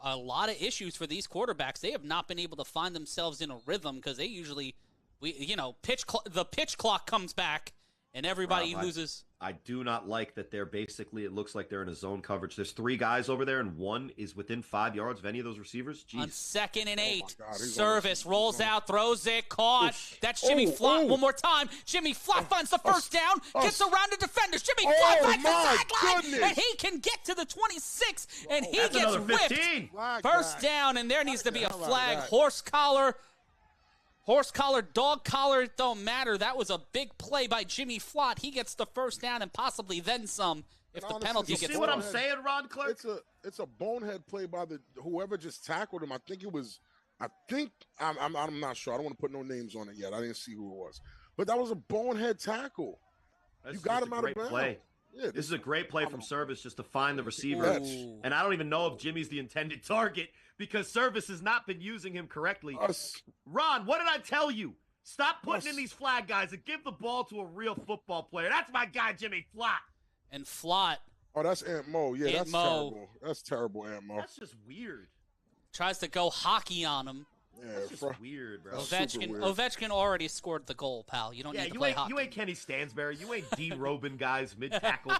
a lot of issues for these quarterbacks. They have not been able to find themselves in a rhythm because they usually, the pitch clock comes back and everybody loses. I do not like that they're basically, it looks like they're in a zone coverage. There's 3 guys over there, and one is within 5 yards of any of those receivers. Jeez. On 2nd and 8, God, Service rolls out, throws it, caught. That's Jimmy Flott one more time. Jimmy Flott finds the 1st down, gets around the defenders. Jimmy Flott finds the sideline, and he can get to the 26, and he gets whipped. 15. 1st down, and there needs to be a flag. Horse collar, dog collar, it don't matter. That was a big play by Jimmy Flott. He gets the 1st down and possibly then some if the penalty gets see what I'm saying, Ron Clark? It's a bonehead play by whoever just tackled him. I'm not sure. I don't want to put no names on it yet. I didn't see who it was. But that was a bonehead tackle. That's you got him out of bounds. Play. Yeah, this is a great play from Service just to find the receiver. And I don't even know if Jimmy's the intended target because Service has not been using him correctly. Ron, what did I tell you? Stop putting in these flag guys and give the ball to a real football player. That's my guy, Jimmy Flott. And Flott. Oh, that's Aunt Mo. Yeah, that's terrible. That's terrible, Aunt Mo. That's just weird. Tries to go hockey on him. Yeah, that's just weird, bro. Ovechkin already scored the goal, pal. You don't need to play hockey. You ain't Kenny Stansberry. You ain't D-Robin guys mid-tackle.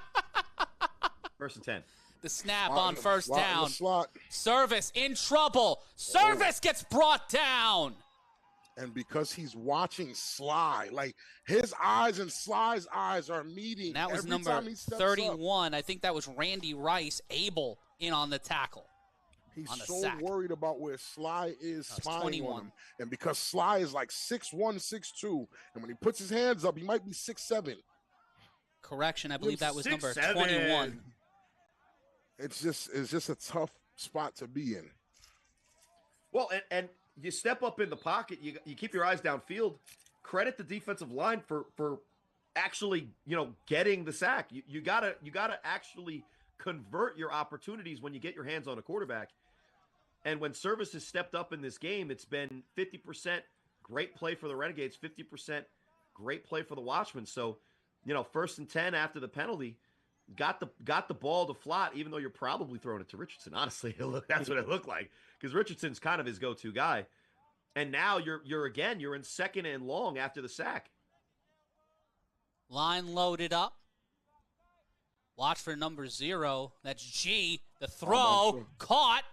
1st and 10. The snap on 1st down. Slot. Service in trouble. Service gets brought down. And because he's watching Sly, like his eyes and Sly's eyes are meeting. And that was number 31. I think that was Randy Rice, Abel, in on the tackle. He's so worried about where Sly is spying on him. And because Sly is like 6'1", 6'2", and when he puts his hands up, he might be 6'7". Correction, I believe that was number 21. It's just a tough spot to be in. Well, and you step up in the pocket, you keep your eyes downfield. Credit the defensive line for actually, getting the sack. You gotta actually convert your opportunities when you get your hands on a quarterback. And when Service has stepped up in this game, it's been 50% great play for the Renegades, 50% great play for the Watchmen. So, 1st and 10 after the penalty, got the ball to Flott, even though you're probably throwing it to Richardson. Honestly, that's what it looked like because Richardson's kind of his go-to guy. And now you're in 2nd and long after the sack. Line loaded up. Watch for number 0. That's G. The throw caught.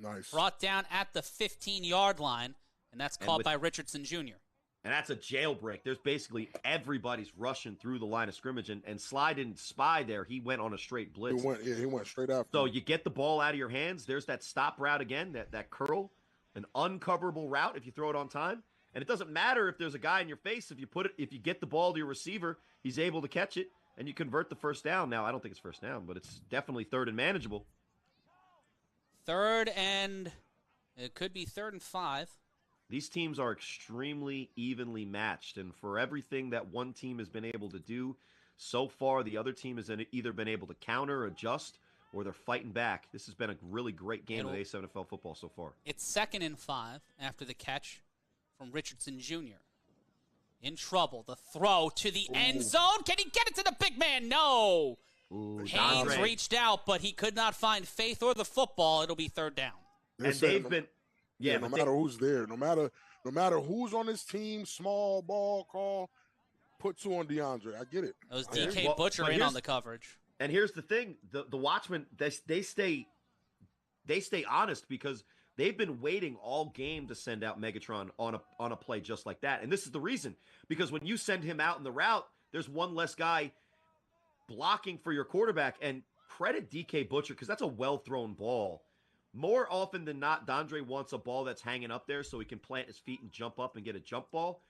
Nice. Brought down at the 15-yard line, and that's caught by Richardson Jr. And that's a jailbreak. There's basically everybody's rushing through the line of scrimmage, and Sly didn't spy there. He went on a straight blitz. He went straight after. So you get the ball out of your hands. There's that stop route again, that curl, an uncoverable route if you throw it on time. And it doesn't matter if there's a guy in your face. If you get the ball to your receiver, he's able to catch it, and you convert the 1st down. Now, I don't think it's 1st down, but it's definitely 3rd and manageable. Third and it could be 3rd and 5. These teams are extremely evenly matched, and for everything that one team has been able to do so far, the other team has either been able to counter, adjust, or they're fighting back. This has been a really great game of A7FL football so far. It's 2nd and 5 after the catch from Richardson Jr. In trouble. The throw to the end zone. Can he get it to the big man? No. Haynes reached out, but he could not find Faith or the football. It'll be 3rd down. And they've been, no matter who's there, no matter who's on this team, small ball call, put 2 on DeAndre. I get it. It was DK Butcher in on the coverage. And here's the thing: the Watchmen, they stay honest because they've been waiting all game to send out Megatron on a play just like that. And this is the reason, because when you send him out in the route, there's one less guy blocking for your quarterback. And credit DK Butcher, because that's a well-thrown ball. More often than not, Dondre wants a ball that's hanging up there so he can plant his feet and jump up and get a jump ball.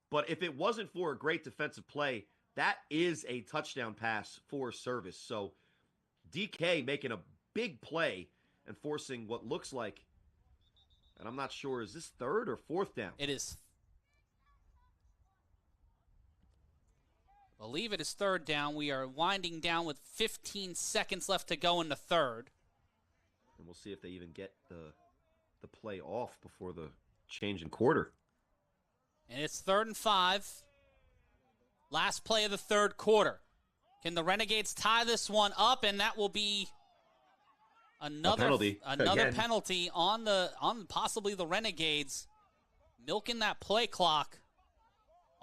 But if it wasn't for a great defensive play, that is a touchdown pass for service. So DK making a big play and forcing what looks like, and I'm not sure, is this 3rd or 4th down? It is. I believe it is 3rd down. We are winding down with 15 seconds left to go in the 3rd. And we'll see if they even get the play off before the change in quarter. And it's 3rd and 5. Last play of the 3rd quarter. Can the Renegades tie this one up? And that will be another penalty on possibly the Renegades, milking that play clock.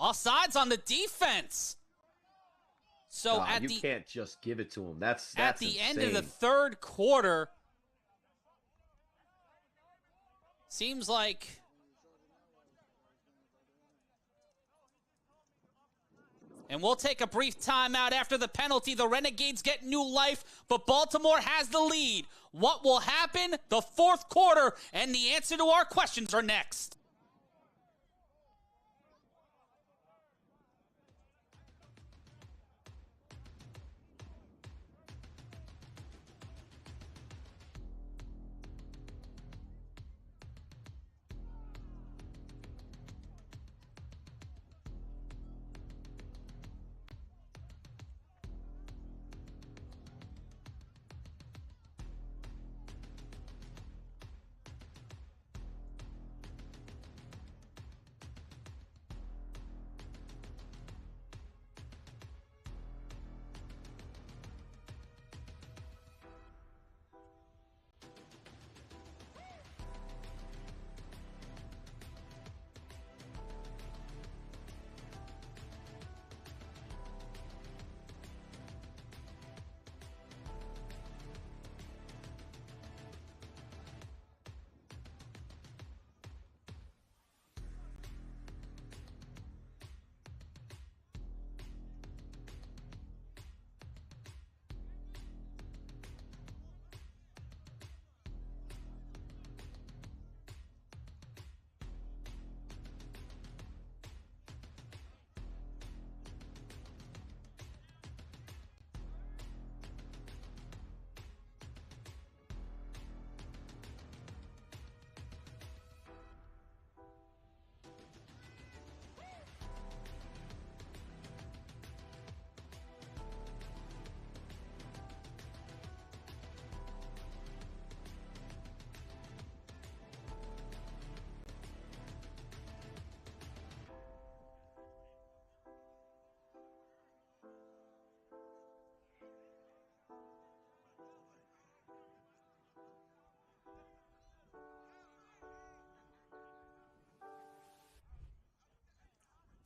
Offsides on the defense. So you can't just give it to him. That's at the insane. end of the 3rd quarter. Seems like and we'll take a brief timeout after the penalty. The Renegades get new life, but Baltimore has the lead. What will happen? The 4th quarter, and the answer to our questions are next.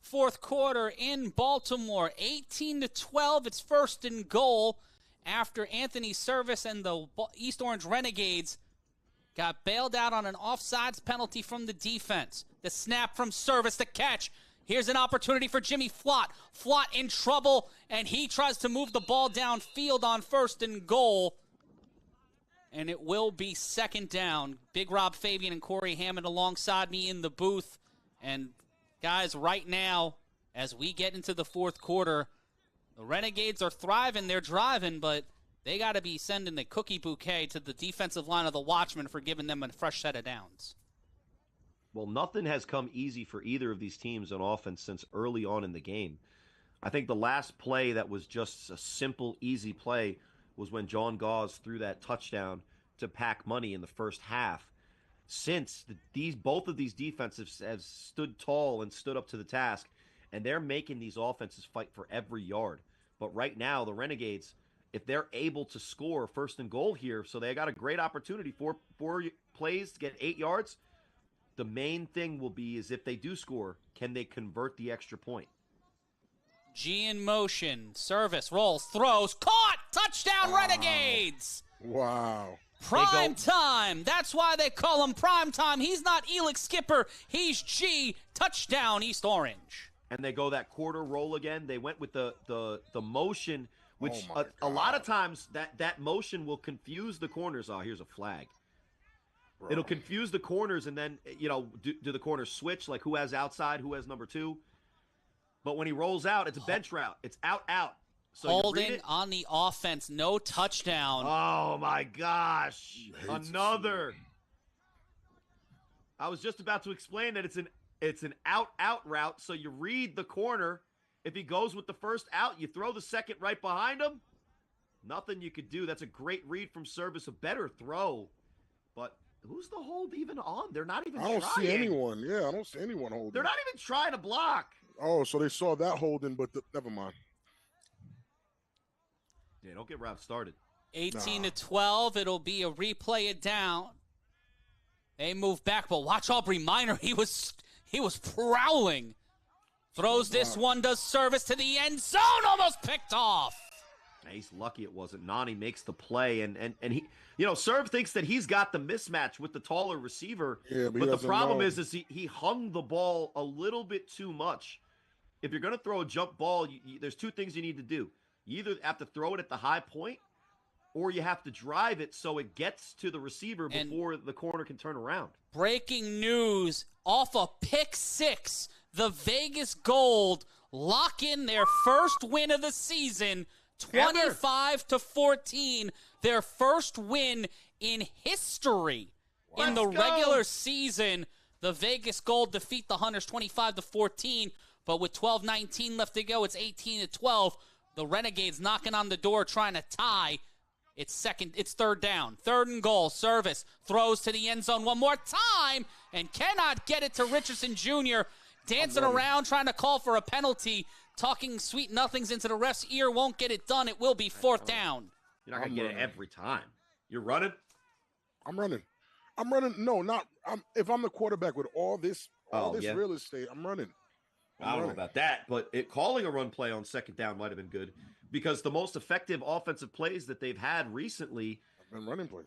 Fourth quarter in Baltimore, 18-12. It's 1st and goal after Anthony Service and the East Orange Renegades got bailed out on an offsides penalty from the defense. The snap from Service, the catch. Here's an opportunity for Jimmy Flott. Flott in trouble, and he tries to move the ball downfield on 1st and goal. And it will be 2nd down. Big Rob Fabian and Corey Hammond alongside me in the booth. And guys, right now, as we get into the 4th quarter, the Renegades are thriving, they're driving, but They got to be sending the cookie bouquet to the defensive line of the Watchmen for giving them a fresh set of downs. Well, nothing has come easy for either of these teams on offense since early on in the game. I think the last play that was just a simple, easy play was when John Gauze threw that touchdown to Pack Money in the first half. Since both of these defenses have stood tall and stood up to the task, and they're making these offenses fight for every yard. But right now, the Renegades, if they're able to score first and goal here, so they got a great opportunity, four plays to get 8 yards. The main thing will be is if they do score, can they convert the extra point? G in motion, service, rolls, throws, caught, touchdown Renegades! Wow. Prime time. That's why they call him prime time. He's not Elix Skipper. He's G. Touchdown, East Orange. And they go that quarter roll again. They went with the motion, which Oh a lot of times that motion will confuse the corners. Oh, here's a flag. Bro. It'll confuse the corners, and then, do the corners switch, like who has outside, who has number 2. But when he rolls out, it's a bench route. It's out. So Holding on the offense, no touchdown. Oh, my gosh. Another. I was just about to explain that it's an out route, so you read the corner. If he goes with the first out, you throw the second right behind him. Nothing you could do. That's a great read from Service, a better throw. But who's the hold even on? They're not even trying. I don't see anyone. Yeah, I don't see anyone holding. They're not even trying to block. Oh, so they saw that holding, but never mind. Yeah, don't get Rob started. 18-12. It'll be a replay it down. They move back, but watch Aubrey Minor. He was prowling. Throws this one, does service to the end zone, almost picked off. He's lucky it wasn't. Nani makes the play, and he, Serve thinks that he's got the mismatch with the taller receiver. Yeah, but the problem is he hung the ball a little bit too much. If you're going to throw a jump ball, there's 2 things you need to do. You either have to throw it at the high point, or you have to drive it so it gets to the receiver before the corner can turn around. Breaking news, off a pick 6, the Vegas Gold lock in their first win of the season, 25-14, their first win in history. In the regular season, the Vegas Gold defeat the Hunters 25-14, but with 12:19 left to go, it's 18-12. The Renegades knocking on the door trying to tie. It's third down. 3rd and goal. Service throws to the end zone one more time and cannot get it to Richardson Jr. Dancing around trying to call for a penalty, talking sweet nothings into the ref's ear, won't get it done. It will be 4th down. You're not going to get it every time. You're running? I'm running. No, not if I'm the quarterback with all this real estate, I'm running. I don't know about that, but calling a run play on 2nd down might have been good because the most effective offensive plays that they've had recently have been running plays.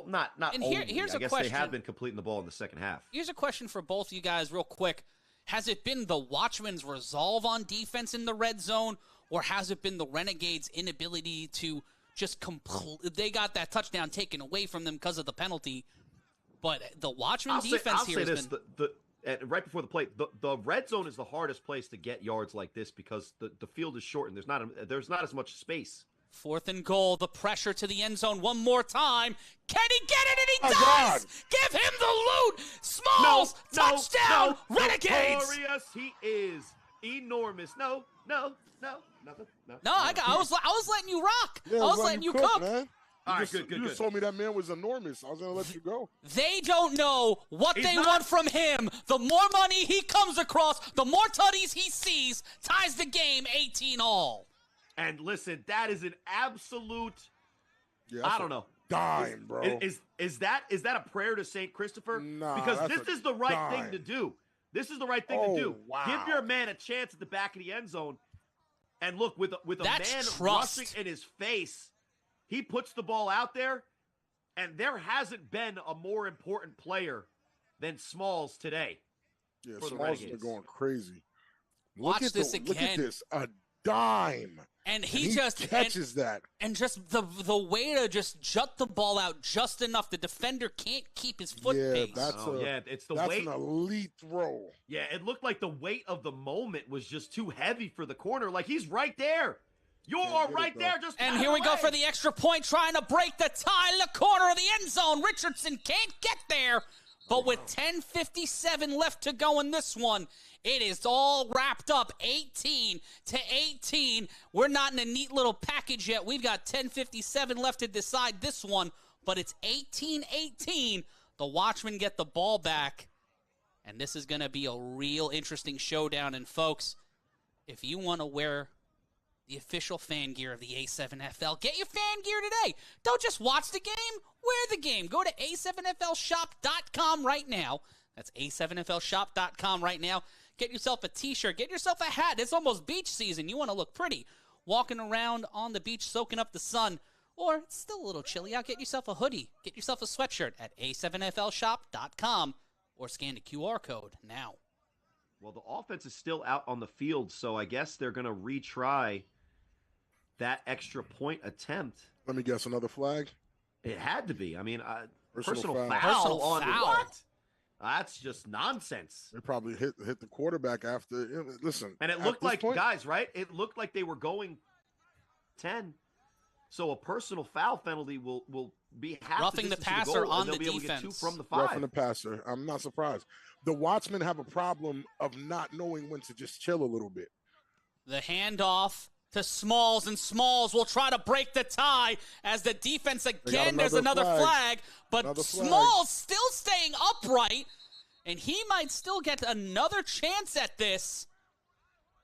Not and only. Here's I a guess question. they have been completing the ball in the second half. Here's a question for both of you guys real quick. Has it been the Watchmen's resolve on defense in the red zone, or has it been the Renegades' inability to just they got that touchdown taken away from them because of the penalty, but the Watchmen defense here has been... And right before the play, the red zone is the hardest place to get yards like this because the field is short and there's not as much space. 4th and goal, the pressure to the end zone one more time. Can he get it? And he does! God. Give him the loot! Smalls, touchdown, Renegades! Glorious, he is enormous. No, nothing. No, I was letting you rock. Yeah, I was letting you cook. Man. All right, You good. just told me that man was enormous. I was going to let you go. They don't know what they want from him. The more money he comes across, the more tutties he sees, ties the game 18-all. And listen, that is an absolute, Yeah, I don't know. Dime, bro. Is that a prayer to St. Christopher? Nah, because this is the right thing to do. This is the right thing to do. Wow. Give your man a chance at the back of the end zone. And look, with a That's man trust. rushing in his face, he puts the ball out there, and there hasn't been a more important player than Smalls today. Yeah, for the Smalls are Renegades. going crazy. Watch this Look at again. this. A dime. And He he just catches that. And just the way to just jut the ball out just enough, the defender can't keep his foot pace. It's the that's weight. an elite throw. Yeah, it looked like the weight of the moment was just too heavy for the corner. Like, he's right there. You Can't are get it, right though. there. Just And pat here we go away. for the extra point, trying to break the tie in the corner of the end zone. Richardson can't get there, but with 10:57 left to go in this one, it is all wrapped up, 18-18. We're not in a neat little package yet. We've got 10:57 left to decide this one, but it's 18-18. The Watchmen get the ball back, and this is going to be a real interesting showdown. And folks, if you want to wear the official fan gear of the A7FL, get your fan gear today. Don't just watch the game, wear the game. Go to A7FLshop.com right now. That's A7FLshop.com right now. Get yourself a t-shirt. Get yourself a hat. It's almost beach season. You want to look pretty. Walking around on the beach, soaking up the sun. Or it's still a little chilly out. Get yourself a hoodie. Get yourself a sweatshirt at A7FLshop.com or scan the QR code now. Well, the offense is still out on the field, so I guess they're going to retry that extra point attempt. Let me guess, another flag? It had to be. I mean, Personal personal foul. foul Personal on foul. what? That's just nonsense. They probably hit the quarterback after. Listen, And it at looked this like, point- guys, right? It looked like they were going 10. So a personal foul penalty will be half Roughing the distance to the passer goal, on and they'll the be able to get 2 defense. from the roughing 5. the passer. I'm not surprised. The Watchmen have a problem of not knowing when to just chill a little bit. The handoff to Smalls, and Smalls will try to break the tie as the defense again. There's another flag, but Another flag. Smalls still staying upright, and he might still get another chance at this.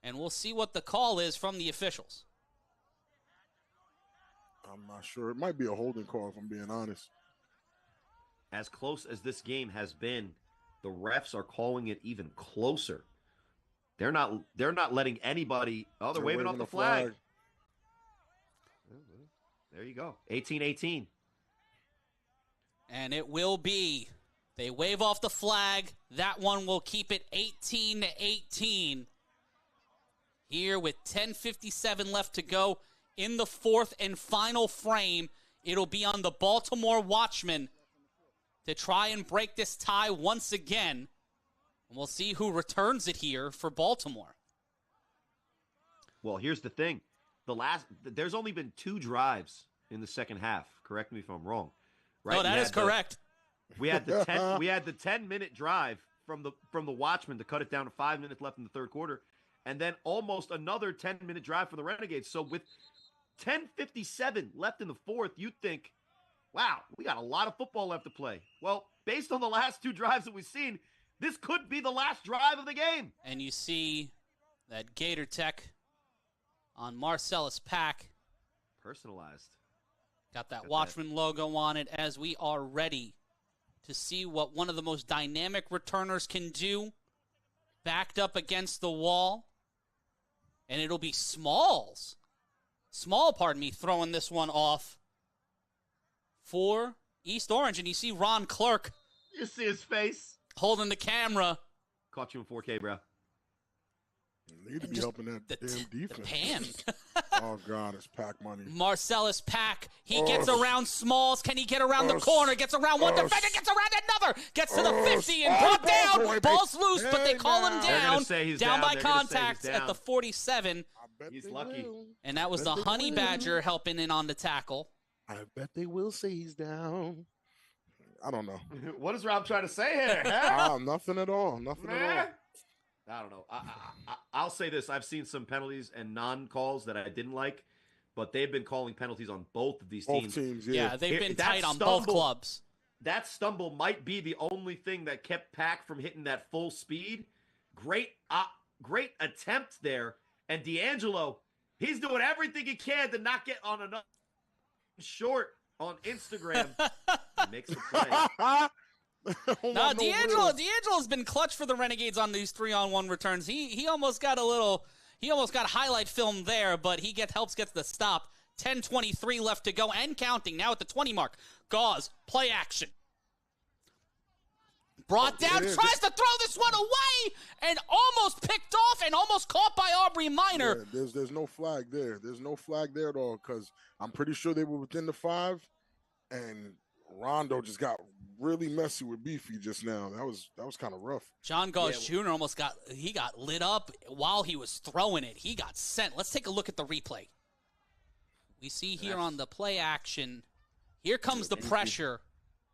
And we'll see what the call is from the officials. I'm not sure. It might be a holding call, if I'm being honest. As close as this game has been, the refs are calling it even closer. They're not letting anybody. Oh, they're waving off the flag. There you go. 18-18. And it will be. They wave off the flag. That one will keep it 18-18. Here with 10:57 left to go in the fourth and final frame, it'll be on the Baltimore Watchmen to try and break this tie once again. And we'll see who returns it here for Baltimore. Well, here's the thing. There's only been 2 drives in the second half. Correct me if I'm wrong. Right? No, that is correct. We had the 10-minute drive from the Watchmen to cut it down to 5 minutes left in the third quarter, and then almost another 10-minute drive for the Renegades. So with 10:57 left in the fourth, you'd think, wow, we got a lot of football left to play. Well, based on the last 2 drives that we've seen, this could be the last drive of the game. And you see that Gator Tech on Marcellus Pack. Personalized. Got that Watchman logo on it as we are ready to see what one of the most dynamic returners can do. Backed up against the wall. And it'll be Smalls. Throwing this one off for East Orange. And you see Ron Clark You see his face. holding the camera. Caught you in 4K, bro. Need to be Just helping that damn defense. Pan. Oh, God, it's pack money. Marcellus Pack. He Oh. gets around Smalls. Can he get around the Oh. corner? Gets around one Oh. defender. Gets around another. Gets to the Oh. 50 and Oh, brought ball down. boy, Ball's baby. loose, but they call him They're down. gonna say he's Down down. by They're gonna say he's contact at down. the 47. I bet He's they lucky. will. And that was Bet the they Honey will. Badger helping in on the tackle. I bet they will say he's down. I don't know. What is Rob trying to say here? Nothing at all. Nothing at all. I don't know. I'll say this. I've seen some penalties and non-calls that I didn't like, but they've been calling penalties on both of these Both teams. teams, Yeah, yeah. they've been That tight on both stumble- clubs. That stumble might be the only thing that kept Pack from hitting that full speed. Great attempt there. And D'Angelo, he's doing everything he can to not get on another short on Instagram. Makes a play. No, D'Angelo's been clutch for the Renegades on these 3-on-1 returns. He almost got highlight film there, but he helps get the stop. 10:23 left to go and counting. Now at the 20 mark. Gauze, play action. Brought down, tries to throw this one away, and almost picked off and almost caught by Aubrey Minor. Yeah, there's no flag there. There's no flag there at all because I'm pretty sure they were within the 5, and Rondo just got really messy with Beefy just now. That was kind of rough. John Gauze Jr. almost got lit up while he was throwing it. He got sent. Let's take a look at the replay. We see here on the play action, here comes the pressure.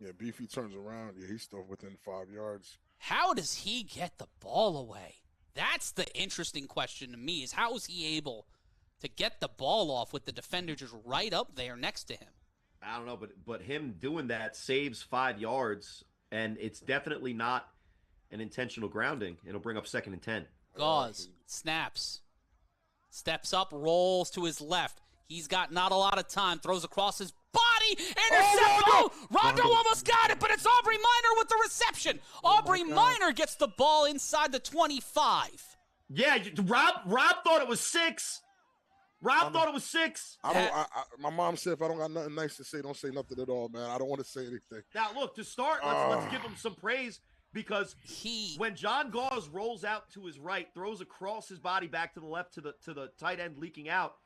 Yeah, Beefy turns around. Yeah, he's still within 5 yards. How does he get the ball away? That's the interesting question to me, is how is he able to get the ball off with the defender just right up there next to him? I don't know, but him doing that saves 5 yards, and it's definitely not an intentional grounding. It'll bring up 2nd and 10. Gauze snaps, steps up, rolls to his left. He's got not a lot of time, throws across his body, intercept. Rondo almost got it, but it's Aubrey Minor with the reception. Aubrey Minor gets the ball inside the 25. Yeah, Rob thought it was 6. Rob thought it was 6. My mom said if I don't got nothing nice to say, don't say nothing at all, man. I don't want to say anything. Now, look, to start, let's give him some praise, because when John Gauze rolls out to his right, throws across his body back to the left to the tight end leaking out,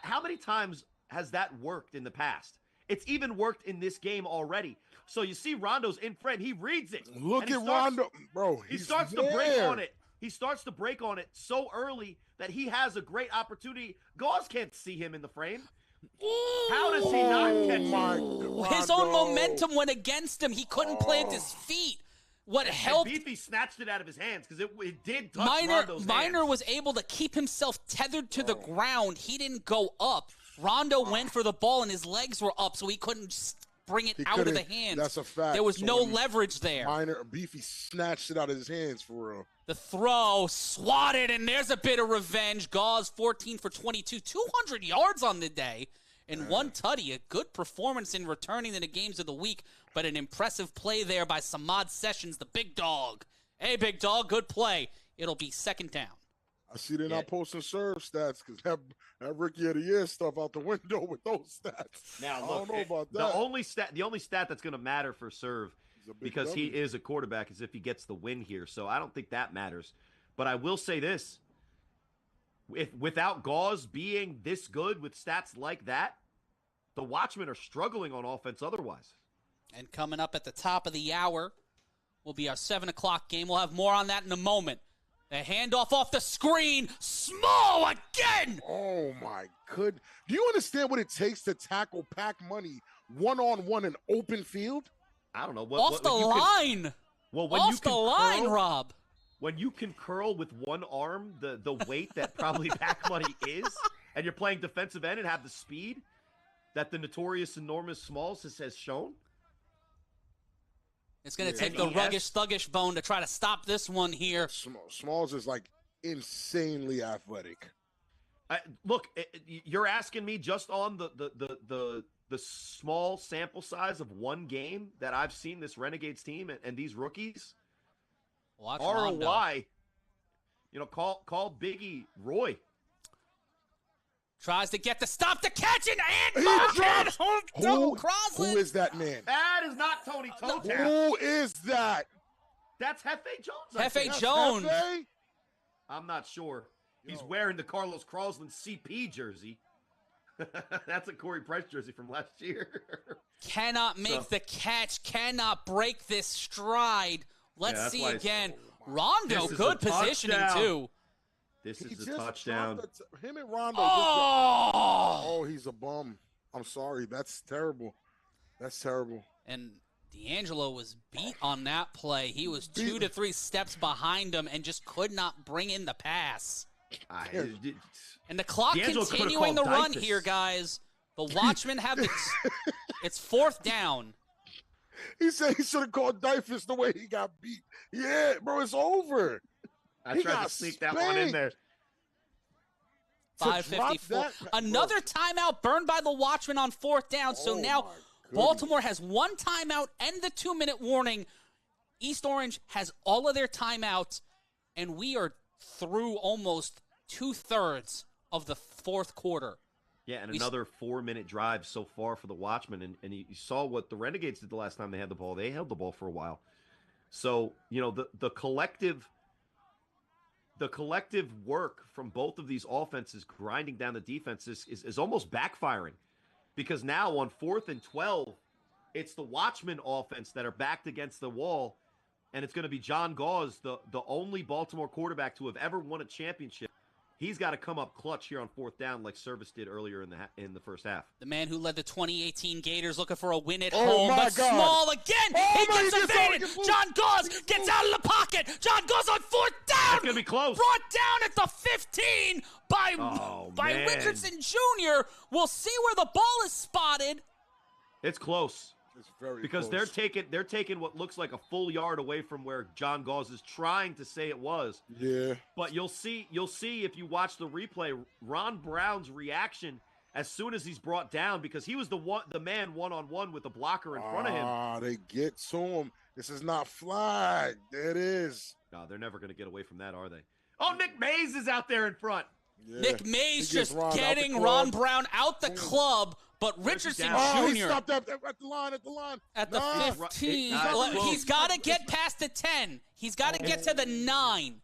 how many times has that worked in the past? It's even worked in this game already. So you see Rondo's in front. He reads it. Look at Rondo. Bro, he starts to break on it. He starts to break on it so early that he has a great opportunity. Gauze can't see him in the frame. How does he not catch him? His own momentum went against him. He couldn't plant his feet. What helped? Beefy snatched it out of his hands because it did touch Rondo's hands. Minor was able to keep himself tethered to the ground. He didn't go up. Rondo went for the ball and his legs were up, so he couldn't bring it out of the hands. That's a fact. There was no leverage there. Beefy snatched it out of his hands for real. The throw, swatted, and there's a bit of revenge. Gauze 14 for 22, 200 yards on the day, and one tutty. A good performance in returning to the games of the week, but an impressive play there by Samad Sessions, the big dog. Hey, big dog, good play. It'll be 2nd down. I see they're not posting serve stats because that Rookie of the Year stuff out the window with those stats. Now, look, I don't know about that. The only stat that's going to matter for serve, because he is a quarterback, is if he gets the win here. So I don't think that matters. But I will say this. Without Gauze being this good with stats like that, the Watchmen are struggling on offense otherwise. And coming up at the top of the hour will be our 7 o'clock game. We'll have more on that in a moment. The handoff off the screen. Small again. Oh, my goodness. Do you understand what it takes to tackle Pac Money one-on-one in open field? I don't know. Off the line. Off the line, Rob. When you can curl with one arm the weight that probably Pac Money is, and you're playing defensive end and have the speed that the notorious enormous Smalls has shown. It's going to take the ruggish, thuggish bone to try to stop this one here. Smalls is like insanely athletic. Look, you're asking me just on the small sample size of one game that I've seen this Renegades team and these rookies. Watch ROI. Call Biggie Roy. Tries to get the stop to catch it and motion. Who is that man? That is not Tony Toto. Who is that? That's Hefe Jones. Hefe Jones. Hefe? I'm not sure. He's wearing the Carlos Crosland CP jersey. That's a Corey Price jersey from last year. Cannot make the catch. Cannot break this stride. Let's see again. Rondo, good positioning too. This is a touchdown. Him and Rondo. He's a bum. I'm sorry. That's terrible. That's terrible. And D'Angelo was beat on that play. He was 2 to 3 steps behind him and just could not bring in the pass. And the clock continuing the run here, guys. The Watchmen have it's 4th down. He said he should have called Dyfus the way he got beat. Yeah, bro, it's over. I tried to sneak that one in there. 5:54. Another timeout burned by the Watchmen on 4th down. So now Baltimore has 1 timeout and the 2-minute warning. East Orange has all of their timeouts, and we are through almost 2/3 of the 4th quarter. Yeah, and another 4-minute drive so far for the Watchmen. And you saw what the Renegades did the last time they had the ball. They held the ball for a while. So, the collective work from both of these offenses grinding down the defense is almost backfiring, because now on 4th and 12, it's the Watchmen offense that are backed against the wall, and it's going to be John Gauze, the only Baltimore quarterback to have ever won a championship He's got to come up clutch here on fourth down like Service did earlier in the first half. The man who led the 2018 Gators looking for a win at Oh, home, my but God. Small again. Oh, He my, gets he gets evaded. out, he gets John Gauze gets out of the pocket. John Gauze on fourth down. It's going to be close. Brought down at the 15 by man. Richardson Jr. We'll see where the ball is spotted. It's close. It's very Because close. they're taking what looks like a full yard away from where John Gauze is trying to say it was. Yeah. But you'll see if you watch the replay, Ron Brown's reaction as soon as he's brought down, because he was the man one-on-one with the blocker in front of him. They get to him. This is not flag. There it is. No, they're never going to get away from that, are they? Oh, Nick Mays is out there in front. Yeah. Nick Mays He gets just Ron out the getting club. Ron Brown out the club, but Richardson down? He Jr. stopped at the line. At the Nah. 15. Nah, He's got to get past the 10. He's got to get to the 9.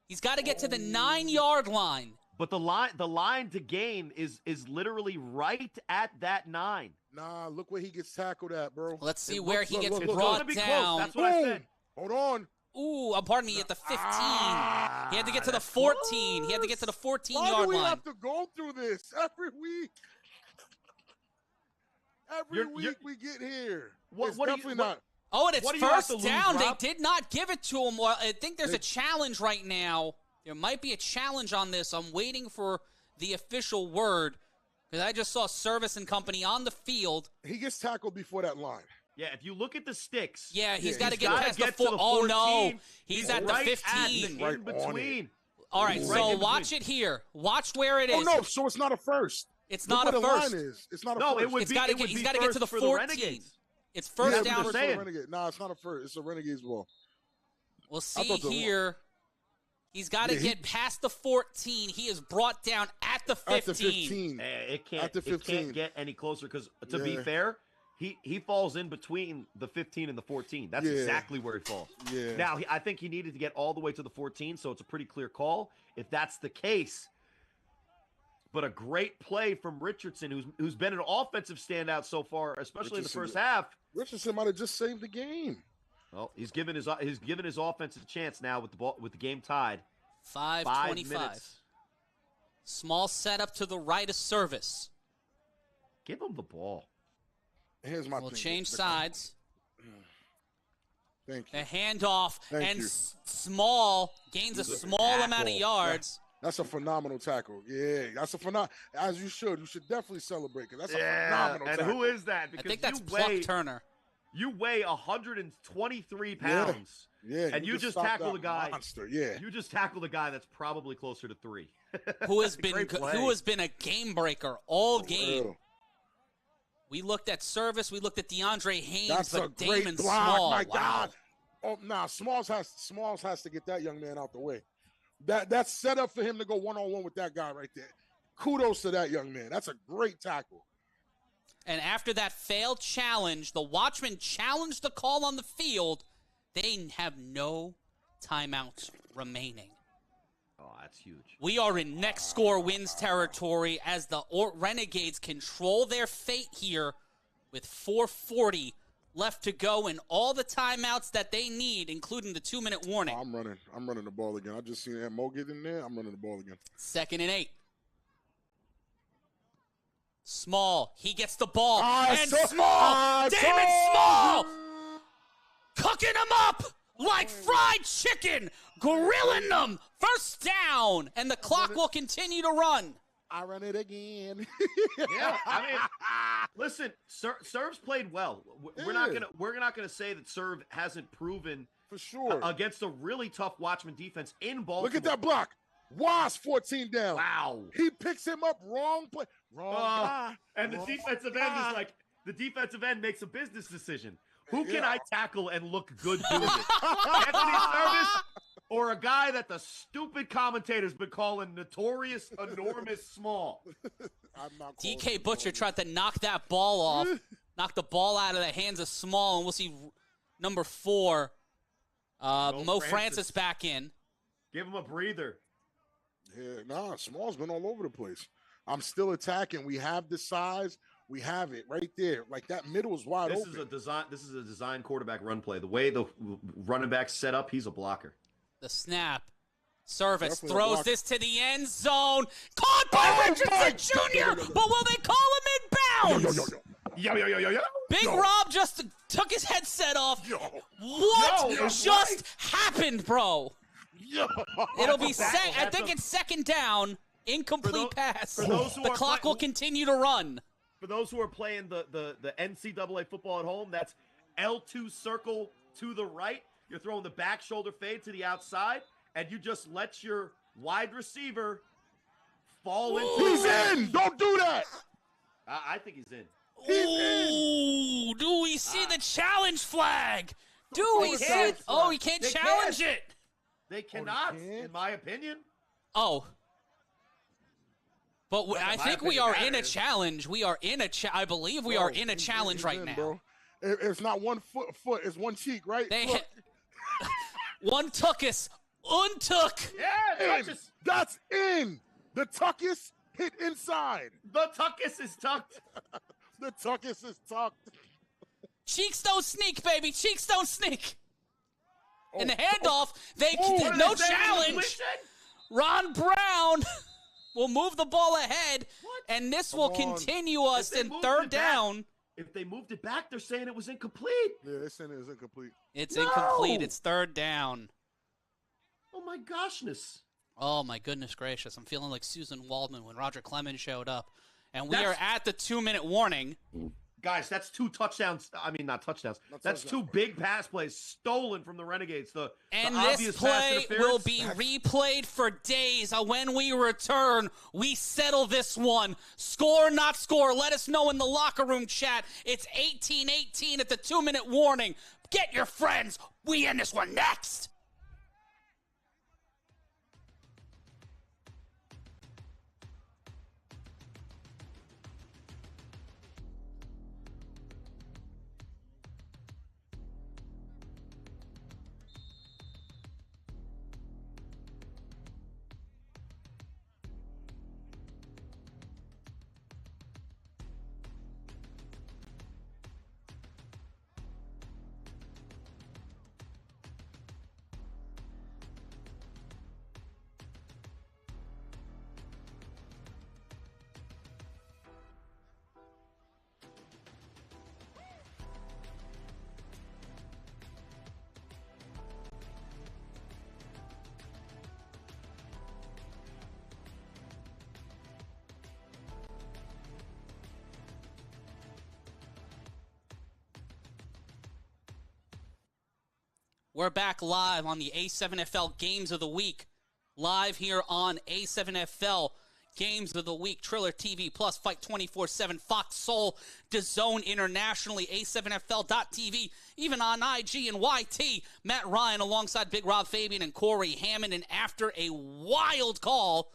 He's got to get to the 9-yard line. But the line to gain is literally right at that 9. Nah, look where he gets tackled at, bro. Let's see It where looks- he gets look, It's look, going brought to be down. close. That's what I said. Hold on. Ooh, pardon me, at the 15. He had to get to the that's 14. He had to get to the Why 14-yard do we line. have to go through this every week? Every You're- week we get here. What- It's what do you- definitely what- not. Oh, and it's What do you have first to lose, down. Rob? They did not give it to him. Well, I think there's a challenge right now. There might be a challenge on this. I'm waiting for the official word because I just saw Service and Company on the field. He gets tackled before that line. Yeah, if you look at the sticks. Yeah, he's Yeah, got to he's get gotta past get the to 4. the Oh, 14. no. He's at the right 15. Right in on between. All right, He's so right in watch between. it here. Watch where it is. Oh no, so it's not a first. It's Look not a where the first. line is. It's not a No, first. it would It's be. gotta It get- would he's be got to get to the first for 14. Renegades. It's first Yeah, down. they're First for saying. Renegade. Nah, it's not a first. It's a Renegades ball. We'll I see thought the- here. He's got to Yeah, he- get past the 14. He is brought down at the 15. At the 15. It can't. At the It 15. can't get any closer because, to be Yeah. fair, he falls in between the 15 and the 14. That's Yeah. exactly where he falls. Yeah. Now I think he needed to get all the way to the 14, so it's a pretty clear call if that's the case. But a great play from Richardson, who's been an offensive standout so far, especially in the Richardson- first half. Richardson might have just saved the game. Well, he's given his offense a chance now with the game tied. 5:25. minutes. Small setup to the right of Service. Give him the ball. Here's my We'll thing. change sides. Thank you. A handoff, Thank and you. Small gains a small amount of tackle. yards. That's a phenomenal tackle. Yeah, that's a phenomenal. As you should. You should definitely celebrate because that's a Yeah, phenomenal and tackle. who is that? I Because think that's you Pluck weigh Turner. you weigh 123 Yeah. pounds. Yeah, And you just stopped tackle that the guy. Monster. Yeah. You just tackled a guy that's probably closer to 3. Who has Great play. been a game breaker all game. Real. We looked at Service, we looked at DeAndre Haynes, That's a but great Damon block. Small. My wow. God. Oh, nah. Smalls has to get that young man out the way. That's set up for him to go one-on-one with that guy right there. Kudos to that young man. That's a great tackle. And after that failed challenge, the Watchmen challenged the call on the field. They have no timeouts remaining. Oh, that's huge. We are in next score wins territory as the Renegades control their fate here with 4:40 left to go and all the timeouts that they need, including the 2-minute warning. I'm running the ball again. I just seen that Mo get in there. I'm running the ball again. 2nd and 8. Small, he gets the ball, I and saw- Small, I Damon saw- Small, cooking them up like fried chicken, grilling them. First down, and the clock will continue to run. I run it again. Yeah, I mean, listen, Serve's played well. We're not gonna say that Serve hasn't proven For sure. against a really tough Watchmen defense in Baltimore. Look at that block. Was 14 down. Wow. He picks him up wrong play. Wrong guy. And the Wrong defensive end guy. is like, the defensive end makes a business decision. Who can Yeah. I tackle and look good doing it? Anthony Service or a guy that the stupid commentator's been calling notorious, enormous small? I'm not calling DK him Butcher wrong. tried to knock that ball off, knock the ball out of the hands of Small, and we'll see number 4, Mo Francis back in. Give him a breather. Yeah, nah, Small's been all over the place. I'm still attacking. We have the size. We have it right there. Like that middle is wide This open. is a design quarterback run play. The way the running back's set up, he's a blocker. The snap. Service Definitely a throws block. this to the end zone. Caught by Richardson Jr., but will they call him in bounds? Yo. Big Yo. Rob just took his headset off. Yo. What Yo, just happened, bro? Yo. It'll be That- I that's think a- it's second down. Incomplete pass. for those who The are clock will continue to run. For those who are playing the NCAA football at home, that's L2 circle to the right. You're throwing the back shoulder fade to the outside, and you just let your wide receiver fall into He's in. Don't do that. I think he's in. Ooh, do we see the challenge flag? Do we see can't. it? Oh, he can't They challenge can't. it. They cannot, can't? in my opinion. Oh. But I my think we opinion are in a matters. challenge. We are in a I believe we are in a He's challenge right in, now. Bro. It's not one foot. It's one cheek, right? They Look. one took us, untook. Yeah, In. That's in. The tuckus hit inside. the tuckus is tucked. The tuckus is tucked. Cheeks don't sneak, baby. Cheeks don't sneak. Oh, And the handoff, Oh, no What is that challenge. intuition? Ron Brown will move the ball ahead, What? and this Come will on. continue us If they in moved third it back- down. If they moved it back, they're saying it was incomplete. Yeah, this center is incomplete. It's No! incomplete. It's third down. Oh my goshness. Oh, my goodness gracious. I'm feeling like Susan Waldman when Roger Clemens showed up. And we That's- are at the 2-minute warning. Guys, that's two touchdowns. I mean, not touchdowns. Not That's touchdown. two big pass plays stolen from the Renegades. The And obvious this pass play interference. will be replayed for days. When we return, we settle this one. Score, not score. Let us know in the locker room chat. It's 18-18 at the 2-minute warning. Get your friends. We end this one next. We're back live on the A7FL Games of the Week. Live here on A7FL Games of the Week. Triller TV Plus, Fight 24/7, Fox Soul, DAZN internationally, A7FL.TV, even on IG and YT. Matt Ryan alongside Big Rob Fabian and Corey Hammond. And after a wild call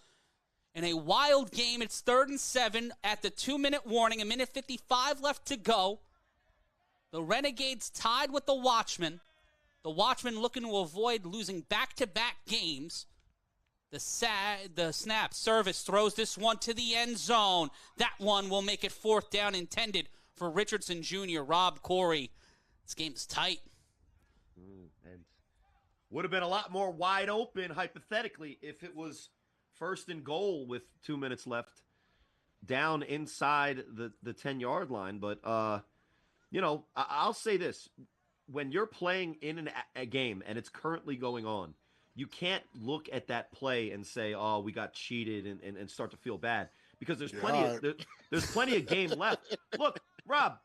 and a wild game, it's 3rd and 7 at the 2-minute warning. 1:55 left to go. The Renegades tied with the Watchmen. The Watchmen looking to avoid losing back-to-back games. The snap service throws this one to the end zone. That one will make it 4th down, intended for Richardson Jr., Rob Corey. This game's tight. And would have been a lot more wide open, hypothetically, if it was 1st and goal with 2 minutes left down inside the 10-yard line. But, I'll say this. When you're playing in a game and it's currently going on, you can't look at that play and say, oh, we got cheated and start to feel bad, because there's there's plenty of game left. Look, Rob,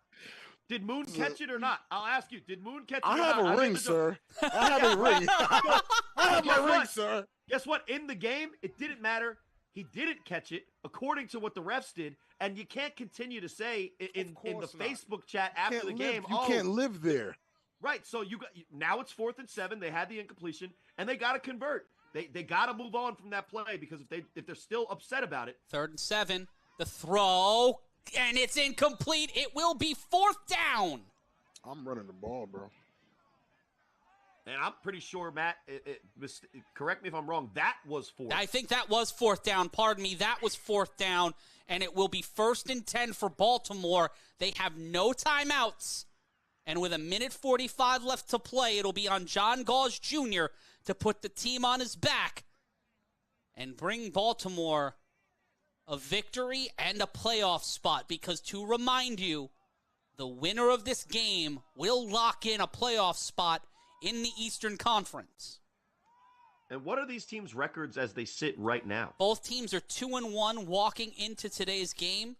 did Moon catch it or not? I'll ask you, did Moon catch it or I not? have a ring, sir. I have a ring. I have my ring, sir. Guess what? In the game, it didn't matter. He didn't catch it, according to what the refs did, and you can't continue to say in the course not. Facebook chat after the game, You can't live there. Right, so now it's 4th and 7. They had the incompletion, and they got to convert. They got to move on from that play, because if they're still upset about it. 3rd and 7. The throw, and it's incomplete. It will be 4th down. I'm running the ball, bro. And I'm pretty sure, Matt, correct me if I'm wrong, that was 4th. I think that was 4th down. Pardon me. That was 4th down, and it will be 1st and 10 for Baltimore. They have no timeouts. And with 1:45 left to play, it'll be on John Gauze Jr. to put the team on his back and bring Baltimore a victory and a playoff spot, because to remind you, the winner of this game will lock in a playoff spot in the Eastern Conference. And what are these teams' records as they sit right now? Both teams are 2-1 walking into today's game.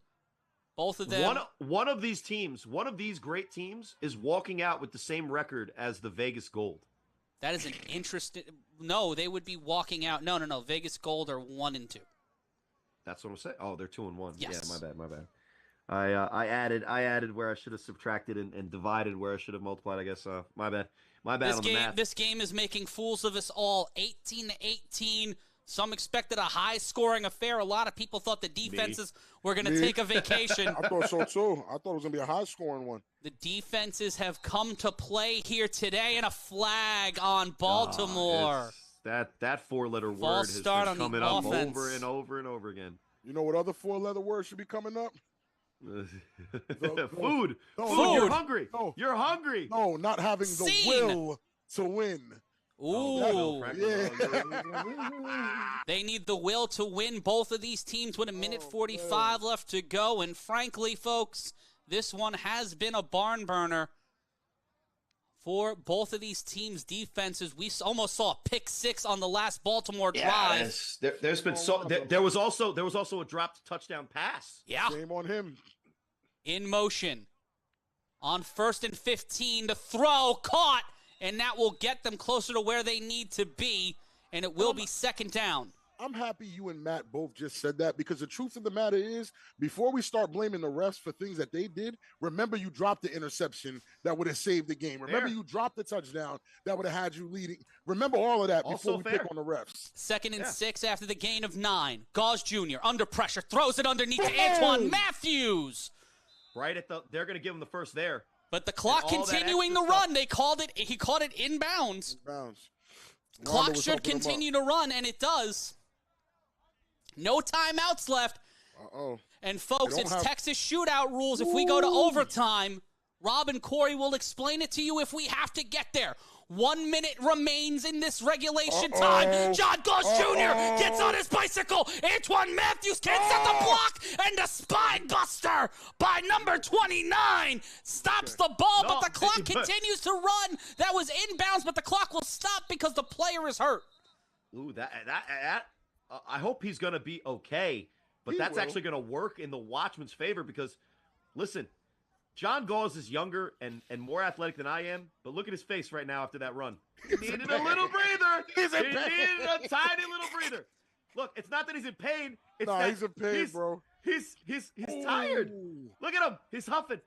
Both of them. One of these teams, one of these great teams, is walking out with the same record as the Vegas Gold. That is an interesting. No, they would be walking out. No. Vegas Gold are 1-2. That's what I'm saying. Oh, they're 2-1. Yes. Yeah, my bad. I added where I should have subtracted and divided where I should have multiplied. I guess. My bad. My bad on the math. This game is making fools of us all. 18-18. Some expected a high-scoring affair. A lot of people thought the defenses were going to take a vacation. I thought so too. I thought it was going to be a high-scoring one. The defenses have come to play here today, and a flag on Baltimore. That four-letter word False has start been on the coming up offense. over and over and over again. You know what other four-letter word should be coming up? Food. No, Food. You're no. hungry. No. You're hungry. No, not having the Scene. will to win. Ooh. Yeah. They need the will to win. Both of these teams with a minute 45 left to go. And frankly, folks, this one has been a barn burner for both of these teams' defenses. We almost saw a pick six on the last Baltimore drive. There's been there was also a dropped touchdown pass. Yeah. Shame on him. In motion. On 1st and 15, the throw caught, and that will get them closer to where they need to be, and it will be second down. I'm happy you and Matt both just said that, because the truth of the matter is, before we start blaming the refs for things that they did, remember you dropped the interception that would have saved the game. Remember you dropped the touchdown that would have had you leading. Remember all of that before we pick on the refs. 2nd and 6 after the gain of 9. Gauze Jr. under pressure, throws it underneath to Antoine Matthews. Right at they're going to give him the first there. But the clock continuing the run. He called it inbounds. Clock should continue to run, and it does. No timeouts left. And folks, it's Texas shootout rules. If we go to overtime, Rob and Corey will explain it to you if we have to get there. 1 minute remains in this regulation time. John Gauze Jr. gets on his bicycle. Antoine Matthews can't set the block, and the spine buster by number 29 stops the ball, but the clock continues to run. That was inbounds, but the clock will stop because the player is hurt. Ooh, I hope he's going to be okay, but that's actually going to work in the Watchmen's favor because, listen, John Gauze is younger and more athletic than I am, but look at his face right now after that run. He needed a little breather. He needed a tiny little breather. Look, it's not that he's in pain. It's that he's in pain, bro. He's tired. Look at him. He's huffing.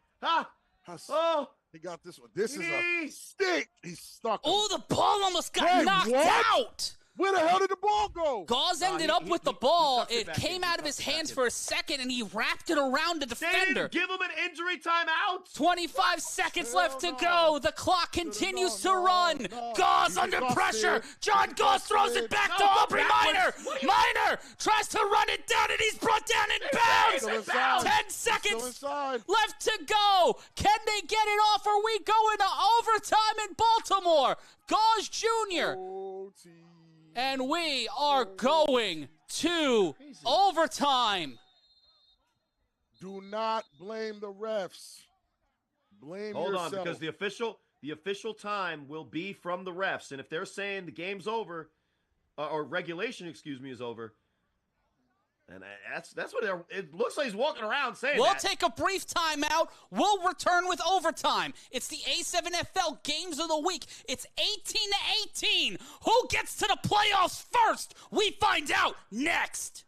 He got this one. This is a stick. He's stuck. Oh, the ball almost got knocked out. Where the hell did the ball go? Gauze ended up with the ball. It came out of his hands for a second, and he wrapped it around the defender. Give him an injury timeout. 25 seconds left to go. The clock continues to run. Gauze under pressure. John Gauze throws it back to Aubrey Minor. Minor tries to run it down, and he's brought down in bounds. 10 seconds left to go. Can they get it off? Are we going to overtime in Baltimore? Gauze Jr. And we are going to overtime. Do not blame the refs. Blame yourself. Hold on, because the official time will be from the refs, and if they're saying the game's over, or regulation, is over, and that's what it looks like. He's walking around saying. We'll take a brief timeout. We'll return with overtime. It's the A7FL Games of the Week. It's 18-18. Who gets to the playoffs first? We find out next.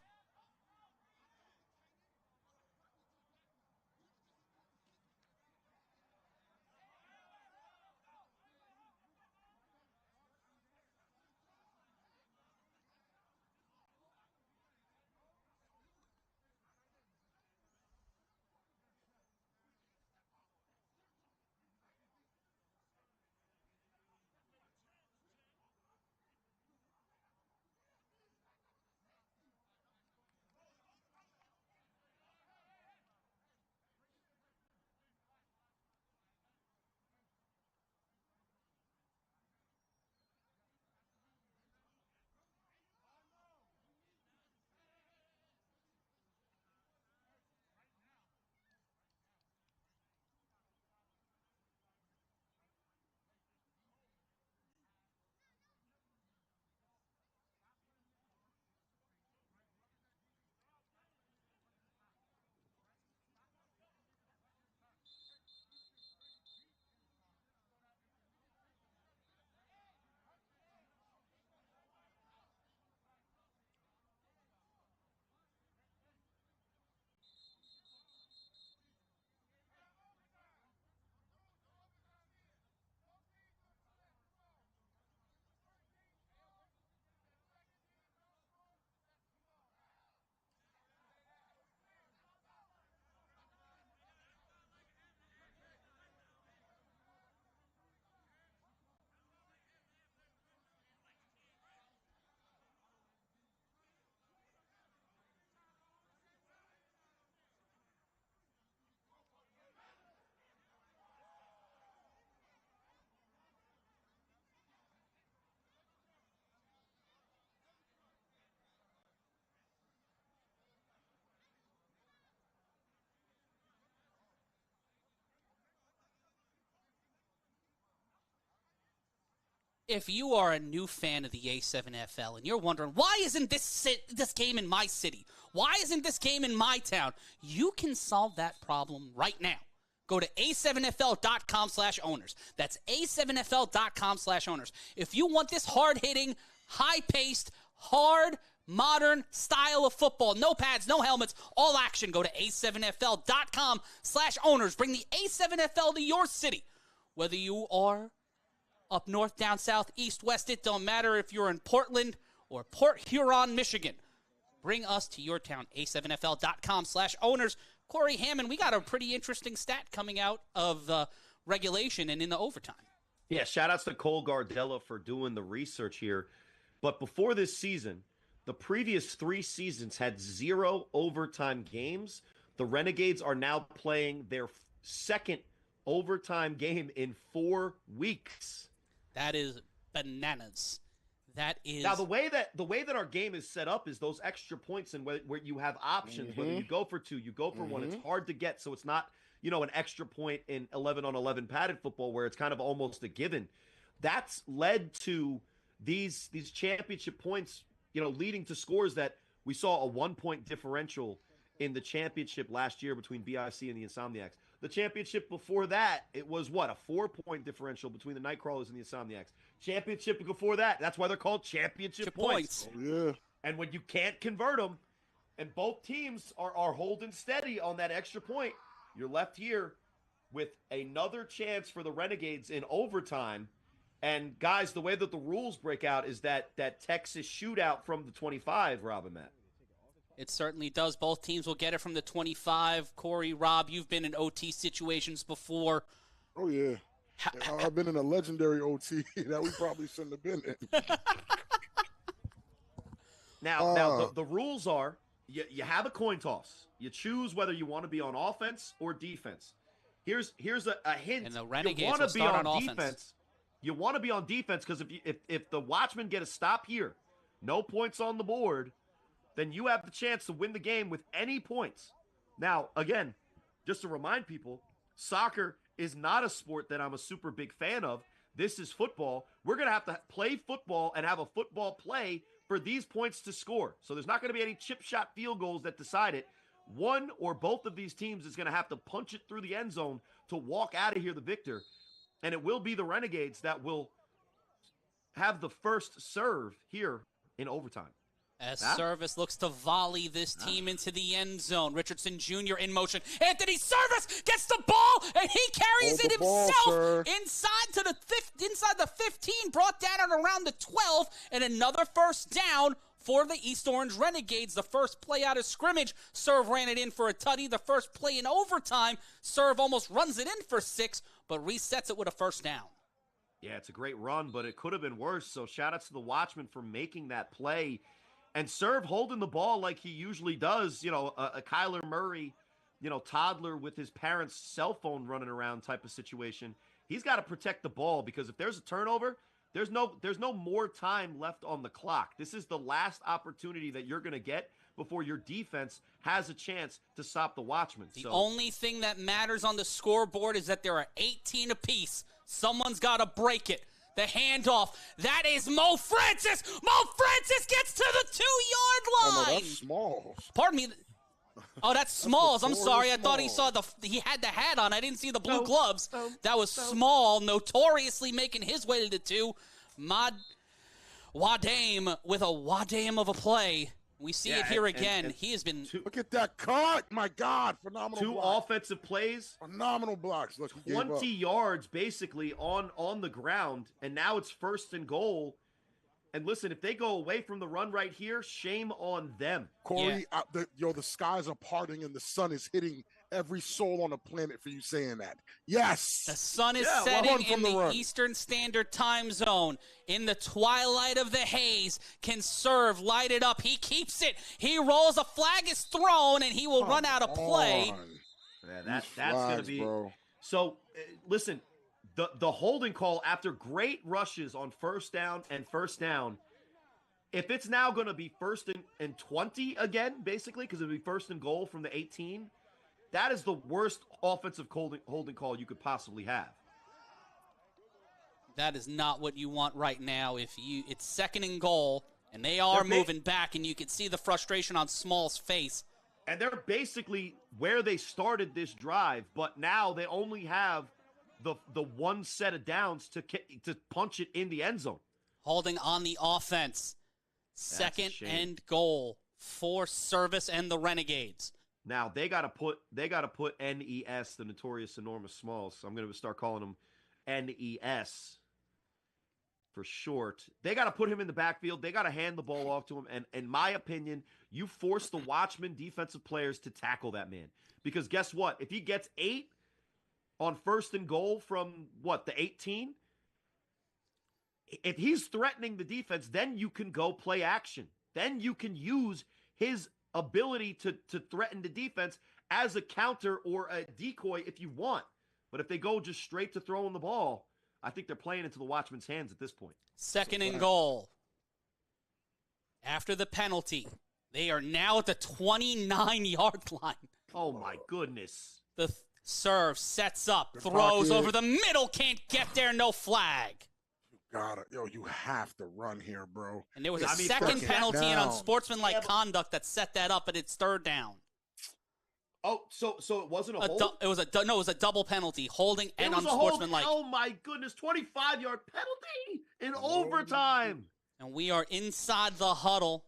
If you are a new fan of the A7FL and you're wondering, why isn't this game in my city? Why isn't this game in my town? You can solve that problem right now. Go to a7fl.com/owners. That's a7fl.com/owners. If you want this hard-hitting, high-paced, hard, modern style of football, no pads, no helmets, all action, go to a7fl.com/owners. Bring the A7FL to your city. Whether you are up north, down south, east, west, it don't matter if you're in Portland or Port Huron, Michigan. Bring us to your town, a7fl.com/owners. Corey Hammond, we got a pretty interesting stat coming out of regulation and in the overtime. Yeah, shout-outs to Cole Gardella for doing the research here. But before this season, the previous 3 seasons had 0 overtime games. The Renegades are now playing their second overtime game in 4 weeks. That is bananas. That is now the way that our game is set up is those extra points and where you have options. Whether you go for 2, you go for 1. It's hard to get, so it's not an extra point in 11-on-11 padded football where it's kind of almost a given. That's led to these championship points, leading to scores that we saw a 1-point differential in the championship last year between BIC and the Insomniacs. The championship before that, it was a 4-point differential between the Nightcrawlers and the Insomniacs. Championship before that, that's why they're called championship points. Oh, yeah. And when you can't convert them, and both teams are holding steady on that extra point, you're left here with another chance for the Renegades in overtime. And guys, the way that the rules break out is that Texas shootout from the 25, Rob and Matt. It certainly does. Both teams will get it from the 25. Corey, Rob, you've been in OT situations before. Oh, yeah. I've been in a legendary OT that we probably shouldn't have been in. Now the rules are you have a coin toss. You choose whether you want to be on offense or defense. Here's a hint. And the Renegades you want will to be start on on defense. offense. You want to be on defense because if the Watchmen get a stop here, no points on the board, then you have the chance to win the game with any points. Now, again, just to remind people, soccer is not a sport that I'm a super big fan of. This is football. We're going to have to play football and have a football play for these points to score. So there's not going to be any chip shot field goals that decide it. One or both of these teams is going to have to punch it through the end zone to walk out of here the victor. And it will be the Renegades that will have the first serve here in overtime. As Service looks to volley this team into the end zone. Richardson Jr. in motion. Anthony Service gets the ball, and he carries it himself inside the 15, brought down at around the 12, and another first down for the East Orange Renegades. The first play out of scrimmage, Serve ran it in for a tutty. The first play in overtime, Serve almost runs it in for 6, but resets it with a first down. Yeah, it's a great run, but it could have been worse. So shout out to the Watchmen for making that play. And Serve holding the ball like he usually does, a Kyler Murray, toddler with his parents' cell phone running around type of situation. He's got to protect the ball because if there's a turnover, there's no more time left on the clock. This is the last opportunity that you're going to get before your defense has a chance to stop the Watchmen. The only thing that matters on the scoreboard is that there are 18 apiece. Someone's got to break it. The handoff. That is Mo Francis. Mo Francis gets to the 2-yard line. Oh, no, that's Smalls. Pardon me. Oh, that's Smalls. I'm sorry. I thought he had the hat on. I didn't see the blue gloves. That was Small, notoriously making his way to the 2. Wadame with a Wadame of a play. We see it here again. He has been... Look at that cut. My God. Phenomenal 2 block. offensive plays. Phenomenal blocks. Look, 20 yards basically on the ground, and now it's 1st and goal. And listen, if they go away from the run right here, shame on them. Corey, the skies are parting and the sun is hitting every soul on the planet for you saying that. Yes. The sun is setting in the Eastern Standard Time Zone. In the twilight of the haze, can Serve light it up. He keeps it. He rolls. A flag is thrown, and he will run out of play. Yeah, that's going to be. Bro. So, listen, the holding call after great rushes on first down, if it's now going to be 1st and 20 again, basically, because it'll be 1st and goal from the 18, that is the worst offensive holding call you could possibly have. That is not what you want right now. It's second and goal, and they are moving back, and you can see the frustration on Small's face. And they're basically where they started this drive, but now they only have the one set of downs to punch it in the end zone. Holding on the offense. Second and goal for Service and the Renegades. Now they gotta put NES, the notorious enormous Smalls. So I'm gonna start calling him NES for short. They gotta put him in the backfield. They gotta hand the ball off to him. And in my opinion, you force the Watchmen defensive players to tackle that man. Because guess what? If he gets 8 on first and goal from the 18, if he's threatening the defense, then you can go play action. Then you can use his ability to threaten the defense as a counter or a decoy if you want. But if they go just straight to throwing the ball, I think they're playing into the Watchmen's hands at this point. Second and goal. After the penalty, they are now at the 29-yard line. Oh, my goodness. The serve sets up, throws over the middle, can't get there, no flag. You have to run here, bro. And there was a second penalty and unsportsmanlike conduct that set that up, but it's third down. Oh, so it wasn't a hold? It was a double penalty, holding and unsportsmanlike. Oh my goodness, 25-yard penalty in overtime. And we are inside the huddle.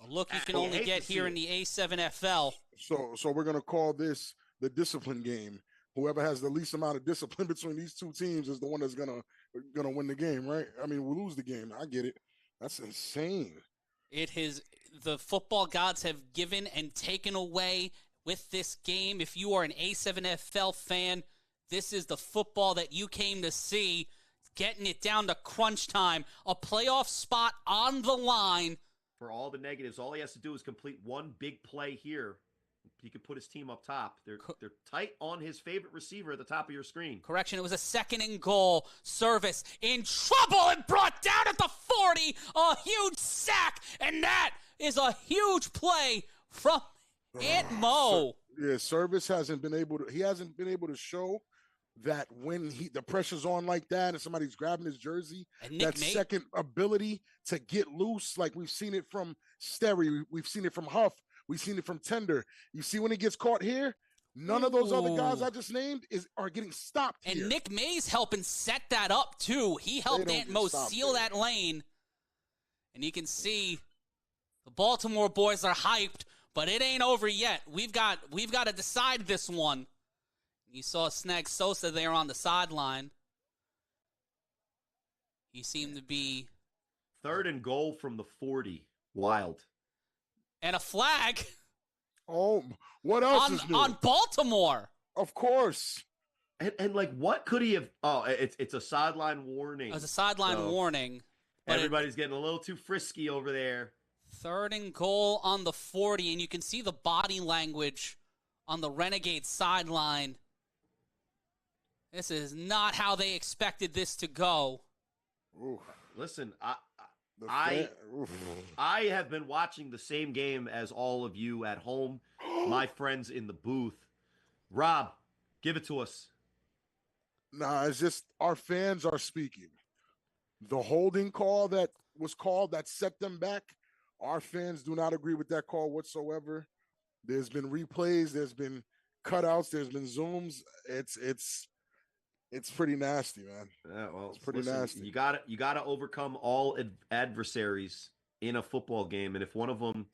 A look you can only get here in the A7FL. So we're gonna call this the discipline game. Whoever has the least amount of discipline between these two teams is the one that's gonna win the game, right? I mean, we'll lose the game. I get it. That's insane. The football gods have given and taken away with this game. If you are an A7FL fan, this is the football that you came to see. Getting it down to crunch time, a playoff spot on the line. For all the negatives, all he has to do is complete one big play here. He could put his team up top. They're tight on his favorite receiver at the top of your screen. Correction, it was a second and goal. Service in trouble and brought down at the 40. A huge sack, and that is a huge play from Aunt Mo. Service hasn't been able to show that when the pressure's on like that and somebody's grabbing his jersey, that second ability to get loose, like we've seen it from Sterry, we've seen it from Huff, we've seen it from Tender. You see when he gets caught here, none of those other guys I just named are getting stopped here. And Nick May's helping set that up too. He helped Aunt Mo seal that lane. And you can see the Baltimore boys are hyped, but it ain't over yet. We've got to decide this one. You saw Snag Sosa there on the sideline. He seemed to be... Third and goal from the 40. Wild. And a flag. Oh, what else is new? On Baltimore. Of course. And like, what could he have... Oh, it's a sideline warning. It was a sideline warning. Everybody's getting a little too frisky over there. Third and goal on the 40, and you can see the body language on the Renegades sideline. This is not how they expected this to go. Oof. Listen, I have been watching the same game as all of you at home, my friends in the booth. Rob, give it to us. Nah, it's just our fans are speaking. The holding call that was called that set them back, our fans do not agree with that call whatsoever. There's been replays, there's been cutouts, there's been zooms. It's pretty nasty, man. Yeah, well, it's pretty nasty. You got to overcome all adversaries in a football game, and if one of them,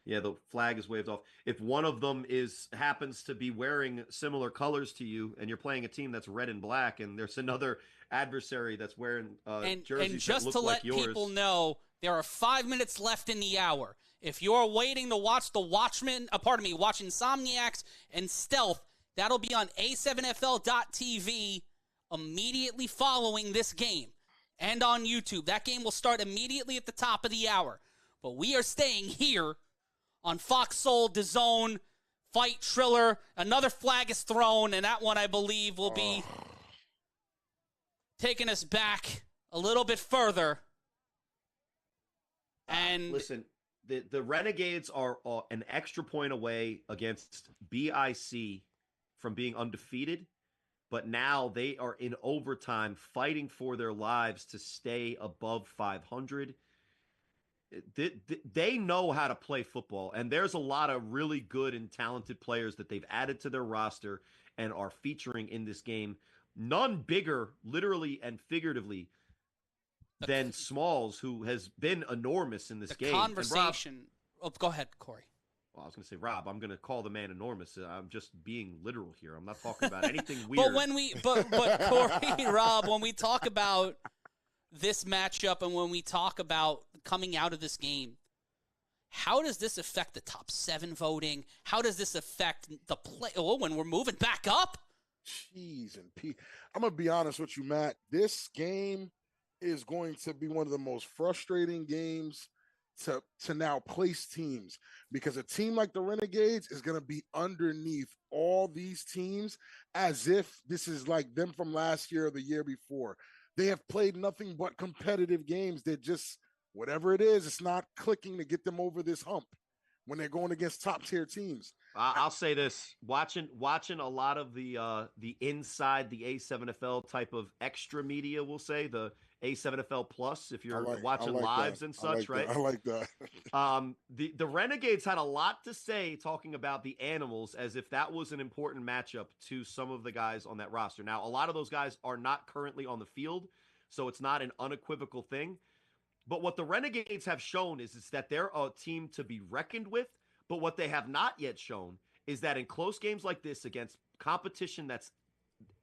the flag is waved off. If one of them happens to be wearing similar colors to you, and you're playing a team that's red and black, and there's another adversary that's wearing jerseys and just that look to like let yours. people know, there are 5 minutes left in the hour. If you're waiting to watch the Watchmen, watch Insomniacs and Stealth, that'll be on A7FL.TV immediately following this game, and on YouTube. That game will start immediately at the top of the hour. But we are staying here on Fox Soul, DAZN, Fight Triller. Another flag is thrown, and that one, I believe, will be taking us back a little bit further. And listen, the Renegades are an extra point away against BIC from being undefeated. but now they are in overtime fighting for their lives to stay above 500. They know how to play football, and there's a lot of really good and talented players that they've added to their roster and are featuring in this game. None bigger, literally and figuratively, than Smalls, who has been enormous in this game. Conversation. Go ahead, Corey. Well, I was going to say, Rob, I'm going to call the man enormous. I'm just being literal here. I'm not talking about anything weird. But Corey, Rob, when we talk about this matchup and when we talk about coming out of this game, how does this affect the top 7 voting? How does this affect the play? Oh, when we're moving back up? Jeez and Pete. I'm going to be honest with you, Matt. This game is going to be one of the most frustrating games to now place teams, because a team like the Renegades is going to be underneath all these teams as if this is like them from last year or the year before. They have played nothing but competitive games. They're just, whatever it is, it's not clicking to get them over this hump when they're going against top tier teams. I'll say this: watching a lot of the inside the A7FL type of extra media, we'll say the A7FL Plus, if you're watching lives and such, right? I like that. The Renegades had a lot to say talking about the Animals as if that was an important matchup to some of the guys on that roster. Now, a lot of those guys are not currently on the field, so it's not an unequivocal thing. But what the Renegades have shown is that they're a team to be reckoned with. But what they have not yet shown is that in close games like this against competition that's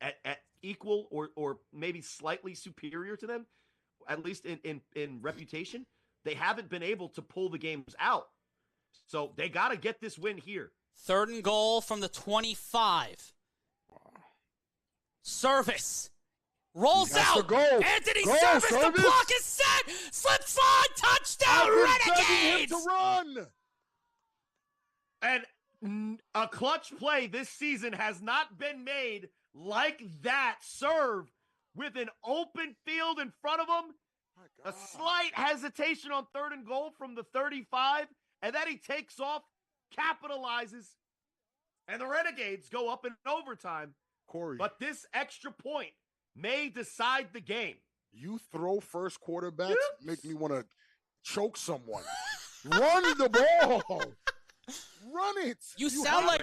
at equal or maybe slightly superior to them, at least in reputation, they haven't been able to pull the games out. So they got to get this win here. 3rd and goal from the 25. Service. Rolls out. Anthony Service, the block is set. Slips on. Touchdown, Renegades. Him to run. And a clutch play this season has not been made like that. Serve with an open field in front of him. A slight hesitation on 3rd and goal from the 35. And then he takes off, capitalizes, and the Renegades go up in overtime. Corey. But this extra point may decide the game. You throw first quarterbacks, make me want to choke someone. Run the ball. Run it. You sound like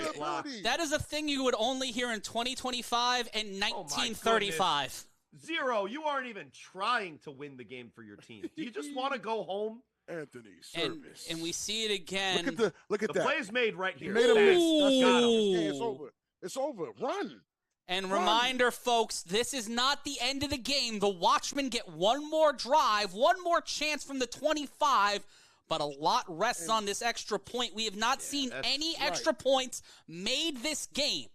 that is a thing you would only hear in 2025 and 1935. Zero, you aren't even trying to win the game for your team. Do you just want to go home? Anthony Service. And we see it again. Look at the that. play is made right here. He made a miss. It's over. It's over. Run. And reminder, folks, this is not the end of the game. The Watchmen get one more drive, one more chance from the 25, but a lot rests on this extra point. We have not seen any extra points made this game.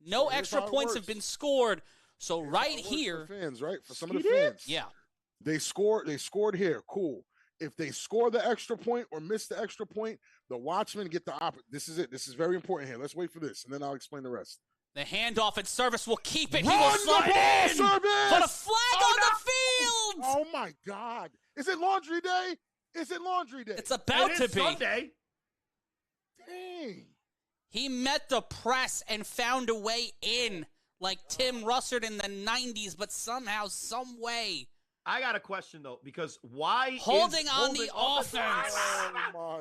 No extra points have been scored. So right here, for fans, right? For some of the fans, they scored here. Cool. If they score the extra point or miss the extra point, the Watchmen get the opposite. This is it. This is very important here. Let's wait for this, and then I'll explain the rest. The handoff and Service will keep it. Run he will slide in. Service! Put a flag on the field. Oh my God! Is it laundry day? Is it laundry day? It's about to be Sunday. Dang! He met the press and found a way in, like Tim Russert in the '90s, but somehow, some way. I got a question though, because why holding on the offense?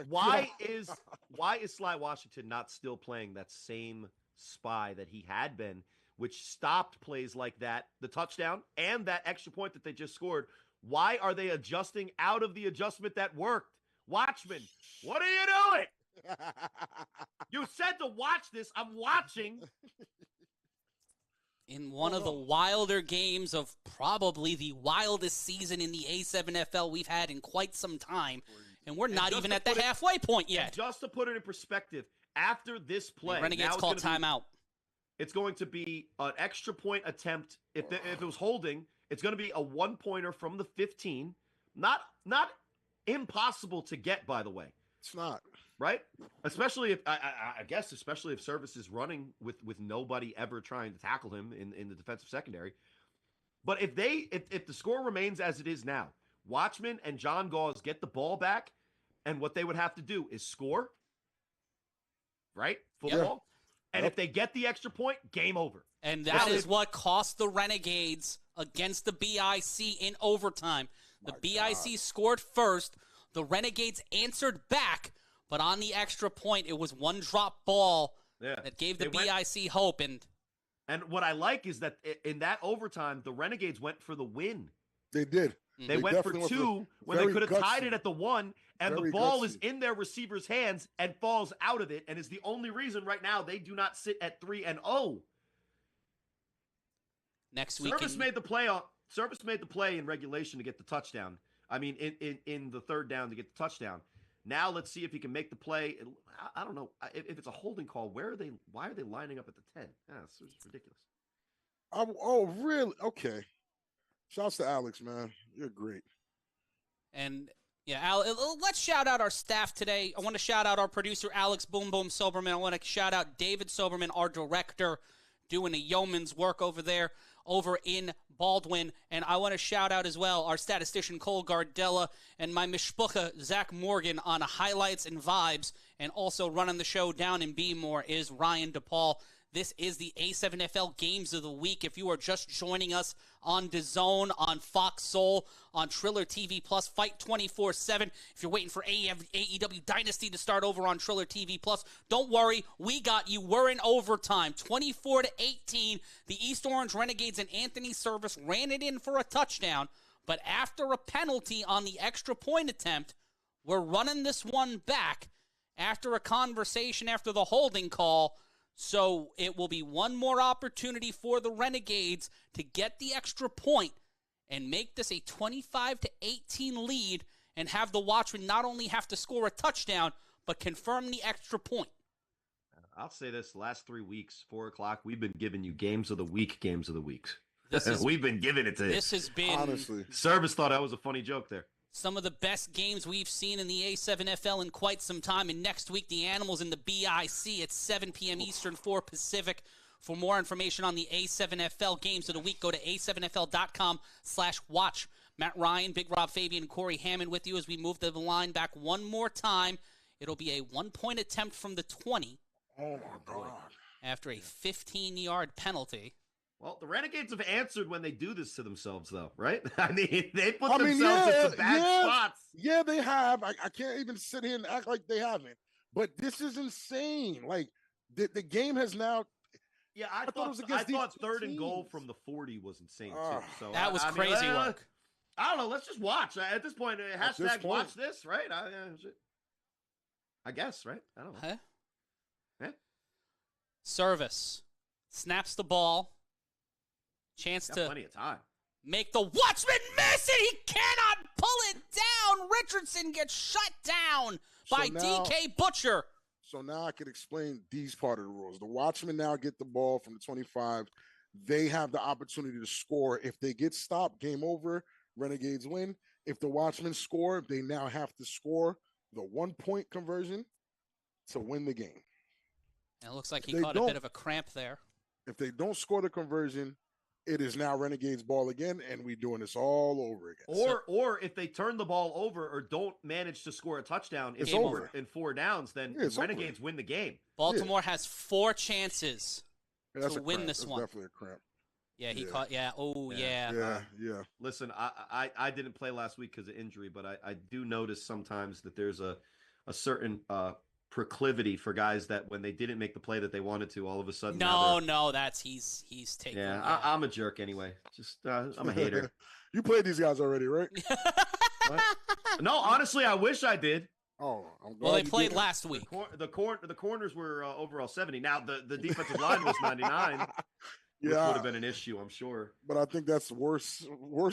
Why is Sly Washington not still playing that same spy that he had been, which stopped plays like that, the touchdown and that extra point that they just scored? Why are they adjusting out of the adjustment that worked? Watchmen, what are you doing? You said to watch this. I'm watching. In one of the wilder games of probably the wildest season in the A7FL we've had in quite some time, and we're not even at the halfway point yet. Just to put it in perspective, after this play, Renegades call timeout. It's going to be an extra point attempt. If it was holding, it's going to be a 1-pointer from the 15. Not impossible to get, by the way. It's not. Right? Especially if I guess especially if Service is running with nobody ever trying to tackle him in the defensive secondary. But if the score remains as it is now, Watchmen and John Gauze get the ball back, and what they would have to do is score, right? Football. And if they get the extra point, game over. And that is what cost the Renegades against the BIC in overtime. The BIC scored first. The Renegades answered back, but on the extra point, it was one drop ball that gave the BIC hope. And what I like is that in that overtime, the Renegades went for the win. They did. They went for 2 when they could have tied it at the 1, and the ball is in their receiver's hands and falls out of it, and is the only reason right now they do not sit at 3-0. Next week, Service made the play in regulation to get the touchdown. I mean, in the third down to get the touchdown. Now let's see if he can make the play. I don't know if it's a holding call. Why are they lining up at the 10? It's ridiculous. Oh, really? Okay. Shouts to Alex, man. You're great. And yeah, let's shout out our staff today. I want to shout out our producer, Alex Boom Boom Soberman. I want to shout out David Soberman, our director, doing a yeoman's work over there, over in Baldwin. And I want to shout out as well our statistician, Cole Gardella, and my mishpucha, Zach Morgan, on highlights and vibes. And also running the show down in B-More is Ryan DePaul. This is the A7FL Games of the Week. If you are just joining us on DAZN, on Fox Soul, on Triller TV Plus, Fight 24/7. If you're waiting for AEW Dynasty to start over on Triller TV Plus, don't worry, we got you. We're in overtime, 24-18. The East Orange Renegades and Anthony Service ran it in for a touchdown, but after a penalty on the extra point attempt, we're running this one back after a conversation after the holding call. So it will be one more opportunity for the Renegades to get the extra point and make this a 25-18 lead and have the Watchmen not only have to score a touchdown, but confirm the extra point. I'll say this, last 3 weeks, 4 o'clock, we've been giving you games of the weeks. We've been giving it to you. This has been... Honestly. Service thought that was a funny joke there. Some of the best games we've seen in the A7FL in quite some time. And next week, the Animals in the BIC at 7 p.m. Eastern, 4 Pacific. For more information on the A7FL Games of the Week, go to a7fl.com/watch. Matt Ryan, Big Rob Fabian, and Corey Hammond with you as we move the line back one more time. It'll be a 1-point attempt from the 20. Oh, my God. After a 15-yard penalty. Well, the Renegades have answered when they do this to themselves, though, right? I mean, they put themselves in some bad spots. Yeah, they have. I can't even sit here and act like they haven't. But this is insane. Like, the game has now... Yeah, I thought third and goal from the 40 was insane, too. So that was crazy work. I don't know. Let's just watch. At this point, watch this, right? I guess, right? I don't know. Huh? Yeah. Service. Snaps the ball. Chance to plenty of time. Make the Watchman miss it. He cannot pull it down. Richardson gets shut down by DK Butcher. So now I can explain these part of the rules. The Watchmen now get the ball from the 25. They have the opportunity to score. If they get stopped, game over. Renegades win. If the Watchmen score, they now have to score the 1-point conversion to win the game. And it looks like he caught a bit of a cramp there. If they don't score the conversion, it is now Renegades ball again, and we're doing this all over again. Or if they turn the ball over or don't manage to score a touchdown in 4 downs, then Renegades win the game. Baltimore has 4 chances to win this one. Definitely a cramp. Yeah, he caught. Yeah. Oh, yeah. Listen, I didn't play last week because of injury, but I do notice sometimes that there's a certain proclivity for guys that when they didn't make the play that they wanted to, all of a sudden. That's he's taking. Yeah, I'm a jerk anyway. Just I'm a hater. You played these guys already, right? No, honestly, I wish I did. Oh, I'm glad. Well, they played last week. The corners were overall 70. Now the defensive line was 99. Which would have been an issue, I'm sure. But I think that's worse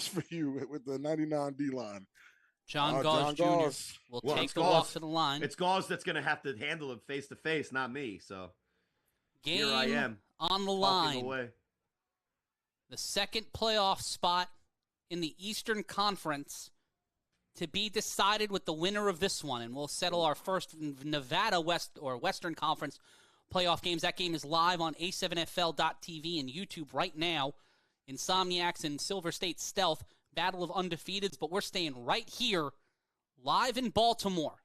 for you with the 99 D line. John Gauze Jr. will take the walk to the line. It's Gauze that's going to have to handle him face to face, not me. So game here I am on the line. The second playoff spot in the Eastern Conference to be decided with the winner of this one, and we'll settle our first Nevada Western Conference playoff games. That game is live on A7FL.tv and YouTube right now. Insomniacs and Silver State Stealth, battle of undefeateds, but we're staying right here, live in Baltimore.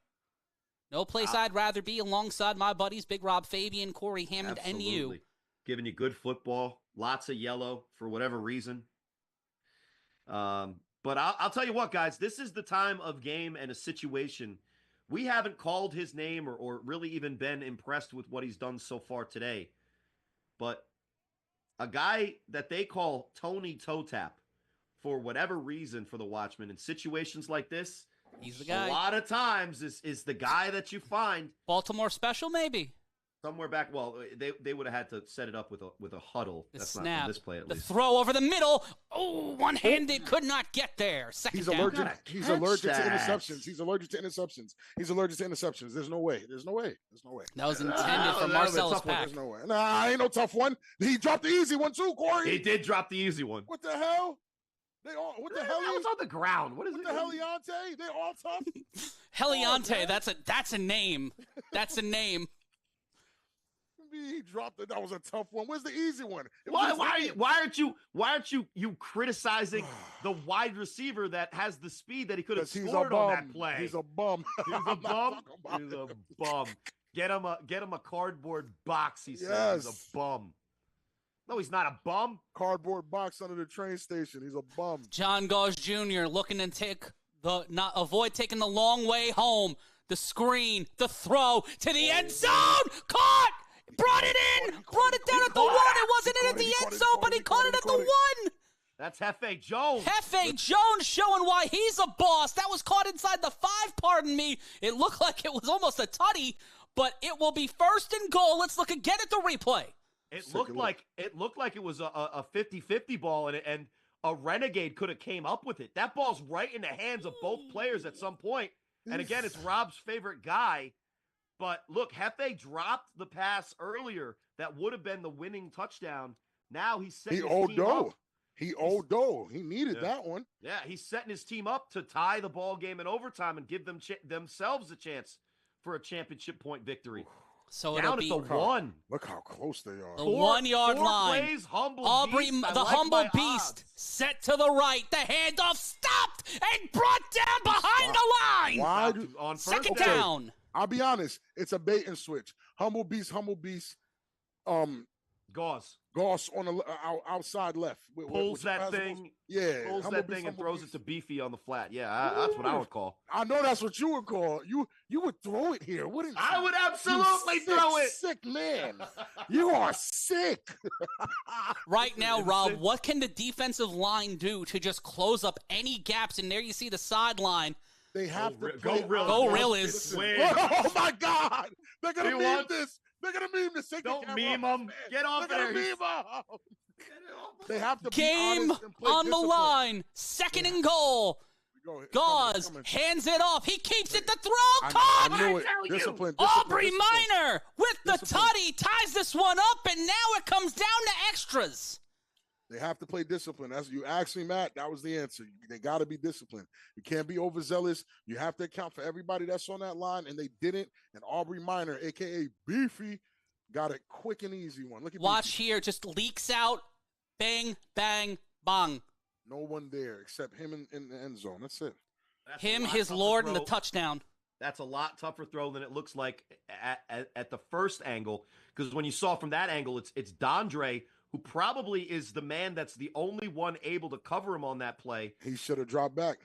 No place I'd rather be alongside my buddies, Big Rob, Fabian, Corey, Hammond, and you. Giving you good football, lots of yellow for whatever reason. But I'll tell you what, guys, this is the time of game and a situation. We haven't called his name or really even been impressed with what he's done so far today. But a guy that they call Tony Toe Tap, for whatever reason for the Watchmen, in situations like this, he's the guy. A lot of times is the guy that you find. Baltimore special, maybe. Somewhere back, well, they would have had to set it up with a huddle. That's snap. not from this play, at least. The throw over the middle. Oh, one-handed, could not get there. Second down. He's allergic to interceptions. He's allergic to interceptions. There's no way. That was intended for Marcellus Pack. There's no way. Nah, ain't no tough one. He dropped the easy one too, Corey. He did drop the easy one. What the hell? What the hell? That was on the ground. What the Heliante? They all tough. Heliante. That's a name. That's a name. He dropped it. That was a tough one. Where's the easy one? Why aren't you criticizing the wide receiver that has the speed that he could have scored on that play? He's a bum. He's a bum. He's a bum. Get him a cardboard box. He says he's a bum. No, he's not a bum. Cardboard box under the train station. He's a bum. John Gauze Jr. looking to avoid taking the long way home. The screen, the throw to the end zone. Caught. Brought it in. Brought it down at the 1. It wasn't in at the end zone, but he caught it at the 1. That's Hefe Jones. Hefe Jones showing why he's a boss. That was caught inside the 5, pardon me. It looked like it was almost a tutty, but it will be 1st and goal. Let's look again at the replay. It looked like it was a 50-50 ball, and a Renegade could have came up with it. That ball's right in the hands of both players at some point. And again, it's Rob's favorite guy. But look, Hefe dropped the pass earlier. That would have been the winning touchdown. Now he's setting his team up. He needed that one. Yeah, he's setting his team up to tie the ball game in overtime and give themselves a chance for a championship point victory. So down at the 1. Look how close they are. The 1-yard line. Plays, humble Aubrey, beast. the humble beast, set to the right. The handoff stopped and brought down behind the line. Second down. I'll be honest. It's a bait and switch. Humble beast. Gauze on the outside left. Pulls that thing. Yeah. Pulls that thing and throws it to Beefy on the flat. Yeah, that's what I would call. I know that's what you would call. You would throw it here, wouldn't you? I would absolutely throw it. Sick man. You are sick. Right now, Rob, what can the defensive line do to just close up any gaps? And there you see the sideline. They have to go real. Go real is. Oh my God! They're gonna meme this. They're gonna meme this. Don't meme them. Get off there. They have to game on the line. 2nd and goal. Gauze hands it off. He keeps it. The throw. Caught. I knew it. Discipline. Aubrey Minor with the tutty ties this one up, and now it comes down to extras. They have to play discipline. As you asked me, Matt, that was the answer. They got to be disciplined. You can't be overzealous. You have to account for everybody that's on that line, and they didn't. And Aubrey Minor, a.k.a. Beefy, got a quick and easy one. Look at Watch Beefy. here. Just leaks out. Bang, bang, bang. No one there except him in the end zone. That's it. Him, his Lord, and the touchdown. That's a lot tougher throw than it looks like at the first angle. Because when you saw from that angle, it's Dondre, who probably is the man that's the only one able to cover him on that play. He should have dropped back.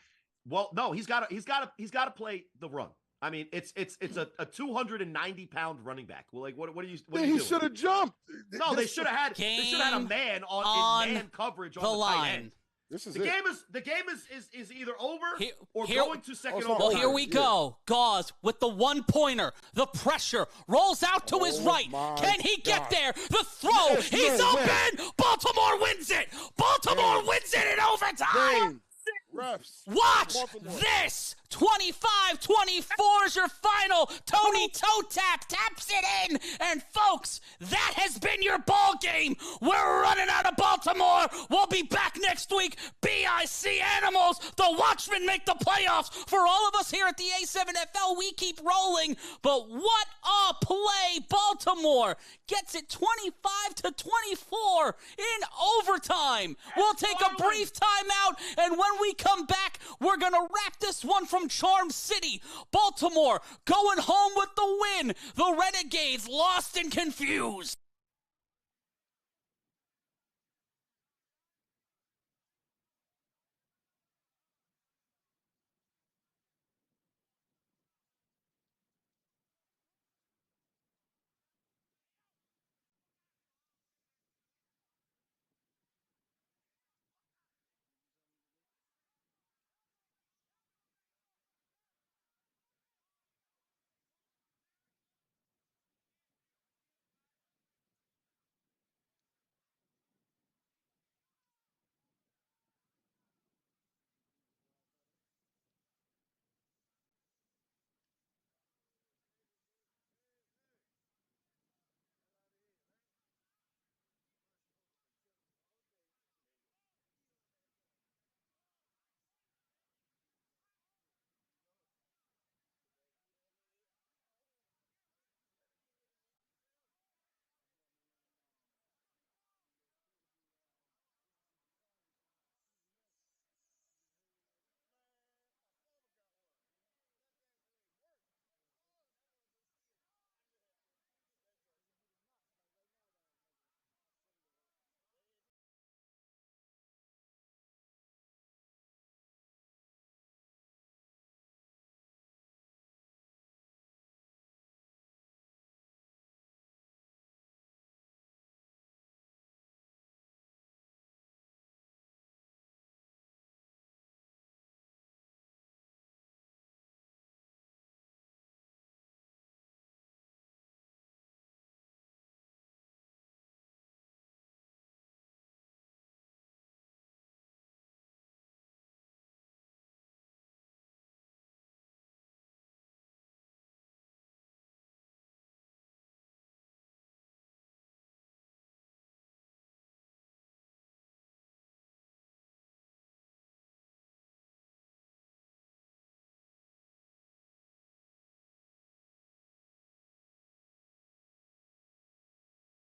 Well, no, he's got to play the run. I mean, it's a 290-pound running back. Well, like what are you? He should have jumped. No, they should have had a man on man coverage on the line. Tight end. This is the game is either over or here, going to second overtime. Well, here we go. Gauze with the 1-pointer. The pressure rolls out to his right. Can he get there? The throw. He's open. Baltimore wins it. Baltimore wins it in overtime. Refs. Watch this. 25-24 is your final. Tony Toe Tap taps it in. And folks, that has been your ball game. We're running out of Baltimore. We'll be back next week. BIC Animals. The Watchmen make the playoffs. For all of us here at the A7FL, we keep rolling. But what a play. Baltimore gets it 25-24 in overtime. We'll take a brief timeout, and when we come back, we're going to wrap this one from from Charm City. Baltimore going home with the win. The Renegades lost and confused.